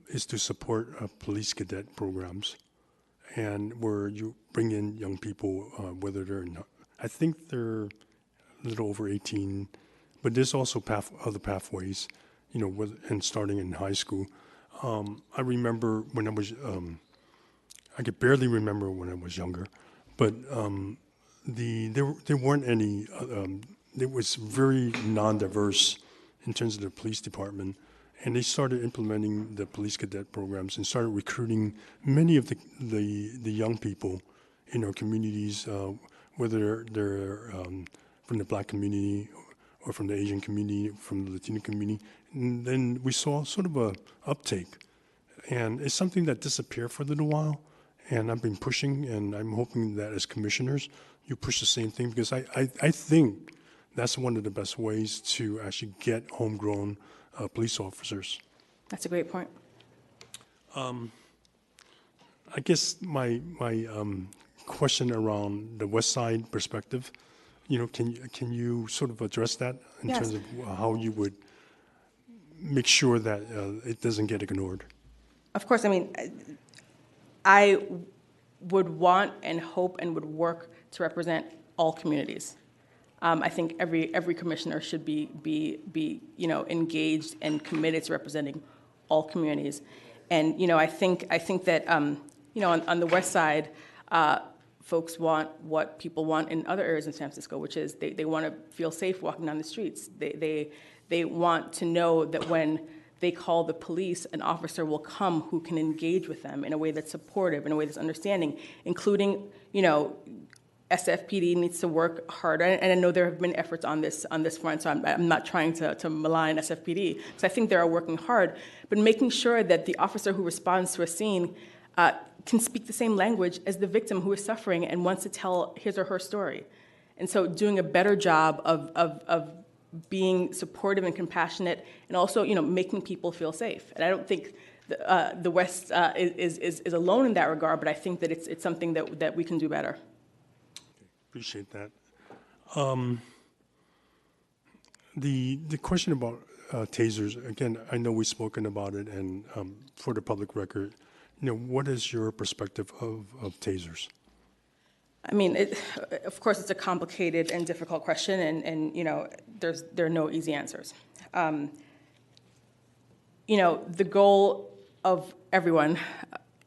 is to support police cadet programs, and where you bring in young people, whether they're in, I think they're a little over 18, but there's also other pathways, and starting in high school. I remember when I was, I could barely remember when I was younger, but there weren't any, it was very non-diverse in terms of the police department, and they started implementing the police cadet programs and started recruiting many of the young people in our communities, whether they're from the Black community or from the Asian community, from the Latino community. And then we saw sort of a uptake, and it's something that disappeared for a little while, and I've been pushing, and I'm hoping that as commissioners, you push the same thing, because I think that's one of the best ways to actually get homegrown police officers. That's a great point. I guess my question around the West Side perspective, can you sort of address that in Yes. terms of how you would make sure that it doesn't get ignored? Of course, I mean, I would want and hope and would work to represent all communities. I think every commissioner should be engaged and committed to representing all communities. And I think that on the West Side, folks want what people want in other areas in San Francisco, which is they want to feel safe walking down the streets. They want to know that when they call the police, an officer will come who can engage with them in a way that's supportive, in a way that's understanding, including, SFPD needs to work harder, and I know there have been efforts on this front, so I'm not trying to malign SFPD, because I think they are working hard, but making sure that the officer who responds to a scene can speak the same language as the victim who is suffering and wants to tell his or her story. And so doing a better job of being supportive and compassionate, and also, making people feel safe. And I don't think the West is alone in that regard, but I think that it's something that we can do better. Appreciate that. The question about tasers, again, I know we've spoken about it, and for the public record, what is your perspective of tasers? I mean, of course, it's a complicated and difficult question, and there are no easy answers. The goal of everyone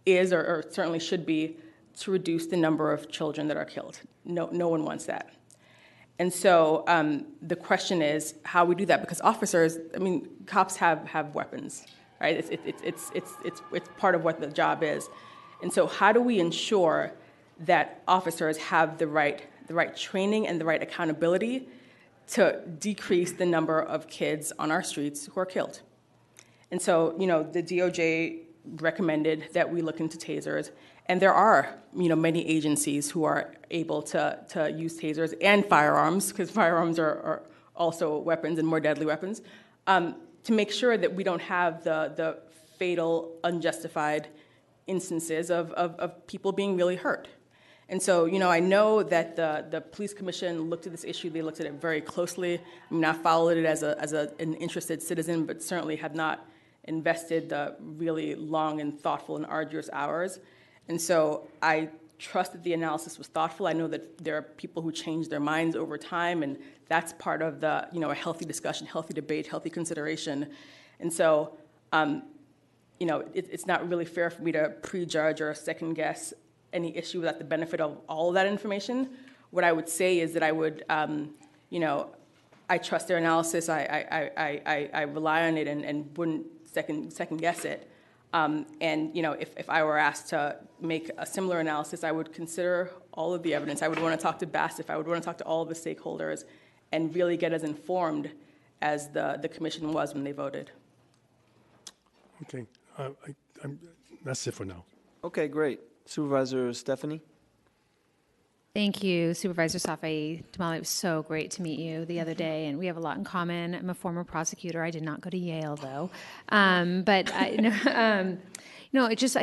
is, or certainly should be, to reduce the number of children that are killed. No one wants that. And so the question is how we do that, because officers, cops have weapons, right? It's part of what the job is. And so how do we ensure that officers have the right training and the right accountability to decrease the number of kids on our streets who are killed? And so, the DOJ recommended that we look into tasers, and there are, many agencies who are able to use tasers and firearms, because firearms are also weapons and more deadly weapons, to make sure that we don't have the fatal, unjustified instances of people being really hurt. And so, I know that the Police Commission looked at this issue. They looked at it very closely. I followed it as an interested citizen, but certainly have not invested the really long and thoughtful and arduous hours. And so I trust that the analysis was thoughtful. I know that there are people who change their minds over time, and that's part of the, a healthy discussion, healthy debate, healthy consideration. And so, it's not really fair for me to prejudge or second guess any issue without the benefit of all of that information. What I would say is that I would, I trust their analysis. I rely on it and wouldn't second guess it. And if I were asked to make a similar analysis, I would consider all of the evidence. I would want to talk to BASF. I would want to talk to all of the stakeholders and really get as informed as the commission was when they voted. Okay, that's it for now. Okay, great. Supervisor Stephanie? Thank you, Supervisor Safai. Damali, it was so great to meet you the other day, and we have a lot in common. I'm a former prosecutor. I did not go to Yale, though. I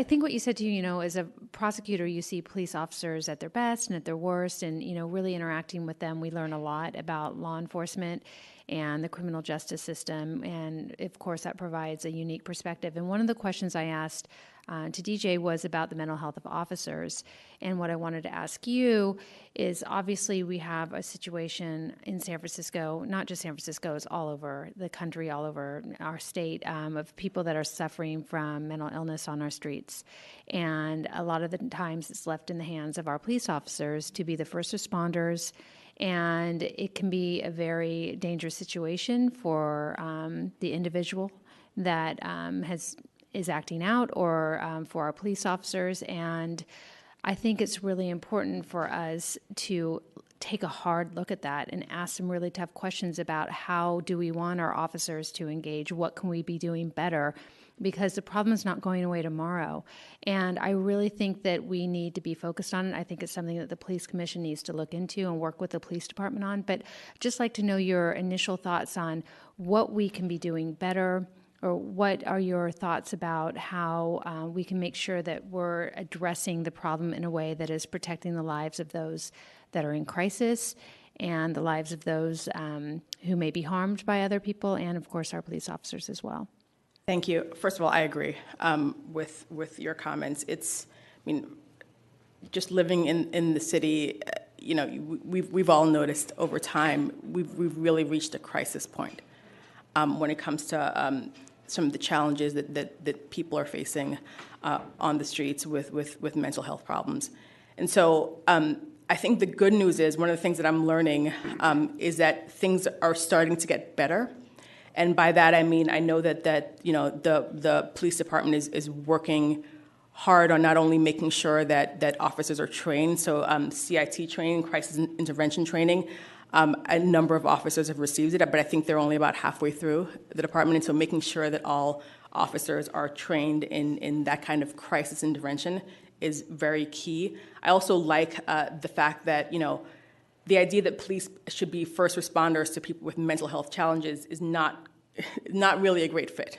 think what you said too, as a prosecutor, you see police officers at their best and at their worst, and, really interacting with them, we learn a lot about law enforcement and the criminal justice system, and of course that provides a unique perspective. And one of the questions I asked to DJ was about the mental health of officers. And what I wanted to ask you is, obviously we have a situation in San Francisco, not just San Francisco, it's all over the country, all over our state, of people that are suffering from mental illness on our streets. And a lot of the times it's left in the hands of our police officers to be the first responders, and it can be a very dangerous situation for the individual that is acting out, or for our police officers. And I think it's really important for us to take a hard look at that and ask some really tough questions about how do we want our officers to engage, what can we be doing better, because the problem is not going away tomorrow. And I really think that we need to be focused on it. I think it's something that the Police Commission needs to look into and work with the police department on. But I'd just like to know your initial thoughts on what we can be doing better, or what are your thoughts about how we can make sure that we're addressing the problem in a way that is protecting the lives of those that are in crisis and the lives of those who may be harmed by other people, and of course our police officers as well. Thank you. First of all, I agree with your comments. Just living in the city, we've all noticed over time we've really reached a crisis point when it comes to some of the challenges that people are facing on the streets with mental health problems. And so I think the good news is, one of the things that I'm learning is that things are starting to get better. And by that I mean, I know that the police department is working hard on not only making sure that officers are trained, so CIT training, crisis intervention training, a number of officers have received it, but I think they're only about halfway through the department. And so making sure that all officers are trained in that kind of crisis intervention is very key. I also like the fact that, the idea that police should be first responders to people with mental health challenges is not really a great fit.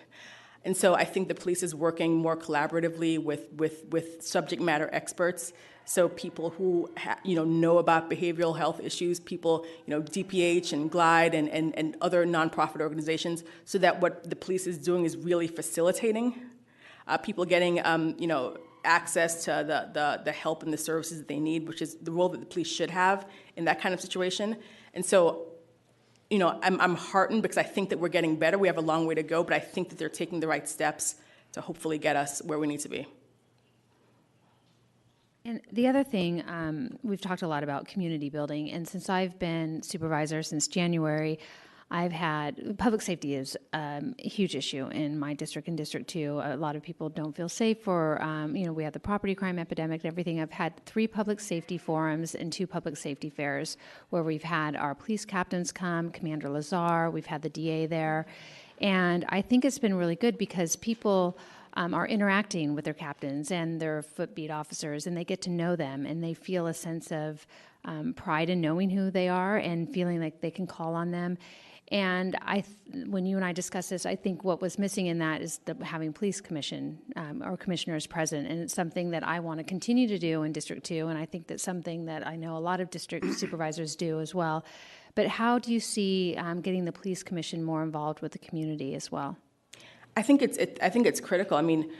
And so I think the police is working more collaboratively with subject matter experts. So people who know about behavioral health issues, people, DPH and GLIDE and other nonprofit organizations, so that what the police is doing is really facilitating people getting access to the help and the services that they need, which is the role that the police should have in that kind of situation. And so, I'm heartened because I think that we're getting better. We have a long way to go, but I think that they're taking the right steps to hopefully get us where we need to be. And the other thing, we've talked a lot about community building, and since I've been supervisor since January, I've had, public safety is a huge issue in my district and District 2. A lot of people don't feel safe, or, we have the property crime epidemic and everything. I've had 3 public safety forums and 2 public safety fairs where we've had our police captains come, Commander Lazar, we've had the DA there. And I think it's been really good because people are interacting with their captains and their footbeat officers, and they get to know them, and they feel a sense of pride in knowing who they are and feeling like they can call on them. And when you and I discussed this, I think what was missing in that is having police commission or commissioners present, and it's something that I want to continue to do in District 2, and I think that's something that I know a lot of district supervisors do as well. But how do you see getting the police commission more involved with the community as well? I think it's critical. I mean,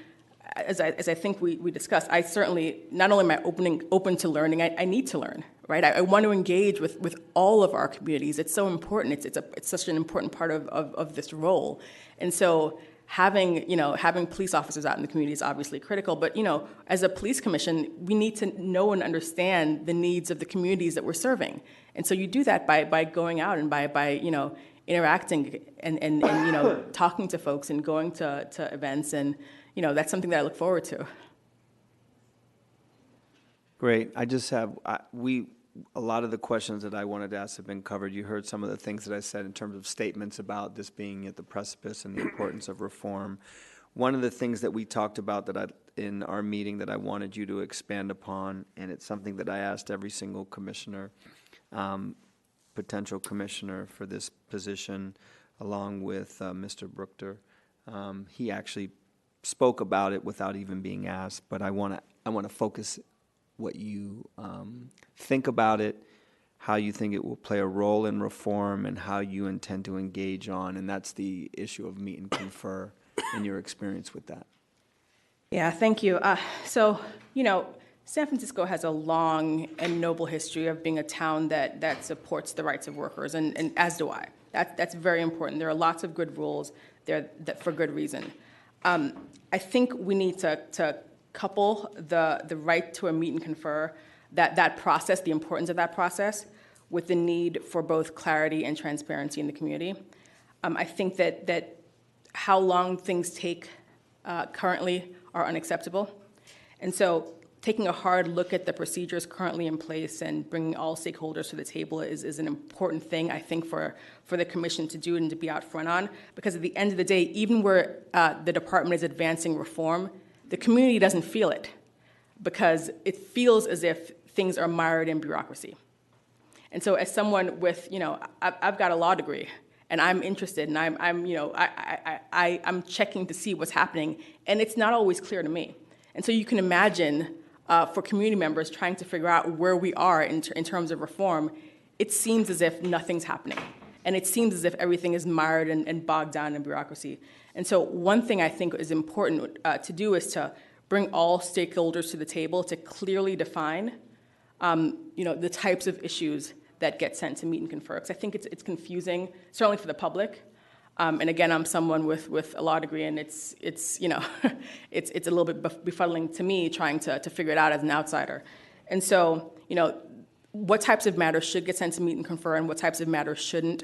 as I think we discussed, I certainly, not only am I open to learning, I need to learn, right? I want to engage with all of our communities. It's so important. It's such an important part of this role. And so having police officers out in the community is obviously critical. But, as a police commission, we need to know and understand the needs of the communities that we're serving. And so you do that by going out and by interacting and talking to folks and going to events, and that's something that I look forward to. Great. I just have we a lot of the questions that I wanted to ask have been covered. You heard some of the things that I said in terms of statements about this being at the precipice and the importance of reform. One of the things that we talked about in our meeting that I wanted you to expand upon, and it's something that I asked every single commissioner, potential commissioner for this position, along with Mr. Brookter. He actually spoke about it without even being asked, but I want to focus what you think about it, how you think it will play a role in reform, and how you intend to engage on, and that's the issue of meet and confer and your experience with that. Yeah, thank you. So, you know, San Francisco has a long and noble history of being a town that supports the rights of workers, and as do I. That's very important. There are lots of good rules there for good reason. I think we need to couple the right to a meet and confer, that process, the importance of that process, with the need for both clarity and transparency in the community. I think that how long things take currently are unacceptable. And so taking a hard look at the procedures currently in place and bringing all stakeholders to the table is an important thing, I think, for the commission to do and to be out front on. Because at the end of the day, even where the department is advancing reform, the community doesn't feel it, because it feels as if things are mired in bureaucracy. And so as someone with, you know, I've got a law degree, and I'm interested, and I'm checking to see what's happening, and it's not always clear to me. And so you can imagine for community members trying to figure out where we are in terms of reform, it seems as if nothing's happening. And it seems as if everything is mired and bogged down in bureaucracy. And so one thing I think is important to do is to bring all stakeholders to the table to clearly define you know, the types of issues that get sent to meet and confer. Because I think it's confusing, certainly for the public. And again, I'm someone with a law degree, and it's you know, it's a little bit befuddling to me trying to figure it out as an outsider. And so, you know, what types of matters should get sent to meet and confer, and what types of matters shouldn't.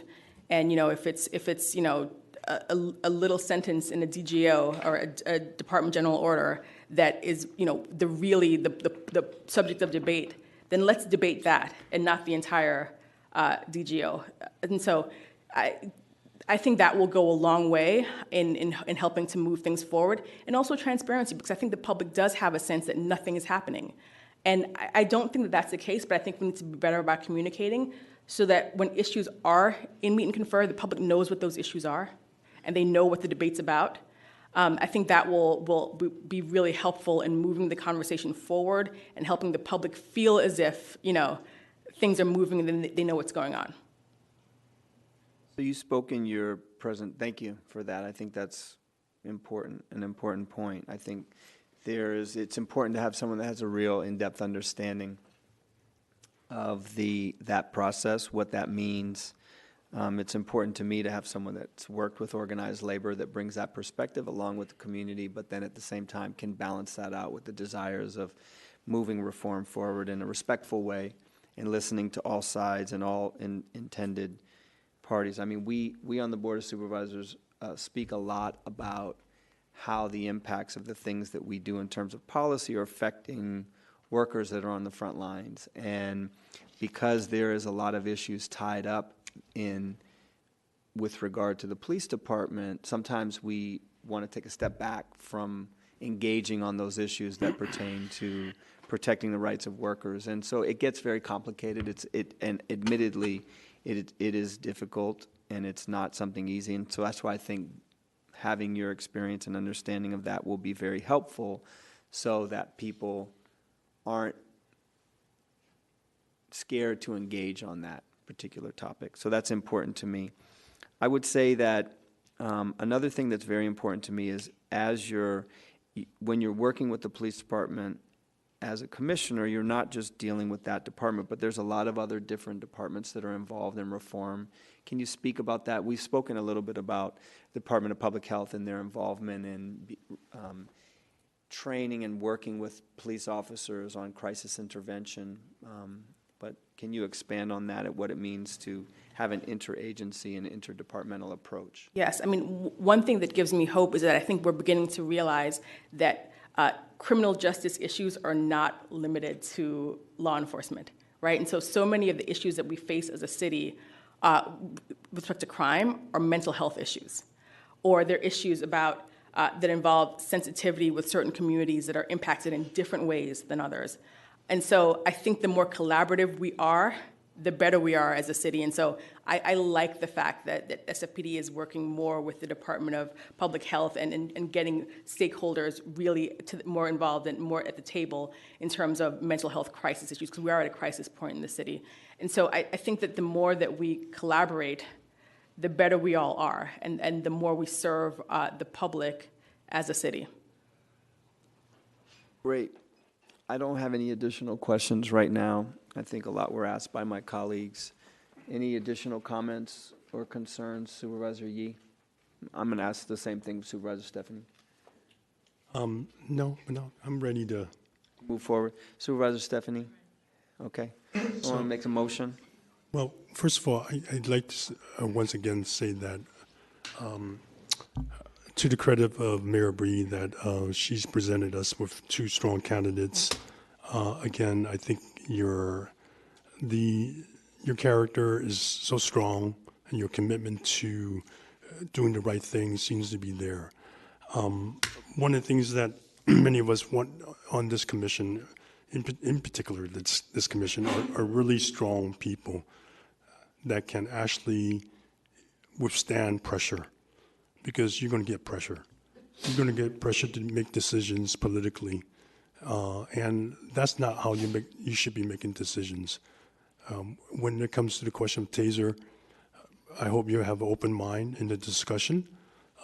And you know, if it's you know, a little sentence in a DGO or a Department General Order that is, you know, the subject of debate, then let's debate that and not the entire DGO. And so I think that will go a long way in helping to move things forward, and also transparency, because I think the public does have a sense that nothing is happening. And I don't think that that's the case, but I think we need to be better about communicating so that when issues are in meet and confer, the public knows what those issues are, and they know what the debate's about. I think that will be really helpful in moving the conversation forward and helping the public feel as if, you know, things are moving and they know what's going on. So you spoke in your thank you for that. I think that's important, an important point. I think it's important to have someone that has a real in-depth understanding of that process, what that means. It's important to me to have someone that's worked with organized labor that brings that perspective along with the community, but then at the same time can balance that out with the desires of moving reform forward in a respectful way and listening to all sides and all intended parties. I mean, we on the Board of Supervisors speak a lot about how the impacts of the things that we do in terms of policy are affecting workers that are on the front lines. And because there is a lot of issues tied up with regard to the police department, sometimes we want to take a step back from engaging on those issues that pertain to protecting the rights of workers. And so it gets very complicated. And admittedly, it is difficult, and it's not something easy. And so that's why I think having your experience and understanding of that will be very helpful, so that people aren't scared to engage on that particular topic. So that's important to me. I would say that another thing that's very important to me is when you're working with the police department as a commissioner, you're not just dealing with that department, but there's a lot of other different departments that are involved in reform. Can you speak about that? We've spoken a little bit about the Department of Public Health and their involvement in training and working with police officers on crisis intervention. But can you expand on that, at what it means to have an interagency and interdepartmental approach? Yes, I mean, one thing that gives me hope is that I think we're beginning to realize that criminal justice issues are not limited to law enforcement, right? And so many of the issues that we face as a city with respect to crime are mental health issues, or they're issues about that involve sensitivity with certain communities that are impacted in different ways than others. And so I think the more collaborative we are, the better we are as a city. And so I like the fact that SFPD is working more with the Department of Public Health and getting stakeholders really more involved and more at the table in terms of mental health crisis issues, because we are at a crisis point in the city. And so I think that the more that we collaborate, the better we all are, and the more we serve the public as a city. Great. I don't have any additional questions right now. I think a lot were asked by my colleagues. Any additional comments or concerns, Supervisor Yee? I'm going to ask the same thing, Supervisor Stephanie. No, I'm ready to move forward. Supervisor Stephanie? Okay. Someone makes a motion? Well, first of all, I'd like to once again say that to the credit of Mayor Bree, that she's presented us with two strong candidates. Again, I think your character is so strong, and your commitment to doing the right thing seems to be there. One of the things that many of us want on this commission, in particular this commission, are really strong people that can actually withstand pressure, because you're going to get pressure. You're going to get pressure to make decisions politically, and that's not how you should be making decisions. When it comes to the question of taser, I hope you have an open mind in the discussion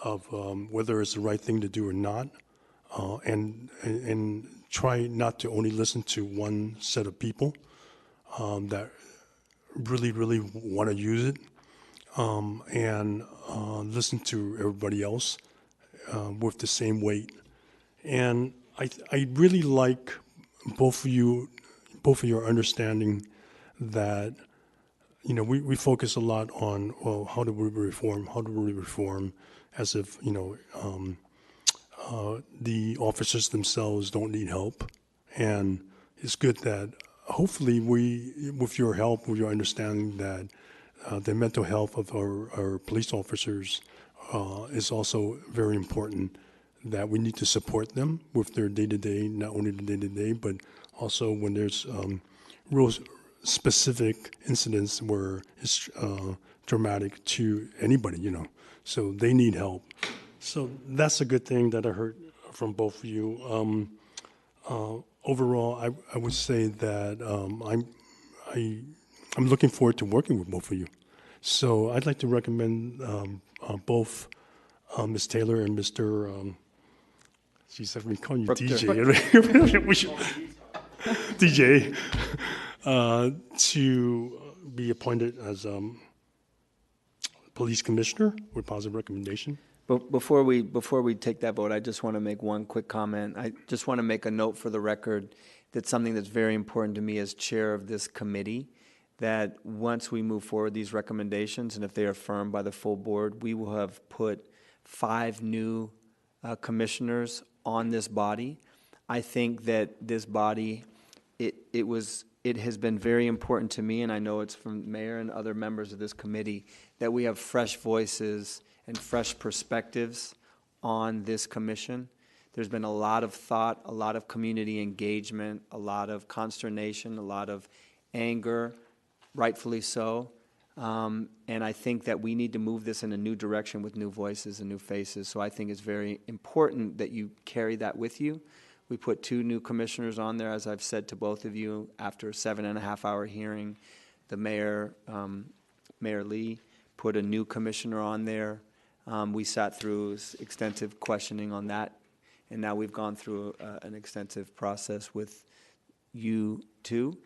of whether it's the right thing to do or not, and try not to only listen to one set of people that really want to use it, and listen to everybody else with the same weight. And I really like both of your understanding that, you know, we focus a lot on, well, how do we reform, as if, you know, the officers themselves don't need help. And it's good that hopefully with your help, with your understanding that the mental health of our police officers is also very important, that we need to support them with their day-to-day, not only the day-to-day, but also when there's real specific incidents where it's dramatic to anybody, you know. So they need help. So that's a good thing that I heard from both of you. Overall, I would say that I'm looking forward to working with both of you. So I'd like to recommend both Ms. Taylor and Mr. Geez, I've been calling you DJ. We should, DJ, to be appointed as police commissioner with positive recommendation. But before we take that vote, I just want to make one quick comment. I just want to make a note for the record that something that's very important to me as chair of this committee, that once we move forward these recommendations, and if they are affirmed by the full board, we will have put 5 new commissioners on this body. I think that this body, it has been very important to me, and I know it's from Mayor and other members of this committee, that we have fresh voices and fresh perspectives on this commission. There's been a lot of thought, a lot of community engagement, a lot of consternation, a lot of anger, rightfully so. And I think that we need to move this in a new direction with new voices and new faces. So I think it's very important that you carry that with you. We put 2 new commissioners on there, as I've said to both of you, after a 7.5-hour hearing. The mayor, Mayor Lee, put a new commissioner on there. We sat through extensive questioning on that, and now we've gone through an extensive process with you too.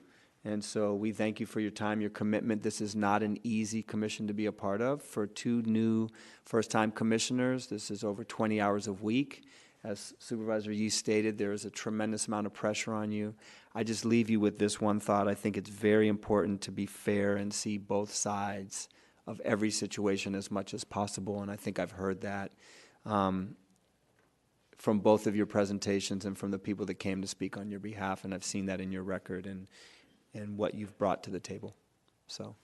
And so we thank you for your time, your commitment. This is not an easy commission to be a part of. For 2 new first-time commissioners, this is over 20 hours a week. As Supervisor Yee stated, there is a tremendous amount of pressure on you. I just leave you with this one thought. I think it's very important to be fair and see both sides of every situation as much as possible, and I think I've heard that from both of your presentations and from the people that came to speak on your behalf, and I've seen that in your record. and what you've brought to the table. So,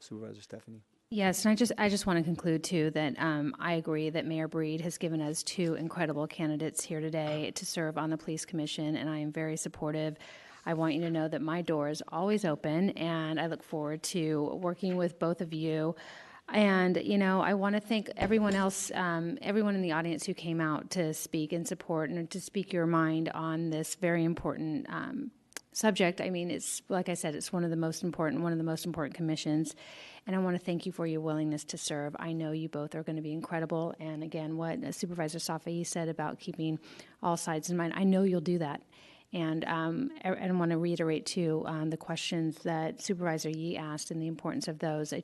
Supervisor Stephanie. Yes, and I just want to conclude too that I agree that Mayor Breed has given us two incredible candidates here today to serve on the Police Commission, and I am very supportive. I want you to know that my door is always open, and I look forward to working with both of you. And, you know, I want to thank everyone else, everyone in the audience who came out to speak in support and to speak your mind on this very important subject. I mean, it's, like I said, it's one of the most important commissions. And I want to thank you for your willingness to serve. I know you both are going to be incredible. And again, what Supervisor Safai said about keeping all sides in mind, I know you'll do that. And I want to reiterate, too, the questions that Supervisor Yee asked and the importance of those.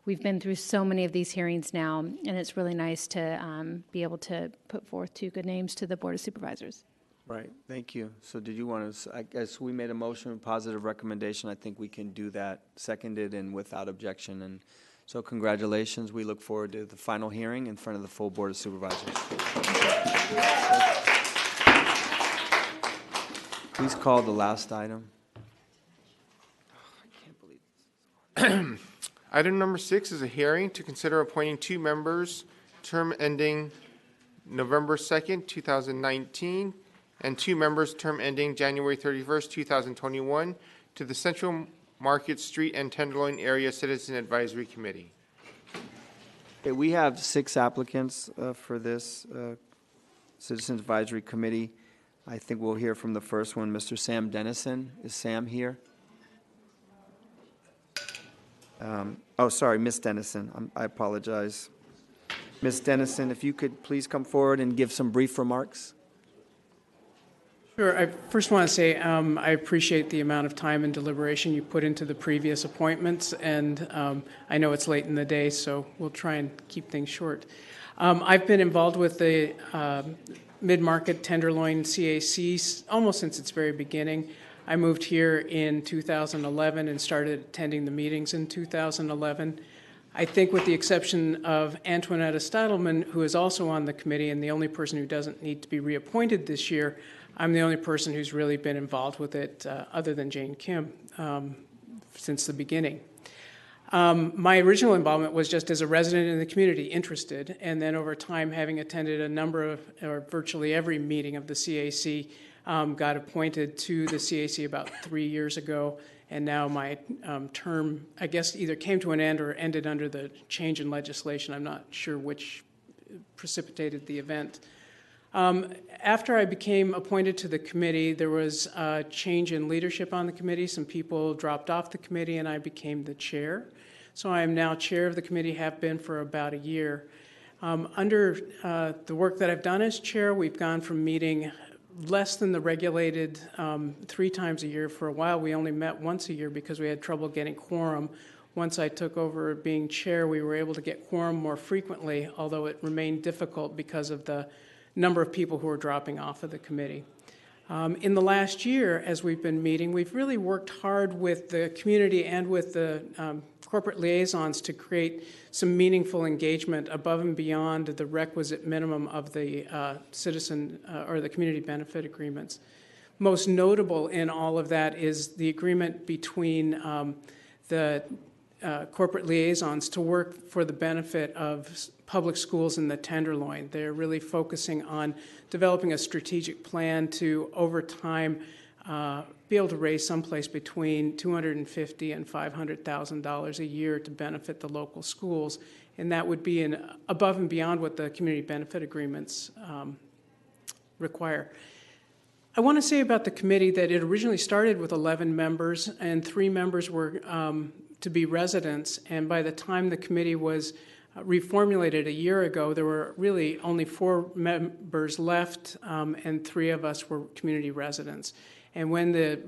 We've been through so many of these hearings now, and it's really nice to be able to put forth two good names to the Board of Supervisors. Right, thank you. So did you want to, I guess we made a motion, a positive recommendation. I think we can do that, seconded and without objection. And so congratulations. We look forward to the final hearing in front of the full Board of Supervisors. Please call the last item. Item number 6 is a hearing to consider appointing 2 members, term ending November 2nd, 2019, and 2 members, term ending January 31st, 2021, to the Central Market Street and Tenderloin Area Citizen Advisory Committee. Okay, we have 6 applicants for this Citizen Advisory Committee. I think we'll hear from the first one, Mr. Sam Dennison. Is Sam here? Oh, sorry, Ms. Dennison. I apologize. Ms. Dennison, if you could please come forward and give some brief remarks. Sure. I first want to say I appreciate the amount of time and deliberation you put into the previous appointments, and I know it's late in the day, so we'll try and keep things short. I've been involved with the Mid-Market Tenderloin CAC almost since its very beginning. I moved here in 2011 and started attending the meetings in 2011. I think with the exception of Antoinetta Stadelman, who is also on the committee and the only person who doesn't need to be reappointed this year, I'm the only person who's really been involved with it other than Jane Kim since the beginning. My original involvement was just as a resident in the community, interested, and then over time, having attended a number of, or virtually every meeting of the CAC, got appointed to the CAC about 3 years ago, and now my term, I guess, either came to an end or ended under the change in legislation. I'm not sure which precipitated the event. After I became appointed to the committee, there was a change in leadership on the committee. Some people dropped off the committee, and I became the chair. So I am now chair of the committee, have been for about a year. Under the work that I've done as chair, we've gone from meeting less than the regulated 3 times a year. For a while, we only met once a year because we had trouble getting quorum. Once I took over being chair, we were able to get quorum more frequently, although it remained difficult because of the number of people who are dropping off of the committee. In the last year, as we've been meeting, we've really worked hard with the community and with the corporate liaisons to create some meaningful engagement above and beyond the requisite minimum of the citizen or the community benefit agreements. Most notable in all of that is the agreement between the corporate liaisons to work for the benefit of public schools in the Tenderloin. They're really focusing on developing a strategic plan to, over time, be able to raise someplace between $250,000 and $500,000 a year to benefit the local schools, and that would be above and beyond what the community benefit agreements require. I want to say about the committee that it originally started with 11 members, and 3 members were to be residents, and by the time the committee was reformulated a year ago, there were really only 4 members left, and 3 of us were community residents. And when the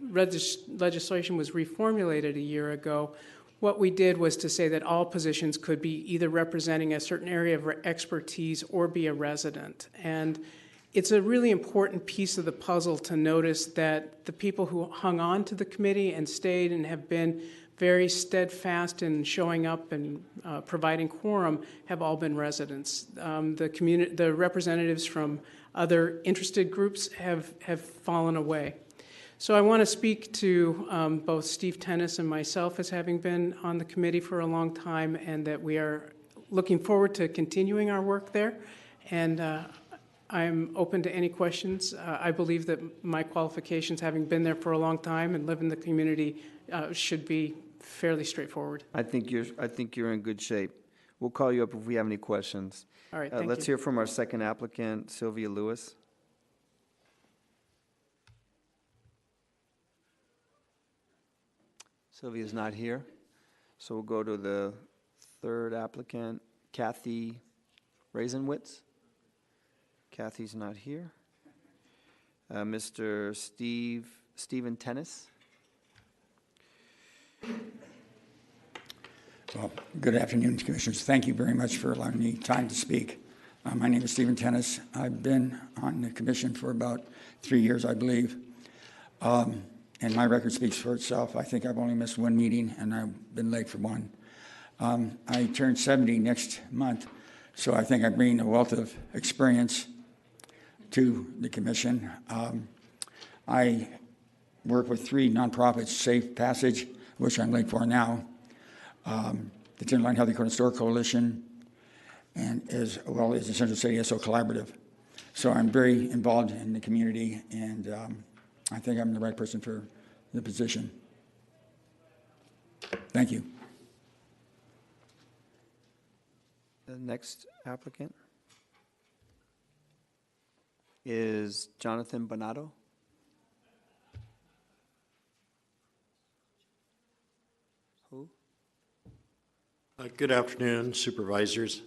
legislation was reformulated a year ago, what we did was to say that all positions could be either representing a certain area of expertise or be a resident. And it's a really important piece of the puzzle to notice that the people who hung on to the committee and stayed and have been very steadfast in showing up and providing quorum have all been residents. The representatives from other interested groups have fallen away. So I want to speak to both Steve Tennis and myself as having been on the committee for a long time, and that we are looking forward to continuing our work there. And I'm open to any questions. I believe that my qualifications, having been there for a long time and live in the community, should be fairly straightforward. I think you're in good shape. We'll call you up if we have any questions. All right, thank Let's you. hear from our second applicant, Sylvia Lewis. Sylvia's not here, so we'll go to the third applicant, Kathy Raisenwitz. Kathy's not here. Mr. Stephen Tennis. Well, good afternoon, Commissioners. Thank you very much for allowing me time to speak. My name is Stephen Tennis. I've been on the commission for about 3 years, I believe. And my record speaks for itself. I think I've only missed one meeting, and I've been late for one. I turn 70 next month, so I think I bring a wealth of experience to the commission. I work with 3 nonprofits, Safe Passage, which I'm late for now, the Tenderloin Healthy Corner Store Coalition, and as well as the Central City SO Collaborative. So I'm very involved in the community, and I think I'm the right person for the position. Thank you. The next applicant is Jonathan Bonato. Who? Good afternoon, supervisors.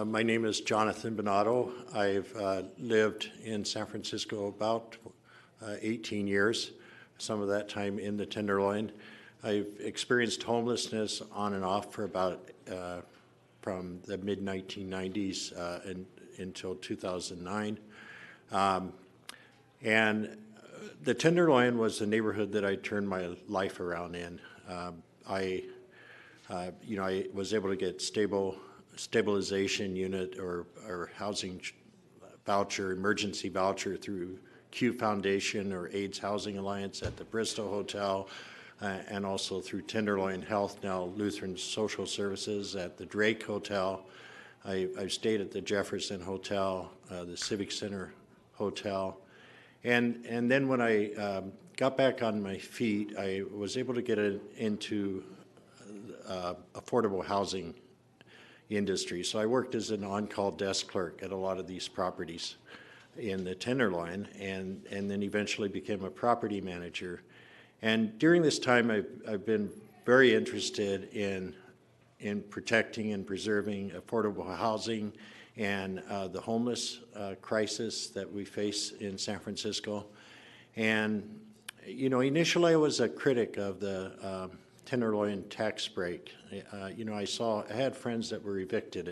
My name is Jonathan Bonato. I've lived in San Francisco about 18 years, some of that time in the Tenderloin. I've experienced homelessness on and off for about from the mid-1990s until 2009. And the Tenderloin was the neighborhood that I turned my life around in. I was able to get stabilization unit or housing voucher, emergency voucher through Q Foundation or AIDS Housing Alliance at the Bristow Hotel, and also through Tenderloin Health, now Lutheran Social Services at the Drake Hotel. I've stayed at the Jefferson Hotel, the Civic Center Hotel. And then when I got back on my feet, I was able to get into affordable housing industry. So I worked as an on-call desk clerk at a lot of these properties in the Tenderloin, and then eventually became a property manager. And during this time, I've been very interested in protecting and preserving affordable housing and the homeless crisis that we face in San Francisco. And, initially I was a critic of the Tenderloin tax break. I had friends that were evicted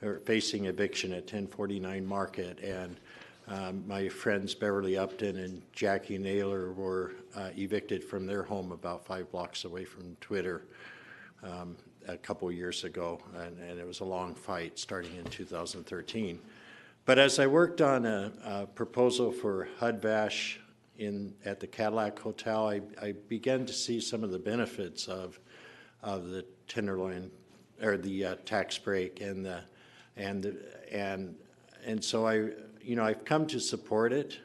or facing eviction at 1049 Market, and my friends Beverly Upton and Jackie Naylor were evicted from their home about 5 blocks away from Twitter a couple years ago, and it was a long fight starting in 2013. But as I worked on a proposal for HUD-VASH at the Cadillac Hotel, I began to see some of the benefits of the Tenderloin or the tax break and so I've come to support it,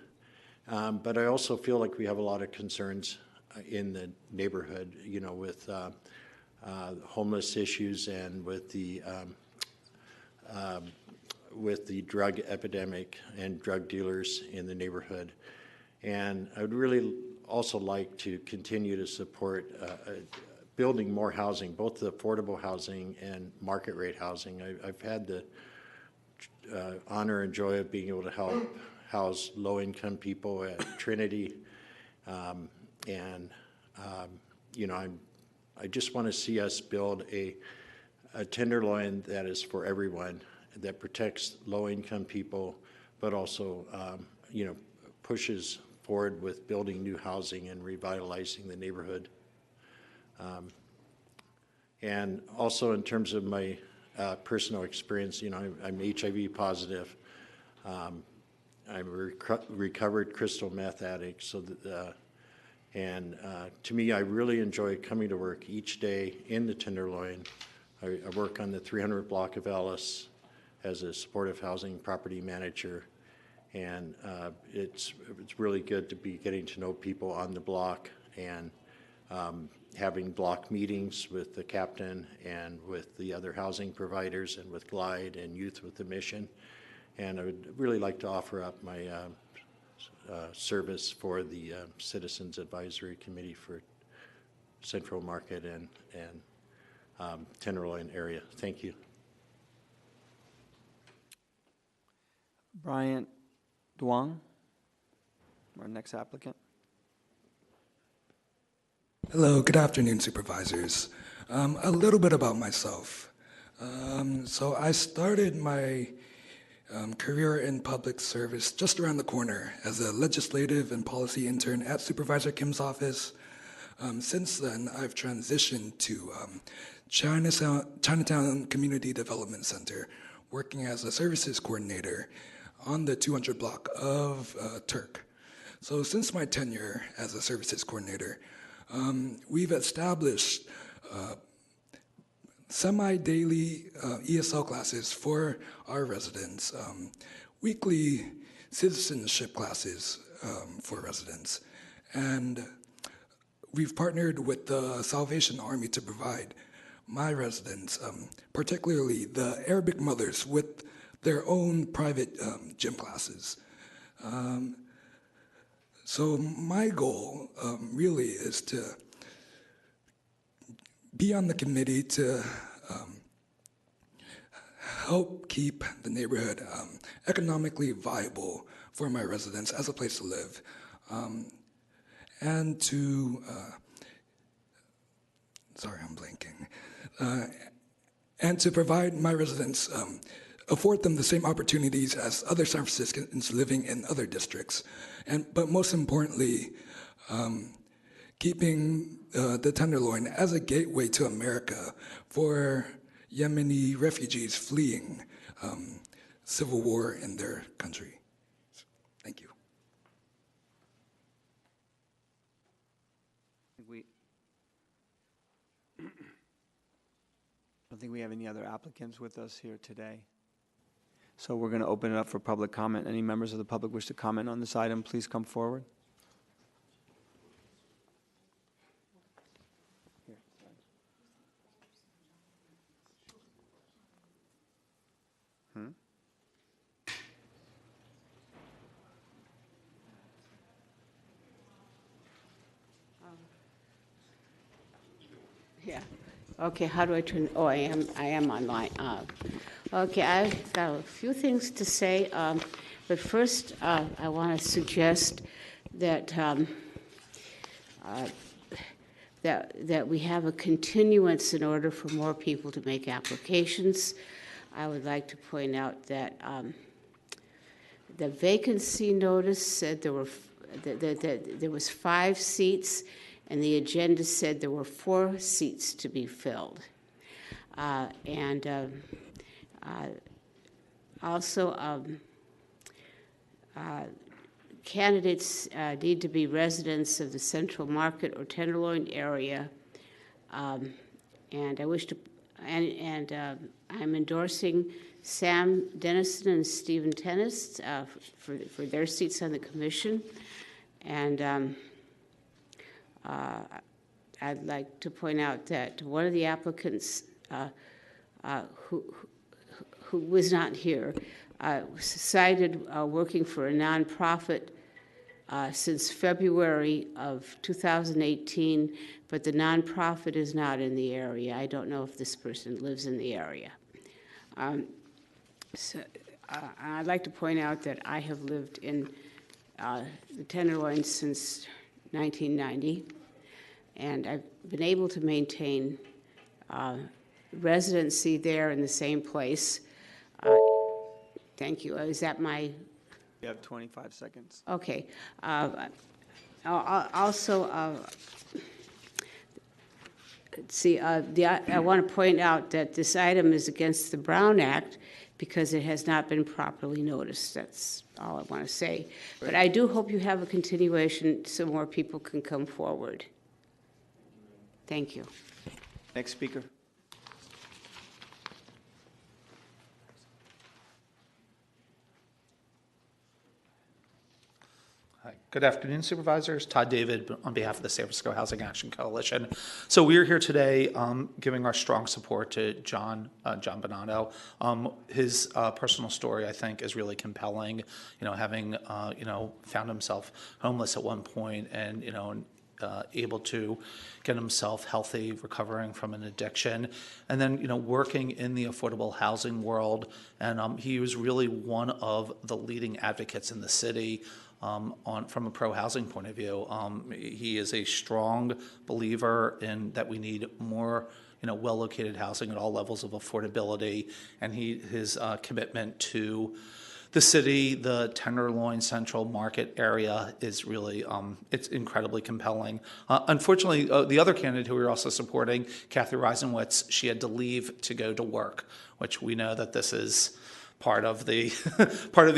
but I also feel like we have a lot of concerns in the neighborhood, with homeless issues and with the drug epidemic and drug dealers in the neighborhood. And I would really also like to continue to support building more housing, both the affordable housing and market rate housing. I've had the honor and joy of being able to help house low-income people at Trinity, I just want to see us build a Tenderloin that is for everyone, that protects low-income people, but also pushes forward with building new housing and revitalizing the neighborhood. And also in terms of my personal experience, I'm HIV positive. I'm a recovered crystal meth addict, so that And to me, I really enjoy coming to work each day in the Tenderloin. I work on the 300 block of Ellis as a supportive housing property manager. And it's really good to be getting to know people on the block and having block meetings with the captain and with the other housing providers and with Glide and Youth with a Mission. And I would really like to offer up my service for the Citizens Advisory Committee for Central Market and Tenderloin area. Thank you. Bryant Duong, our next applicant. Hello, good afternoon, supervisors. A little bit about myself. So I started my career in public service just around the corner as a legislative and policy intern at Supervisor Kim's office. Since then, I've transitioned to Chinatown Community Development Center, working as a services coordinator on the 200 block of Turk. So since my tenure as a services coordinator, we've established semi-daily ESL classes for our residents, weekly citizenship classes for residents, and we've partnered with the Salvation Army to provide my residents, particularly the Arabic mothers, with their own private gym classes. So my goal really is to be on the committee to help keep the neighborhood economically viable for my residents as a place to live, and to, sorry, I'm blanking, and to provide my residents, afford them the same opportunities as other San Franciscans living in other districts, but most importantly, keeping the Tenderloin as a gateway to America for Yemeni refugees fleeing civil war in their country. Thank you. I don't think we have any other applicants with us here today. So we're going to open it up for public comment. Any members of the public wish to comment on this item, please come forward. Yeah. Okay, how do I turn? Oh, I am online. Okay, I've got a few things to say, but first I want to suggest that that we have a continuance in order for more people to make applications. I would like to point out that the vacancy notice said there were that there was 5 seats, and the agenda said there were 4 seats to be filled. Also, candidates need to be residents of the Central Market or Tenderloin area, and I wish to, I'm endorsing Sam Dennison and Stephen Tennis for their seats on the commission, and I'd like to point out that one of the applicants who was not here cited working for a nonprofit since February of 2018, but the nonprofit is not in the area. I don't know if this person lives in the area. I'd like to point out that I have lived in the Tenderloin since 1990, and I've been able to maintain residency there in the same place. Thank you. Is that my? You have 25 seconds. Okay. Also, see, I want to point out that this item is against the Brown Act because it has not been properly noticed. That's all I want to say. But I do hope you have a continuation so more people can come forward. Thank you. Next speaker. Hi. Good afternoon, Supervisors. Todd David on behalf of the San Francisco Housing Action Coalition. So we are here today giving our strong support to John Bonato. His personal story, I think, is really compelling. Having found himself homeless at one point and able to get himself healthy, recovering from an addiction, and then working in the affordable housing world. And he was really one of the leading advocates in the city. From a pro-housing point of view. He is a strong believer in that we need more well-located housing at all levels of affordability, and his commitment to the city, the Tenderloin Central Market area is really, it's incredibly compelling. Unfortunately, the other candidate who we were also supporting, Kathy Reisenwitz, she had to leave to go to work, which we know that this is part of the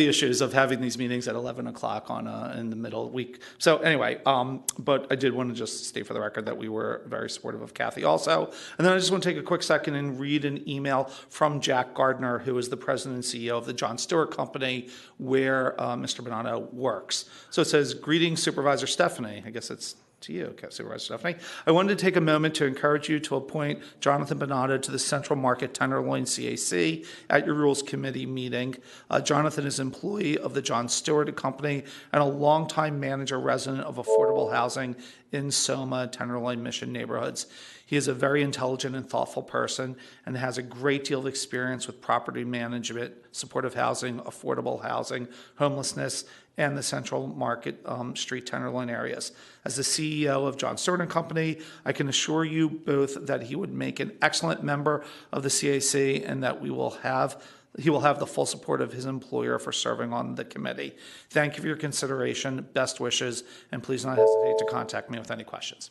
issues of having these meetings at 11 o'clock in the middle of the week. So anyway, but I did want to just state for the record that we were very supportive of Kathy also. And then I just want to take a quick second and read an email from Jack Gardner, who is the president and CEO of the John Stewart Company, where Mr. Bonato works. So it says, "Greetings, Supervisor Stephanie." I guess it's to you, Supervisor Stephanie. "I wanted to take a moment to encourage you to appoint Jonathan Bonato to the Central Market Tenderloin CAC at your Rules Committee meeting. Jonathan is an employee of the John Stewart Company and a longtime manager resident of affordable housing in Soma, Tenderloin, Mission neighborhoods. He is a very intelligent and thoughtful person and has a great deal of experience with property management, supportive housing, affordable housing, homelessness, and the Central Market Street Tenderloin areas. As the CEO of John Stewart Company, I can assure you both that he would make an excellent member of the CAC and that he will have the full support of his employer for serving on the committee. Thank you for your consideration. Best wishes, and please don't hesitate to contact me with any questions.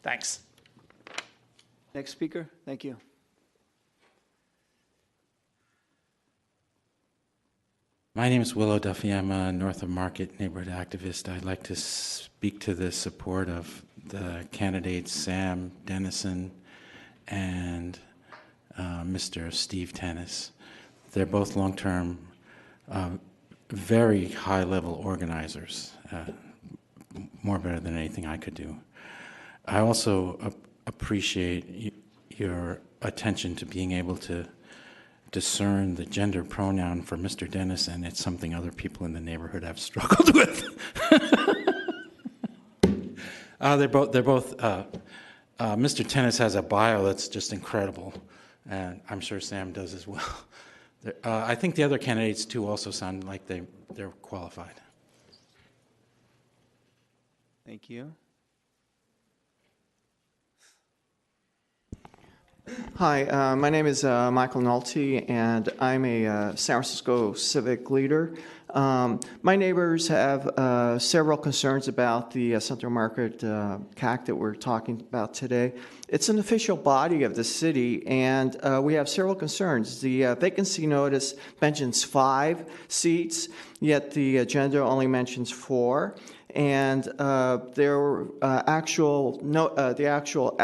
Thanks." Next speaker. Thank you. My name is Willow Duffy. I'm a North of Market neighborhood activist. I'd like to speak to the support of the candidates Sam Dennison and Mr. Steve Tennis. They're both long-term, very high-level organizers, more better than anything I could do. I also appreciate your attention to being able to discern the gender pronoun for Mr. Dennison. It's something other people in the neighborhood have struggled with. They're both. Mr. Tennis has a bio that's just incredible, and I'm sure Sam does as well. I think the other candidates too also sound like they're qualified. Thank you. Hi, my name is Michael Nolte, and I'm a San Francisco civic leader. My neighbors have several concerns about the Central Market CAC that we're talking about today. It's an official body of the city, and we have several concerns. The vacancy notice mentions 5 seats, yet the agenda only mentions 4. And the actual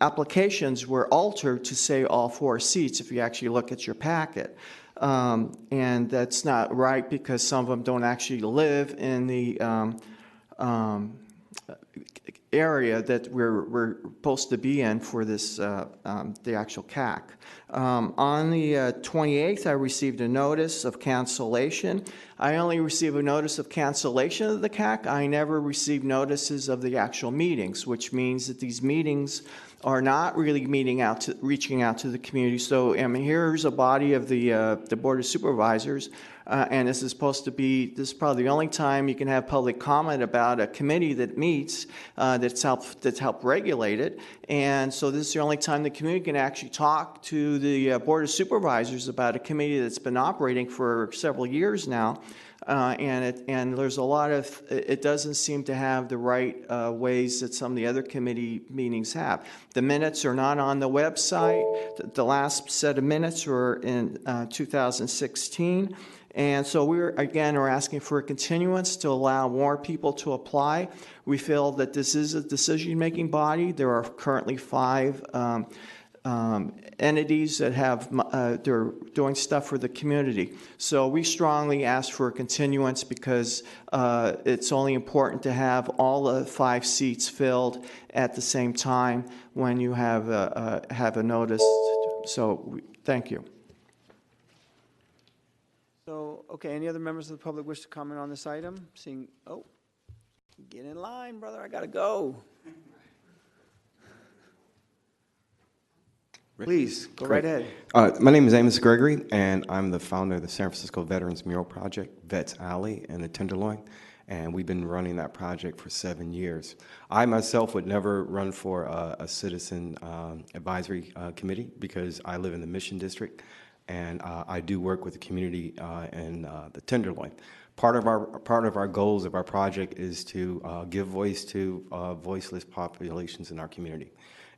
applications were altered to say all 4 seats if you actually look at your packet. And that's not right because some of them don't actually live in the area that we're supposed to be in for this, the actual CAC. On the 28th, I received a notice of cancellation. I only received a notice of cancellation of the CAC. I never received notices of the actual meetings, which means that these meetings are not really reaching out to the community. So here's a body of the Board of Supervisors, and this is probably the only time you can have public comment about a committee that meets that's helped regulate it. And so this is the only time the community can actually talk to the Board of Supervisors about a committee that's been operating for several years now. And there's a lot of, it doesn't seem to have the right ways that some of the other committee meetings have. The minutes are not on the website. The last set of minutes were in 2016. And so we're asking for a continuance to allow more people to apply. We feel that this is a decision-making body. There are currently 5 entities that have, they're doing stuff for the community. So we strongly ask for a continuance because it's only important to have all the 5 seats filled at the same time when you have a notice. So thank you. So, okay, any other members of the public wish to comment on this item? Seeing, oh, get in line, brother, I gotta go. Please, go right ahead. My name is Amos Gregory, and I'm the founder of the San Francisco Veterans Mural Project, Vets Alley in the Tenderloin, and we've been running that project for 7 years. I myself would never run for a citizen advisory committee because I live in the Mission District, and I do work with the community in the Tenderloin. Part of our goals of our project is to give voice to voiceless populations in our community.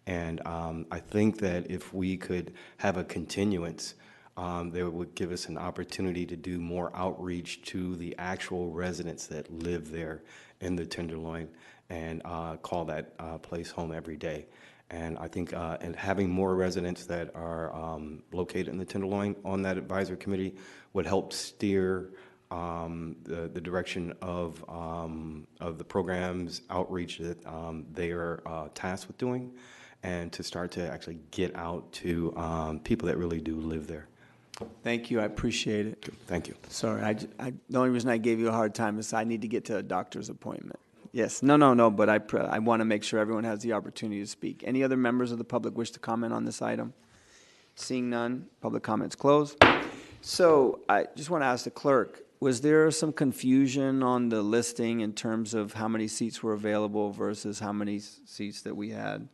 And I think that if we could have a continuance, that would give us an opportunity to do more outreach to the actual residents that live there in the Tenderloin and call that place home every day. And I think and having more residents that are located in the Tenderloin on that advisory committee would help steer the direction of the program's outreach that they are tasked with doing, and to start to actually get out to people that really do live there. Thank you, I appreciate it. Thank you. Sorry, the only reason I gave you a hard time is I need to get to a doctor's appointment. Yes, no, but I want to make sure everyone has the opportunity to speak. Any other members of the public wish to comment on this item? Seeing none, public comments closed. So I just want to ask the clerk, was there some confusion on the listing in terms of how many seats were available versus how many seats that we had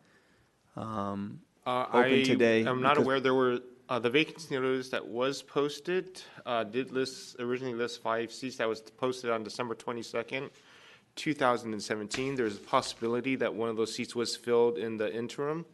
open today? I'm not aware. There were the vacancy notice that was posted did originally list 5 seats. That was posted on December 22nd, 2017. There's a possibility that one of those seats was filled in the interim,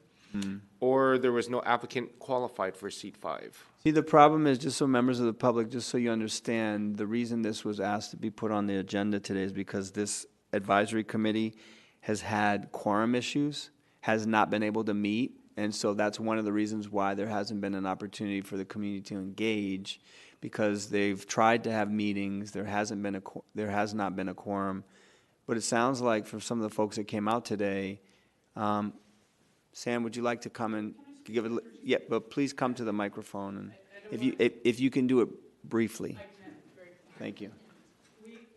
or there was no applicant qualified for seat 5. See, the problem is, just so members of the public, just so you understand, the reason this was asked to be put on the agenda today is because this advisory committee has had quorum issues, has not been able to meet, and so that's one of the reasons why there hasn't been an opportunity for the community to engage, because they've tried to have meetings, there has not been a quorum. But it sounds like for some of the folks that came out today, Sam, would you like to come and give it? Yeah, but please come to the microphone, and if you can do it briefly. Thank you.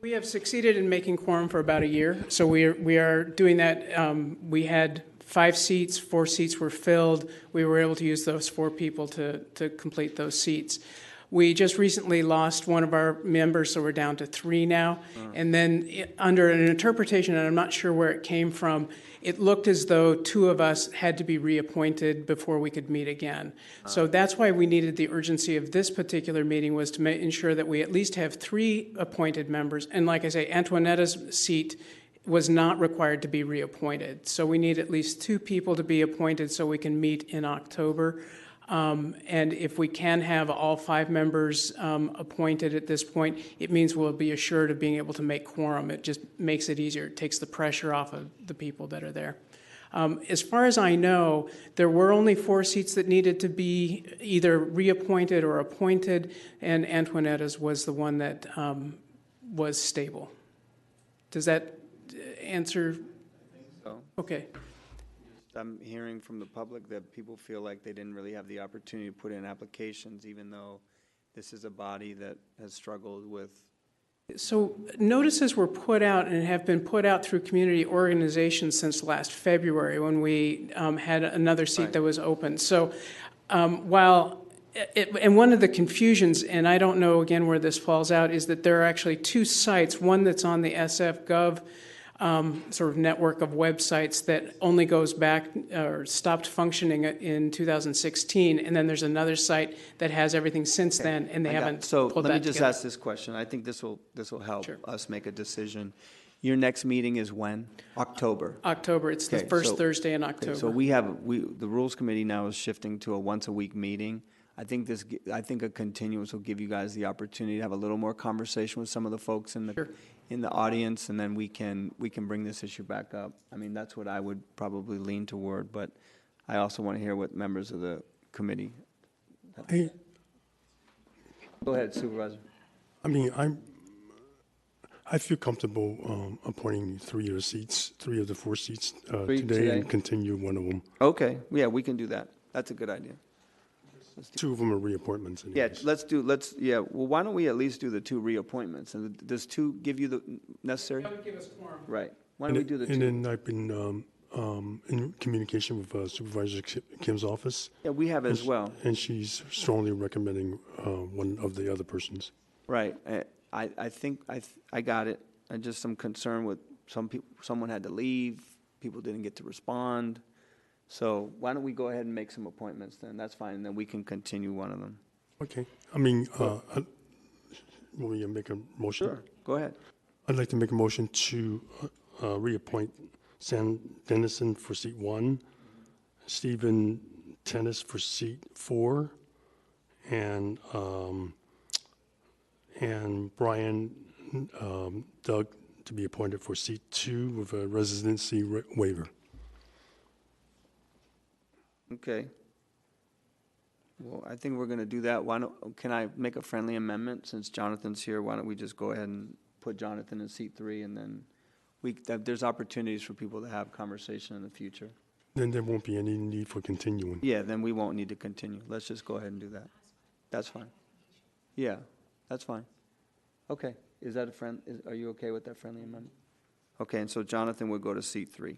We have succeeded in making quorum for about a year, so we are doing that. We had 5 seats, 4 seats were filled. We were able to use those 4 people to complete those seats. We just recently lost one of our members, so we're down to 3 now. And then under an interpretation, and I'm not sure where it came from, it looked as though 2 of us had to be reappointed before we could meet again. So that's why we needed the urgency of this particular meeting, was to ensure that we at least have 3 appointed members. And like I say, Antoinetta's seat was not required to be reappointed. So we need at least 2 people to be appointed so we can meet in October. And if we can have all 5 members appointed at this point, it means we'll be assured of being able to make quorum. It just makes it easier. It takes the pressure off of the people that are there. As far as I know, there were only 4 seats that needed to be either reappointed or appointed, and Antoinetta's was the one that was stable. Does that answer? I think so. Okay. I'm hearing from the public that people feel like they didn't really have the opportunity to put in applications, even though this is a body that has struggled with. So notices were put out and have been put out through community organizations since last February, when we had another seat that was open. So and one of the confusions, and I don't know again where this falls out, is that there are actually 2 sites, one that's on the SF.gov sort of network of websites that only goes back or stopped functioning in 2016, and then there's another site that has everything since then, and they haven't So pulled let me that just together. ask this question. I think this will help us make a decision. Your next meeting is when? October. October. It's the first Thursday in October. So the Rules Committee now is shifting to a once-a-week meeting. I think a continuance will give you guys the opportunity to have a little more conversation with some of the folks in the audience, and then we can bring this issue back up. I mean, that's what I would probably lean toward, but I also want to hear what members of the committee. Go ahead, Supervisor. I mean, I feel comfortable appointing 3 of the 4 seats today and continue one of them. Okay, yeah, we can do that. That's a good idea. 2 of them are reappointments. Yeah, well, why don't we at least do the 2 reappointments? And does 2 give you the necessary? That would give us quorum. Right. Why don't we do the 2? And then I've been in communication with Supervisor Kim's office. Yeah, we have as well. And she's strongly recommending one of the other persons. Right. I think I got it. I just am concerned with someone had to leave, people didn't get to respond. So why don't we go ahead and make some appointments then? That's fine, and then we can continue one of them. Okay. I mean, will we make a motion? Sure. Go ahead. I'd like to make a motion to reappoint Sam Dennison for seat 1, Stephen Tennis for seat 4, and Brian Doug to be appointed for seat 2 with a residency waiver. Okay. Well, I think we're going to do that. Can I make a friendly amendment since Jonathan's here? Why don't we just go ahead and put Jonathan in seat 3, and then there's opportunities for people to have conversation in the future. Then there won't be any need for continuing. Yeah, then we won't need to continue. Let's just go ahead and do that. That's fine. Yeah, that's fine. Okay. Is that are you okay with that friendly amendment? Okay, and so Jonathan would go to seat 3.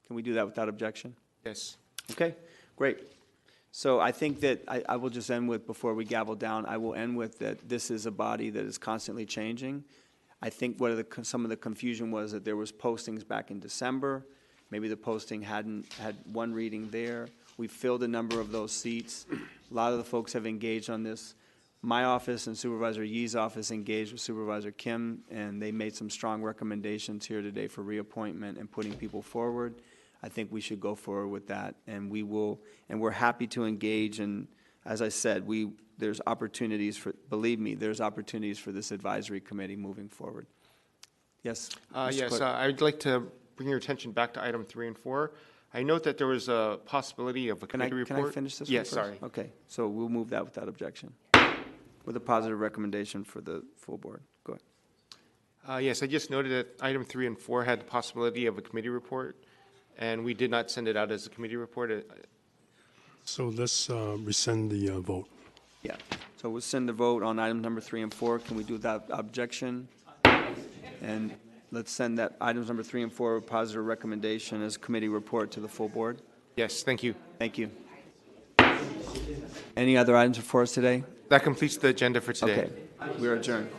Can we do that without objection? Yes. Okay, great. So I think that I will just end with, before we gavel down, I will end with that this is a body that is constantly changing. I think some of the confusion was that there was postings back in December. Maybe the posting had one reading there. We filled a number of those seats. A lot of the folks have engaged on this. My office and Supervisor Yee's office engaged with Supervisor Kim, and they made some strong recommendations here today for reappointment and putting people forward. I think we should go forward with that, and we're happy to engage. And as I said, there's opportunities believe me, there's opportunities for this advisory committee moving forward. Yes. Yes, I'd like to bring your attention back to item 3 and 4. I note that there was a possibility of a committee report. Can I finish this? Yes, one sorry. first? Okay, so we'll move that without objection, with a positive recommendation for the full board. Go ahead. Yes, I just noted that item 3 and 4 had the possibility of a committee report, and we did not send it out as a committee report. So let's rescind the vote. Yeah, so we'll send the vote on item number 3 and 4. Can we do that objection? And let's send that items number 3 and 4 with positive recommendation as committee report to the full board. Yes, thank you. Thank you. Any other items before us today? That completes the agenda for today. Okay, we are adjourned.